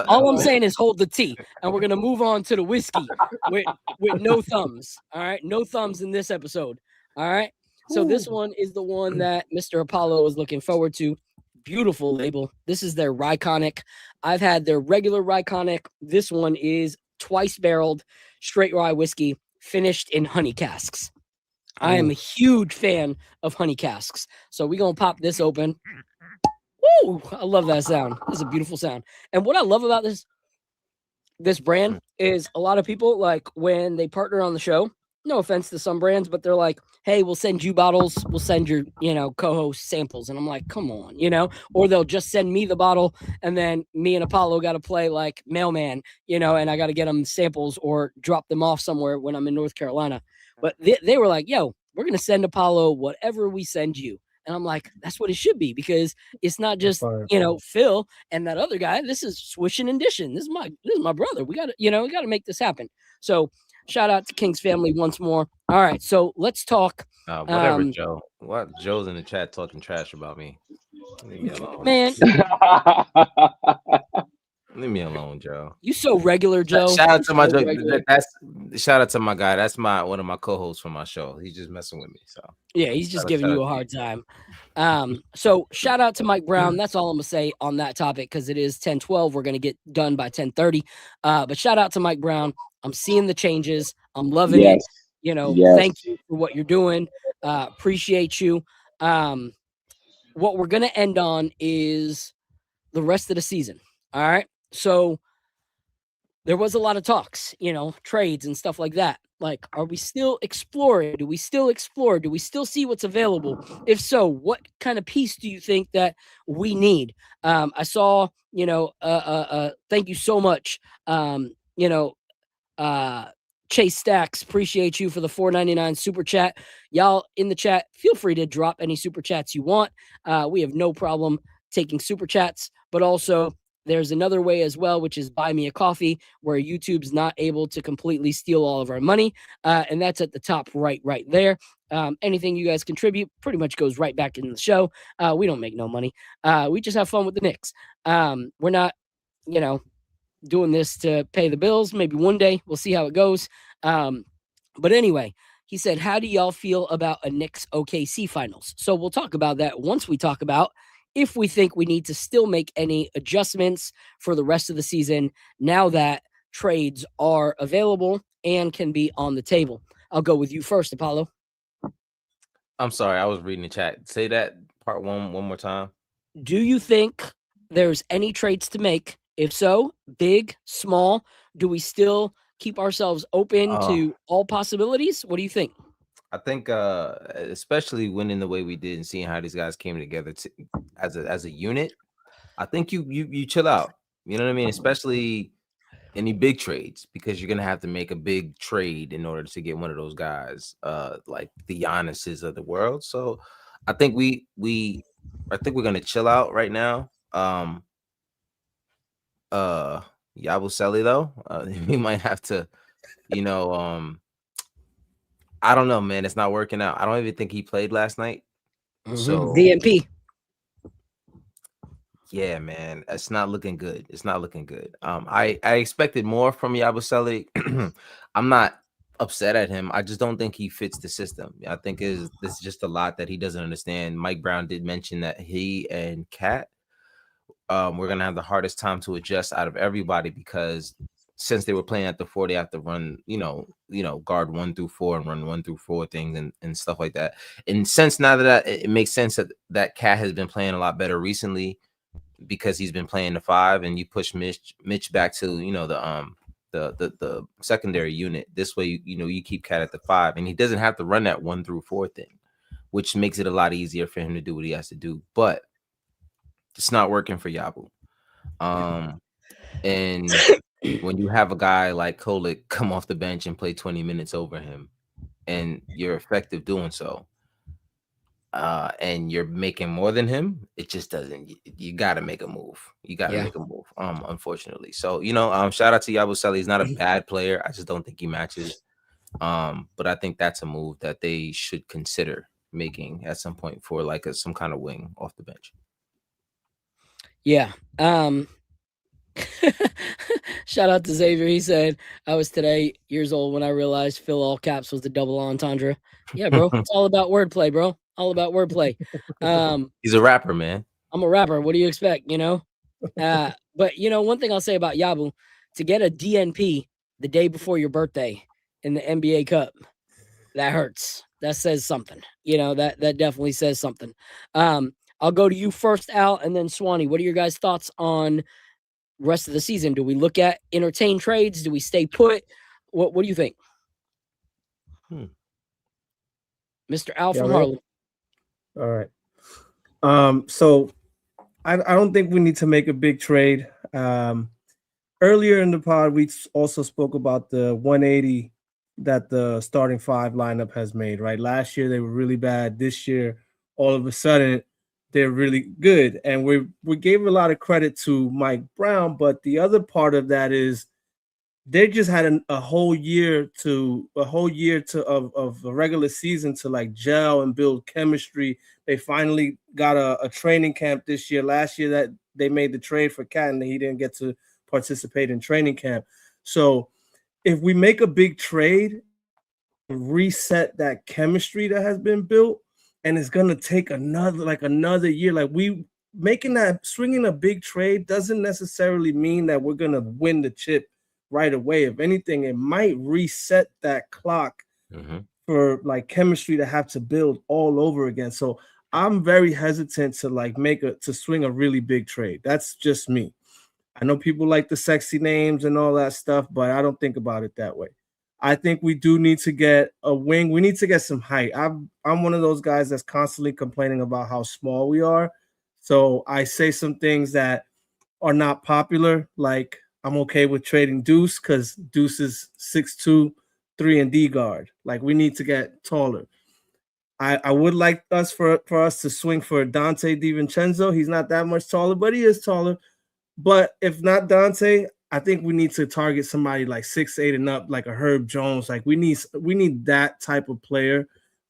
All I'm saying is hold the tea, and we're gonna move on to the whiskey with no thumbs. All right, no thumbs in this episode. All right. So this one is the one that Mr. Apollo is looking forward to. Beautiful label. This is their Ryconic. I've had their regular Ryconic. This one is twice barreled straight rye whiskey finished in honey casks. I am a huge fan of honey casks. So we're going to pop this open. Woo! I love that sound. It's a beautiful sound. And what I love about this brand is a lot of people, like when they partner on the show, no offense to some brands, but they're like, hey, we'll send you bottles. We'll send your, co-host samples. And I'm like, come on, or they'll just send me the bottle. And then me and Apollo got to play like mailman, and I got to get them samples or drop them off somewhere when I'm in North Carolina. But they were like, yo, we're going to send Apollo whatever we send you. And I'm like, that's what it should be, because it's not just, Phil and that other guy. This is swishing and dishing. This is my brother. We got to, we got to make this happen. So shout out to King's family once more. All right, so let's talk. Whatever, Joe. What Joe's in the chat talking trash about me? Leave me alone, man. Leave me alone, Joe. You so regular, Joe. Shout out to my shout out to my guy. That's one of my co-hosts for my show. He's just messing with me. So yeah, he's just giving you a hard time. So shout out to Mike Brown. That's all I'm gonna say on that topic, because it is 10:12. We're gonna get done by 10:30. But shout out to Mike Brown. I'm seeing the changes. I'm loving it. Thank you for what you're doing. Appreciate you. What we're going to end on is the rest of the season. All right. So there was a lot of talks, trades and stuff like that. Like, are we still exploring? Do we still explore? Do we still see what's available? If so, what kind of piece do you think that we need? I saw, thank you so much. Chase Stacks, appreciate you for the $4.99 super chat. Y'all in the chat, feel free to drop any super chats you want. We have no problem taking super chats, but also there's another way as well, which is buy me a coffee, where YouTube's not able to completely steal all of our money. And that's at the top right there. Anything you guys contribute pretty much goes right back into the show. We don't make no money. We just have fun with the Knicks. We're not, doing this to pay the bills. Maybe one day we'll see how it goes. But anyway, he said, how do y'all feel about a Knicks OKC finals? So we'll talk about that once we talk about if we think we need to still make any adjustments for the rest of the season now that trades are available and can be on the table. I'll go with you first, Apollo. I'm sorry, I was reading the chat. Say that part one more time. Do you think there's any trades to make? If so, big, small, do we still keep ourselves open to all possibilities? What do you think? I think, especially winning the way we did and seeing how these guys came together as a unit, I think you chill out. You know what I mean? Especially any big trades, because you're gonna have to make a big trade in order to get one of those guys, like the Giannis's of the world. So I think we're gonna chill out right now. Yabusele though, we might have to, you know, I don't know, man. It's not working out. I don't even think he played last night. So DNP. yeah, man, it's not looking good. It's not looking good. I expected more from Yabusele. I'm not upset at him. I just don't think he fits the system. I think this is just a lot that he doesn't understand. Mike Brown did mention that he and Cat, we're gonna have the hardest time to adjust out of everybody, because since they were playing at the 4, they have to run, guard 1 through 4 and run 1 through 4 things and stuff like that. And since now that it makes sense that Cat has been playing a lot better recently, because he's been playing the 5, and you push Mitch back to the secondary unit. This way, you keep Cat at the 5, and he doesn't have to run that 1 through 4 thing, which makes it a lot easier for him to do what he has to do. But it's not working for Yabu. And when you have a guy like Kolek come off the bench and play 20 minutes over him, and you're effective doing so, and you're making more than him, it just doesn't. You got to make a move. You got to make a move. Unfortunately, so shout out to Yabusele. He's not a bad player. I just don't think he matches. But I think that's a move that they should consider making at some point for like some kind of wing off the bench. Yeah. Shout out to Xavier. He said, I was today years old when I realized Phil all caps was the double entendre. Yeah, bro. It's all about wordplay, bro. All about wordplay. He's a rapper, man. I'm a rapper. What do you expect? But one thing I'll say about Yabu, to get a DNP the day before your birthday in the NBA Cup, that hurts. That says something. That definitely says something. I'll go to you first, Al, and then Swanee. What are your guys' thoughts on rest of the season? Do we look at entertain trades? Do we stay put? What do you think? Mr. Al from Harlem. All right. So I don't think we need to make a big trade. Earlier in the pod, we also spoke about the 180 that the starting 5 lineup has made, right? Last year, they were really bad. This year, all of a sudden, they're really good. And we gave a lot of credit to Mike Brown, but the other part of that is they just had a whole year of a regular season to like gel and build chemistry. They finally got a training camp this year. Last year that they made the trade for Cat and he didn't get to participate in training camp. So if we make a big trade, reset that chemistry that has been built, and it's gonna take another year. Like swinging a big trade doesn't necessarily mean that we're gonna win the chip right away. If anything, it might reset that clock for like chemistry to have to build all over again. So I'm very hesitant to swing a really big trade. That's just me. I know people like the sexy names and all that stuff, but I don't think about it that way. I think we do need to get a wing. We need to get some height. I'm one of those guys that's constantly complaining about how small we are. So I say some things that are not popular, like I'm okay with trading Deuce because Deuce is 6'2", 3-and-D guard. Like we need to get taller. I would like for us to swing for Dante DiVincenzo. He's not that much taller, but he is taller. But if not Dante, I think we need to target somebody like 6'8" and up, like a Herb Jones. Like we need that type of player.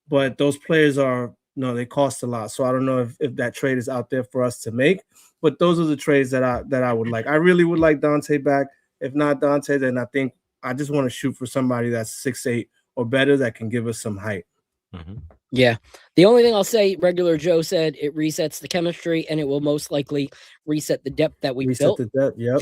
But those players they cost a lot. So I don't know if that trade is out there for us to make. But those are the trades that I would like. I really would like Dante back. If not Dante, then I think I just want to shoot for somebody that's 6'8" or better that can give us some height. Yeah. The only thing I'll say, regular Joe said it resets the chemistry and it will most likely reset the depth that we built. The depth, yep.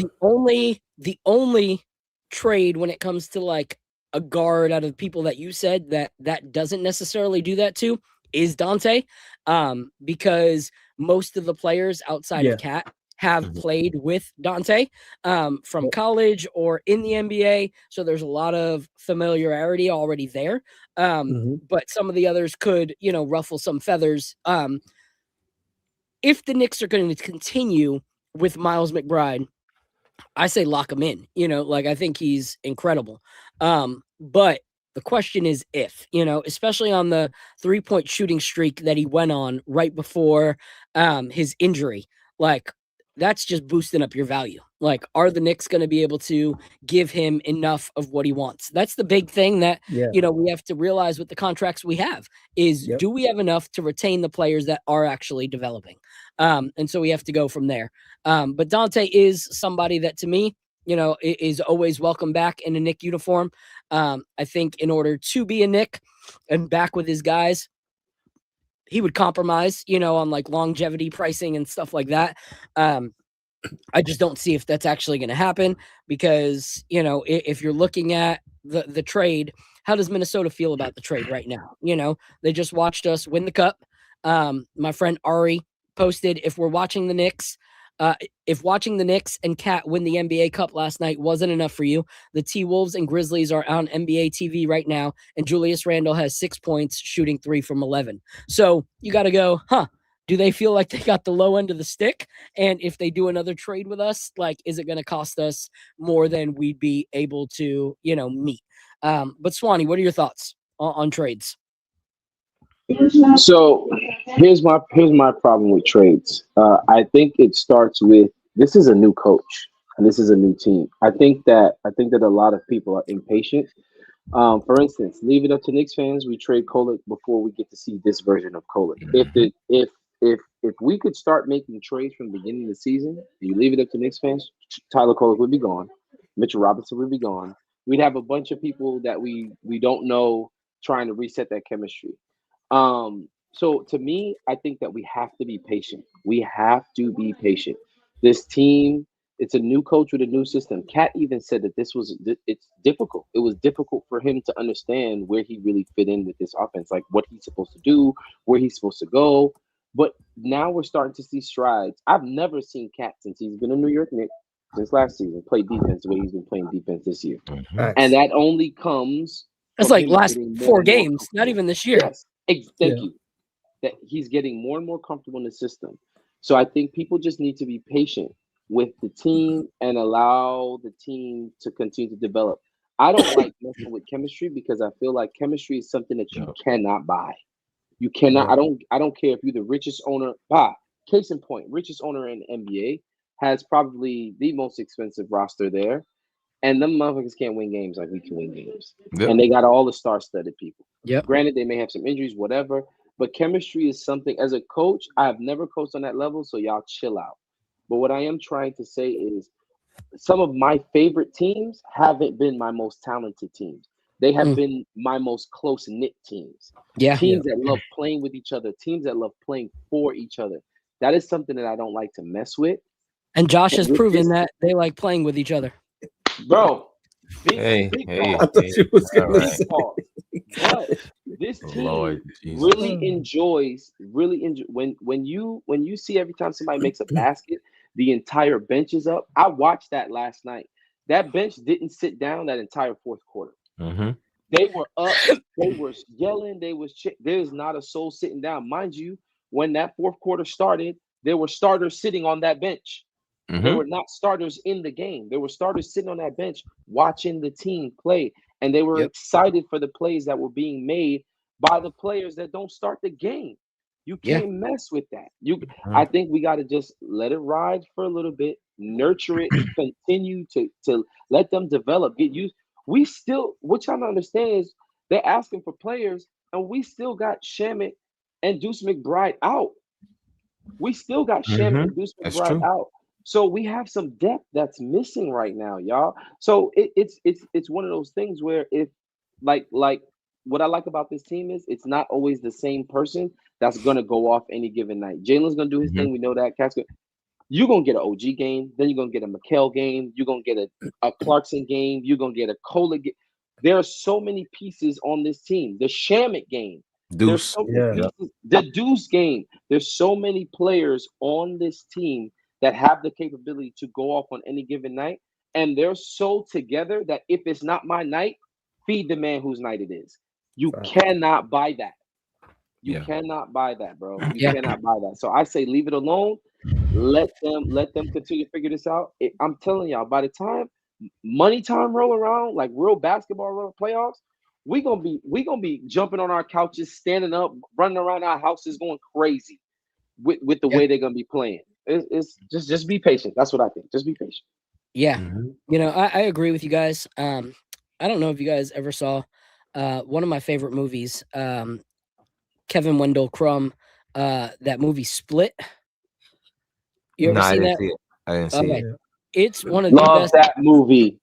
The only trade when it comes to like a guard out of people that you said that doesn't necessarily do that to is Dante. Because most of the players outside of Cat have played with Dante from college or in the NBA. So there's a lot of familiarity already there. But some of the others could, ruffle some feathers. If the Knicks are going to continue with Miles McBride, I say lock him in. I think he's incredible. But the question is if, especially on the 3-point shooting streak that he went on right before his injury, that's just boosting up your value. Are the Knicks going to be able to give him enough of what he wants? That's the big thing that, we have to realize with the contracts we have is do we have enough to retain the players that are actually developing? And so we have to go from there. But Dante is somebody that to me, is always welcome back in a Knick uniform. I think in order to be a Knick and back with his guys, he would compromise, on longevity pricing and stuff like that. I just don't see if that's actually going to happen because, if you're looking at the trade, how does Minnesota feel about the trade right now? They just watched us win the cup. My friend Ari posted, if watching the Knicks and Cat win the NBA Cup last night wasn't enough for you, the T-Wolves and Grizzlies are on NBA TV right now, and Julius Randle has 6 points, shooting 3 from 11. So you got to go, do they feel like they got the low end of the stick? And if they do another trade with us, is it going to cost us more than we'd be able to, meet? But Swanee, what are your thoughts on trades? So here's my problem with trades. I think it starts with this is a new coach and this is a new team. I think that a lot of people are impatient. For instance, leave it up to Knicks fans. We trade Kolek before we get to see this version of Kolek. If we could start making trades from the beginning of the season, and you leave it up to Knicks fans, Tyler Kolek would be gone, Mitchell Robinson would be gone. We'd have a bunch of people that we don't know trying to reset that chemistry. So to me, I think that we have to be patient. We have to be patient. This team, it's a new coach with a new system. Kat even said that it's difficult. It was difficult for him to understand where he really fit in with this offense, like what he's supposed to do, where he's supposed to go. But now we're starting to see strides. I've never seen Kat since he's been a New York Knicks since last season play defense the way he's been playing defense this year. And that only comes. That's last 4 games, not even this year. Yes. Thank you. That he's getting more and more comfortable in the system. So I think people just need to be patient with the team and allow the team to continue to develop. I don't like messing with chemistry because I feel like chemistry is something that you cannot buy. You cannot. I don't care if you're the richest owner. Case in point, richest owner in the NBA has probably the most expensive roster there. And them motherfuckers can't win games like we can win games. And they got all the star-studded people. Granted, they may have some injuries, whatever. But chemistry is something, as a coach, I have never coached on that level, so y'all chill out. But what I am trying to say is some of my favorite teams haven't been my most talented teams. They have been my most close-knit teams. Teams that love playing with each other, teams that love playing for each other. That is something that I don't like to mess with. And Josh has proven that they like playing with each other. Bro. Hey. I thought you was going to say. But this team really enjoys when you see every time somebody makes a basket, the entire bench is up. I watched that last night. That bench didn't sit down that entire fourth quarter. They were up, they were yelling, there's not a soul sitting down. Mind you, when that fourth quarter started, there were starters sitting on that bench. There were not starters in the game. There were starters sitting on that bench watching the team play. And they were excited for the plays that were being made by the players that don't start the game. You can't mess with that. I think we got to just let it ride for a little bit, nurture it, continue to let them develop, get used. We still, what y'all don't understand is they're asking for players, and we still got Shamet and Deuce McBride out. We still got Shamet and Deuce McBride out. So we have some depth that's missing right now, y'all. So it's one of those things where if like what I like about this team is it's not always the same person that's gonna go off any given night. Jalen's gonna do his thing. We know that. You're gonna get an OG game, then you're gonna get a Mikal game, you're gonna get a Clarkson game, you're gonna get a Cola game. There are so many pieces on this team. The Shamet game. Deuce. The Deuce game. There's so many players on this team that have the capability to go off on any given night, and they're so together that if it's not my night, feed the man whose night it is. You cannot buy that. You cannot buy that, bro. You cannot buy that. So I say leave it alone. Let them continue to figure this out. I'm telling y'all, by the time money time roll around, like real basketball roll playoffs, we gonna be jumping on our couches, standing up, running around our houses, going crazy with the way they're gonna be playing. It's just be patient. That's what I think. Just be patient. Yeah, you know, I agree with you guys. I don't know if you guys ever saw one of my favorite movies, Kevin Wendell Crumb, that movie Split. You ever No, I seen didn't that? see it. I didn't see Okay, it. it's one of the Love best. that movie.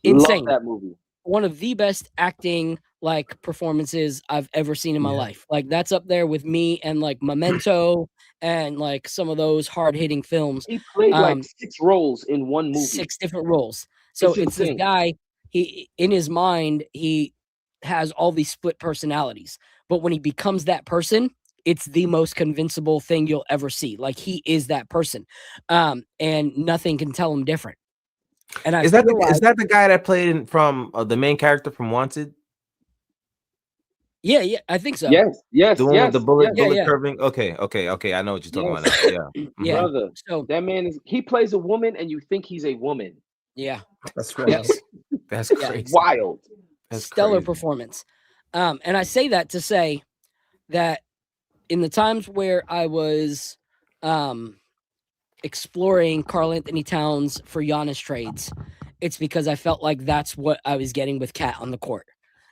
Insane. Love that movie. One of the best acting like performances I've ever seen in my life. Like that's up there with me and like Memento and like some of those hard hitting films. He played like 6 roles in one movie. 6 different roles. So it's this guy, he in his mind, he has all these split personalities. But when he becomes that person, it's the most convincible thing you'll ever see. Like he is that person. And nothing can tell him different. And is that the guy that played from the main character from Wanted? Yeah, I think so. Yes. The one with the bullet curving. Okay. I know what you're talking about now. Yeah, yeah. Brother, so that man he plays a woman, and you think he's a woman. Yeah, that's wild. That's crazy. Wild. That's stellar crazy. performance. And I say that to say that in the times where I was exploring Karl Anthony Towns for Giannis trades, it's because I felt like that's what I was getting with Cat on the court.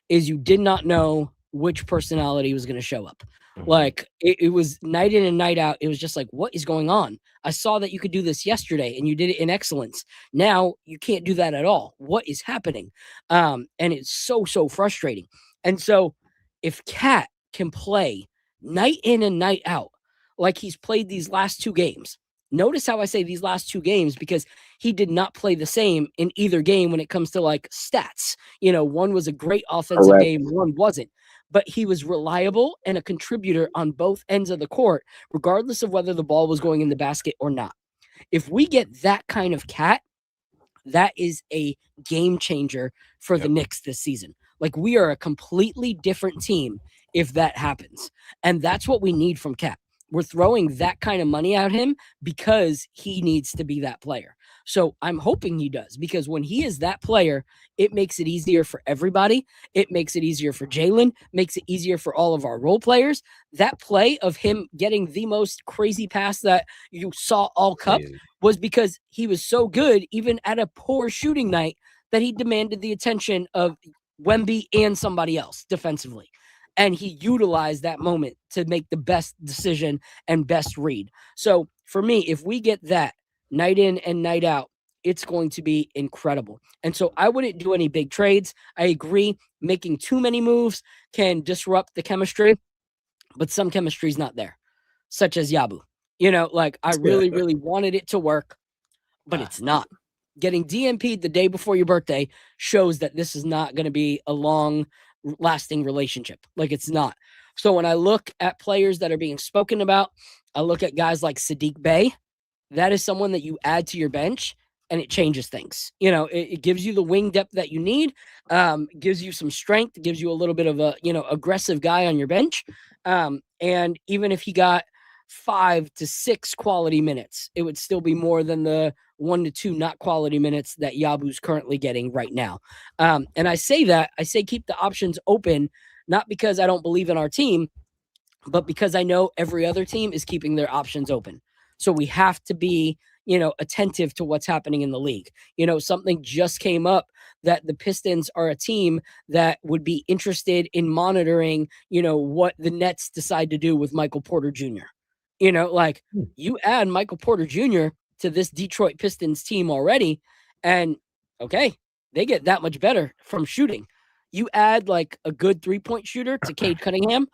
Is you did not know which personality was going to show up. Like it was night in and night out. It was just like, what is going on? I saw that you could do this yesterday and you did it in excellence. Now you can't do that at all. What is happening? And it's so frustrating. And so if Cat can play night in and night out, like he's played these last 2 games, notice how I say these last 2 games, because he did not play the same in either game when it comes to like stats. You know, one was a great offensive game, one wasn't. But he was reliable and a contributor on both ends of the court, regardless of whether the ball was going in the basket or not. If we get that kind of Cat, that is a game changer for the Knicks this season. Like we are a completely different team if that happens. And that's what we need from Cat. We're throwing that kind of money at him because he needs to be that player. So I'm hoping he does, because when he is that player, it makes it easier for everybody. It makes it easier for Jalen, makes it easier for all of our role players. That play of him getting the most crazy pass that you saw all cup was because he was so good, even at a poor shooting night, that he demanded the attention of Wemby and somebody else defensively. And he utilized that moment to make the best decision and best read. So for me, if we get that night in and night out, it's going to be incredible. And so I wouldn't do any big trades. I agree. Making too many moves can disrupt the chemistry, but some chemistry is not there, such as Yabu. You know, like I really, really wanted it to work, but it's not. Getting DMP'd the day before your birthday shows that this is not going to be a long lasting relationship. Like it's not. So when I look at players that are being spoken about, I look at guys like Sadiq Bey. That is someone that you add to your bench and it changes things. You know, it gives you the wing depth that you need, gives you some strength, gives you a little bit of a, you know, aggressive guy on your bench. And even if he got 5 to 6 quality minutes, it would still be more than the 1 to 2 not quality minutes that Yabu's currently getting right now. And I say keep the options open, not because I don't believe in our team, but because I know every other team is keeping their options open. So we have to be, you know, attentive to what's happening in the league. You know, something just came up that the Pistons are a team that would be interested in monitoring, you know, what the Nets decide to do with Michael Porter Jr. You know, like you add Michael Porter Jr. to this Detroit Pistons team already, and okay, they get that much better from shooting. You add like a good 3-point shooter to Cade Cunningham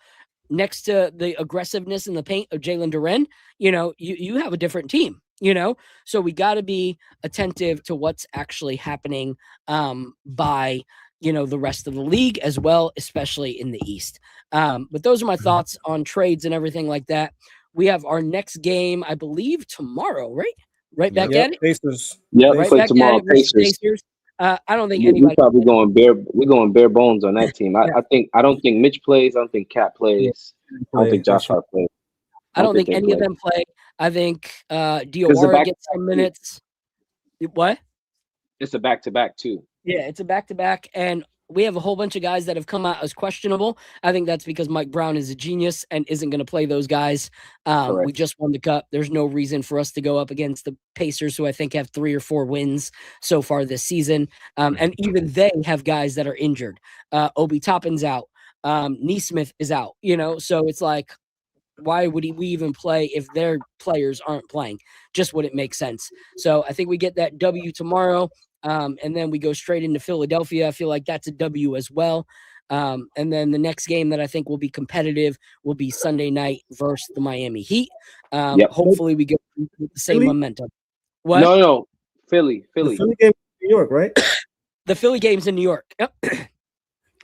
next to the aggressiveness in the paint of Jalen Duren, you know, you have a different team, you know? So we got to be attentive to what's actually happening by, you know, the rest of the league as well, especially in the East. But those are my thoughts on trades and everything like that. We have our next game, I believe tomorrow, right? Right back Yep, at it. Pacers. Yep, Right play back at tomorrow. it versus Pacers. Pacers. I don't think We anybody. probably going bare bones on that team. Yeah. I don't think Mitch plays. I don't think Cat plays. I don't think Josh Hart plays. I don't think they any of play. them play. I think Because Diawara gets some minutes. What? It's a back-to-back too. Yeah, it's a back-to-back, and we have a whole bunch of guys that have come out as questionable. I think that's because Mike Brown is a genius and isn't going to play those guys. We just won the cup. There's no reason for us to go up against the Pacers, who I think have 3 or 4 wins so far this season. And even they have guys that are injured. Obi Toppin's out. Neesmith is out, so it's like, why would we even play if their players aren't playing? Just wouldn't make sense. So I think we get that W tomorrow. And then we go straight into Philadelphia. I feel like that's a W as well. And then the next game that I think will be competitive will be Sunday night versus the Miami Heat. Hopefully we get the same momentum. What? No, Philly. The Philly game in New York, right? The Philly game's in New York. Yep.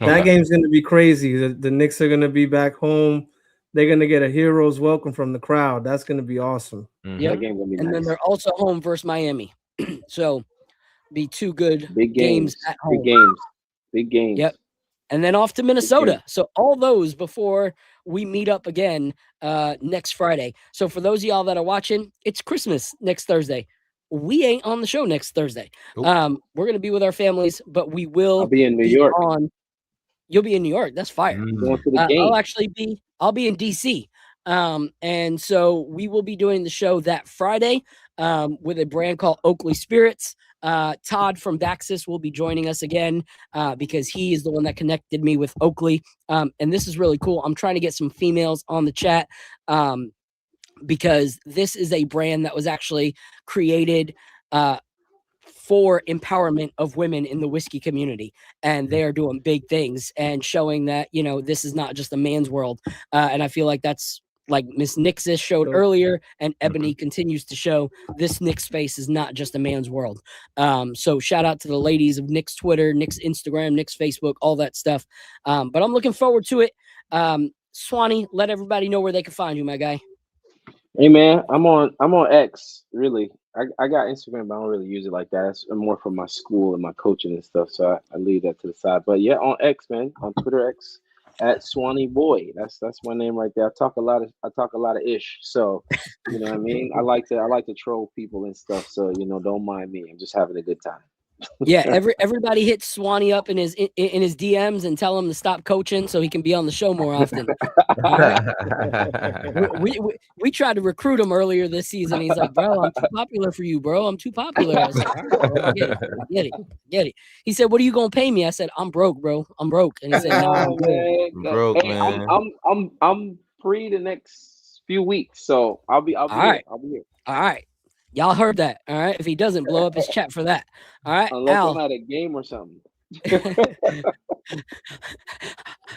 That game's going to be crazy. The Knicks are going to be back home. They're going to get a hero's welcome from the crowd. That's going to be awesome. Yeah. And then they're also home versus Miami. So be 2 good big games at home. Big games. Yep. And then off to Minnesota. So all those before we meet up again next Friday. So for those of y'all that are watching, it's Christmas next Thursday. We ain't on the show next Thursday. We're going to be with our families, but we will be in New York. You'll be in New York. That's fire. Going to the game. I'll be in DC. And so we will be doing the show that Friday with a brand called Oakley Spirits. Todd from Daxis will be joining us again because he is the one that connected me with Oakley. And this is really cool. I'm trying to get some females on the chat because this is a brand that was actually created for empowerment of women in the whiskey community. And they are doing big things and showing that, this is not just a man's world. And I feel like that's like Miss Nixis showed earlier, and Ebony continues to show this Knicks space is not just a man's world. So shout out to the ladies of Knicks Twitter, Knicks Instagram, Knicks Facebook, all that stuff. But I'm looking forward to it. Swanee, let everybody know where they can find you, my guy. Hey man, I'm on X. Really, I got Instagram, but I don't really use it like that. It's more for my school and my coaching and stuff. So I leave that to the side. But yeah, on X, man, on Twitter X at Swanee Boy. That's my name right there. I talk a lot of ish. So you know what I mean. I like to troll people and stuff. So don't mind me. I'm just having a good time. Yeah, everybody hit Swanee up in his DMs and tell him to stop coaching so he can be on the show more often. We tried to recruit him earlier this season. He's like, bro, I'm too popular for you, bro. I'm too popular. I was like, all right, bro, I get it. He said, what are you gonna pay me? I said, I'm broke, bro. I'm broke. And he said, no, I'm good. I'm broke, man. I'm free the next few weeks, so I'll be All here. All right. Y'all heard that. All right. If he doesn't, blow up his chat for that. All right. Unless Al. I'm at a game or something.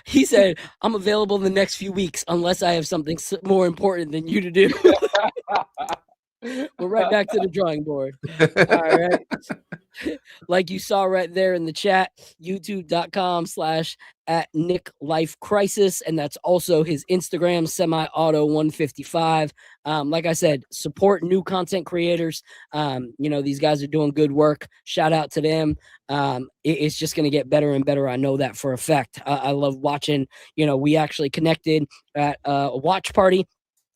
He said, I'm available the next few weeks unless I have something more important than you to do. We're right back to the drawing board. All right. Like you saw right there in the chat, youtube.com/@NickLifeCrisis. And that's also his Instagram, semi-auto155. Like I said, support new content creators. These guys are doing good work. Shout out to them. It's just going to get better and better. I know that for a fact. I love watching. We actually connected at a watch party.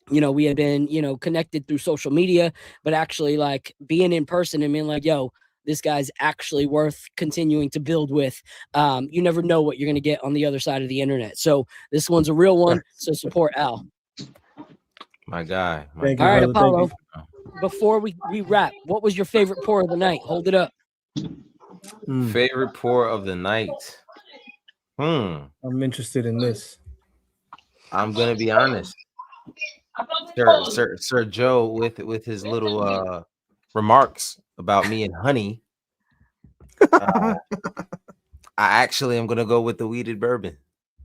We had been, connected through social media, but actually like being in person and being like, yo, this guy's actually worth continuing to build with. You never know what you're going to get on the other side of the internet. So this one's a real one. So support Al. My guy. All right, Apollo, before we wrap, what was your favorite pour of the night? Hold it up. Favorite pour of the night. I'm interested in this. I'm going to be honest. Sir Joe with his little remarks about me and honey. I actually am gonna go with the weeded bourbon.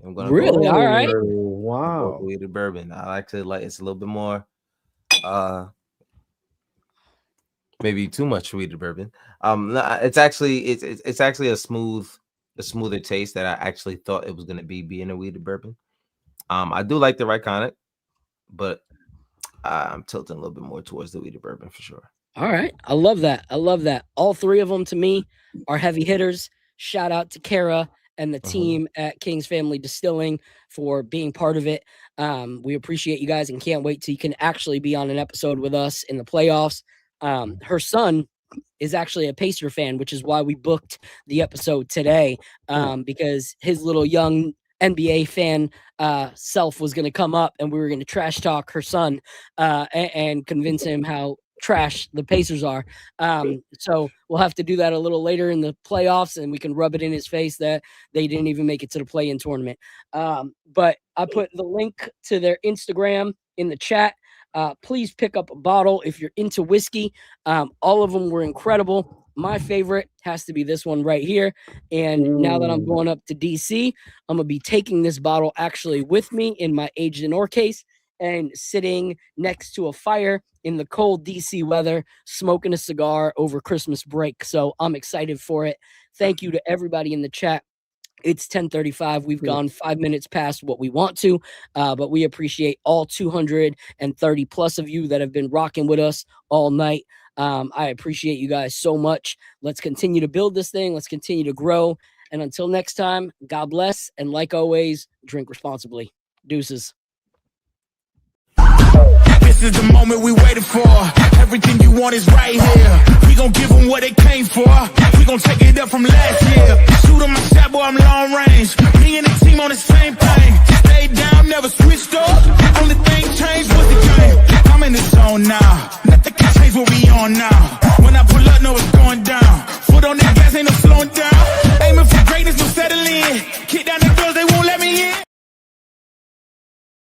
I'm gonna really go all right. Wow, weeded bourbon. I actually like it's a little bit more maybe too much weeded bourbon. It's actually a smoother taste that I actually thought it was gonna be being a weeded bourbon. I do like the Ryconic, but I'm tilting a little bit more towards the weeded bourbon for sure. All right. I love that. I love that. All three of them to me are heavy hitters. Shout out to Kara and the team at King's Family Distilling for being part of it. We appreciate you guys and can't wait till you can actually be on an episode with us in the playoffs. Her son is actually a Pacer fan, which is why we booked the episode today, because his little young NBA fan self was going to come up and we were going to trash talk her son and convince him how trash the Pacers are. So we'll have to do that a little later in the playoffs and we can rub it in his face that they didn't even make it to the play-in tournament. But I put the link to their Instagram in the chat. Please pick up a bottle if you're into whiskey. All of them were incredible. My favorite has to be this one right here. And now that I'm going up to DC, I'm going to be taking this bottle actually with me in my aged in ore case and sitting next to a fire in the cold DC weather, smoking a cigar over Christmas break. So I'm excited for it. Thank you to everybody in the chat. It's 10:35. We've gone 5 minutes past what we want to, but we appreciate all 230 plus of you that have been rocking with us all night. I appreciate you guys so much. Let's continue to build this thing. Let's continue to grow. And until next time, God bless. And like always, drink responsibly. Deuces. This is the moment we waited for. Everything you want is right here. We gon' give them what they came for. We gon' take it up from last year. Shoot 'em my shot, boy, I'm long range. Me and the team on the same thing. Stayed down, never switched up. Only thing changed was the game. I'm in the zone now. Nothing can change what we on now. When I pull up, know it's going down. Foot on the gas, ain't no slowing down. Aiming for greatness, no settling. Kick down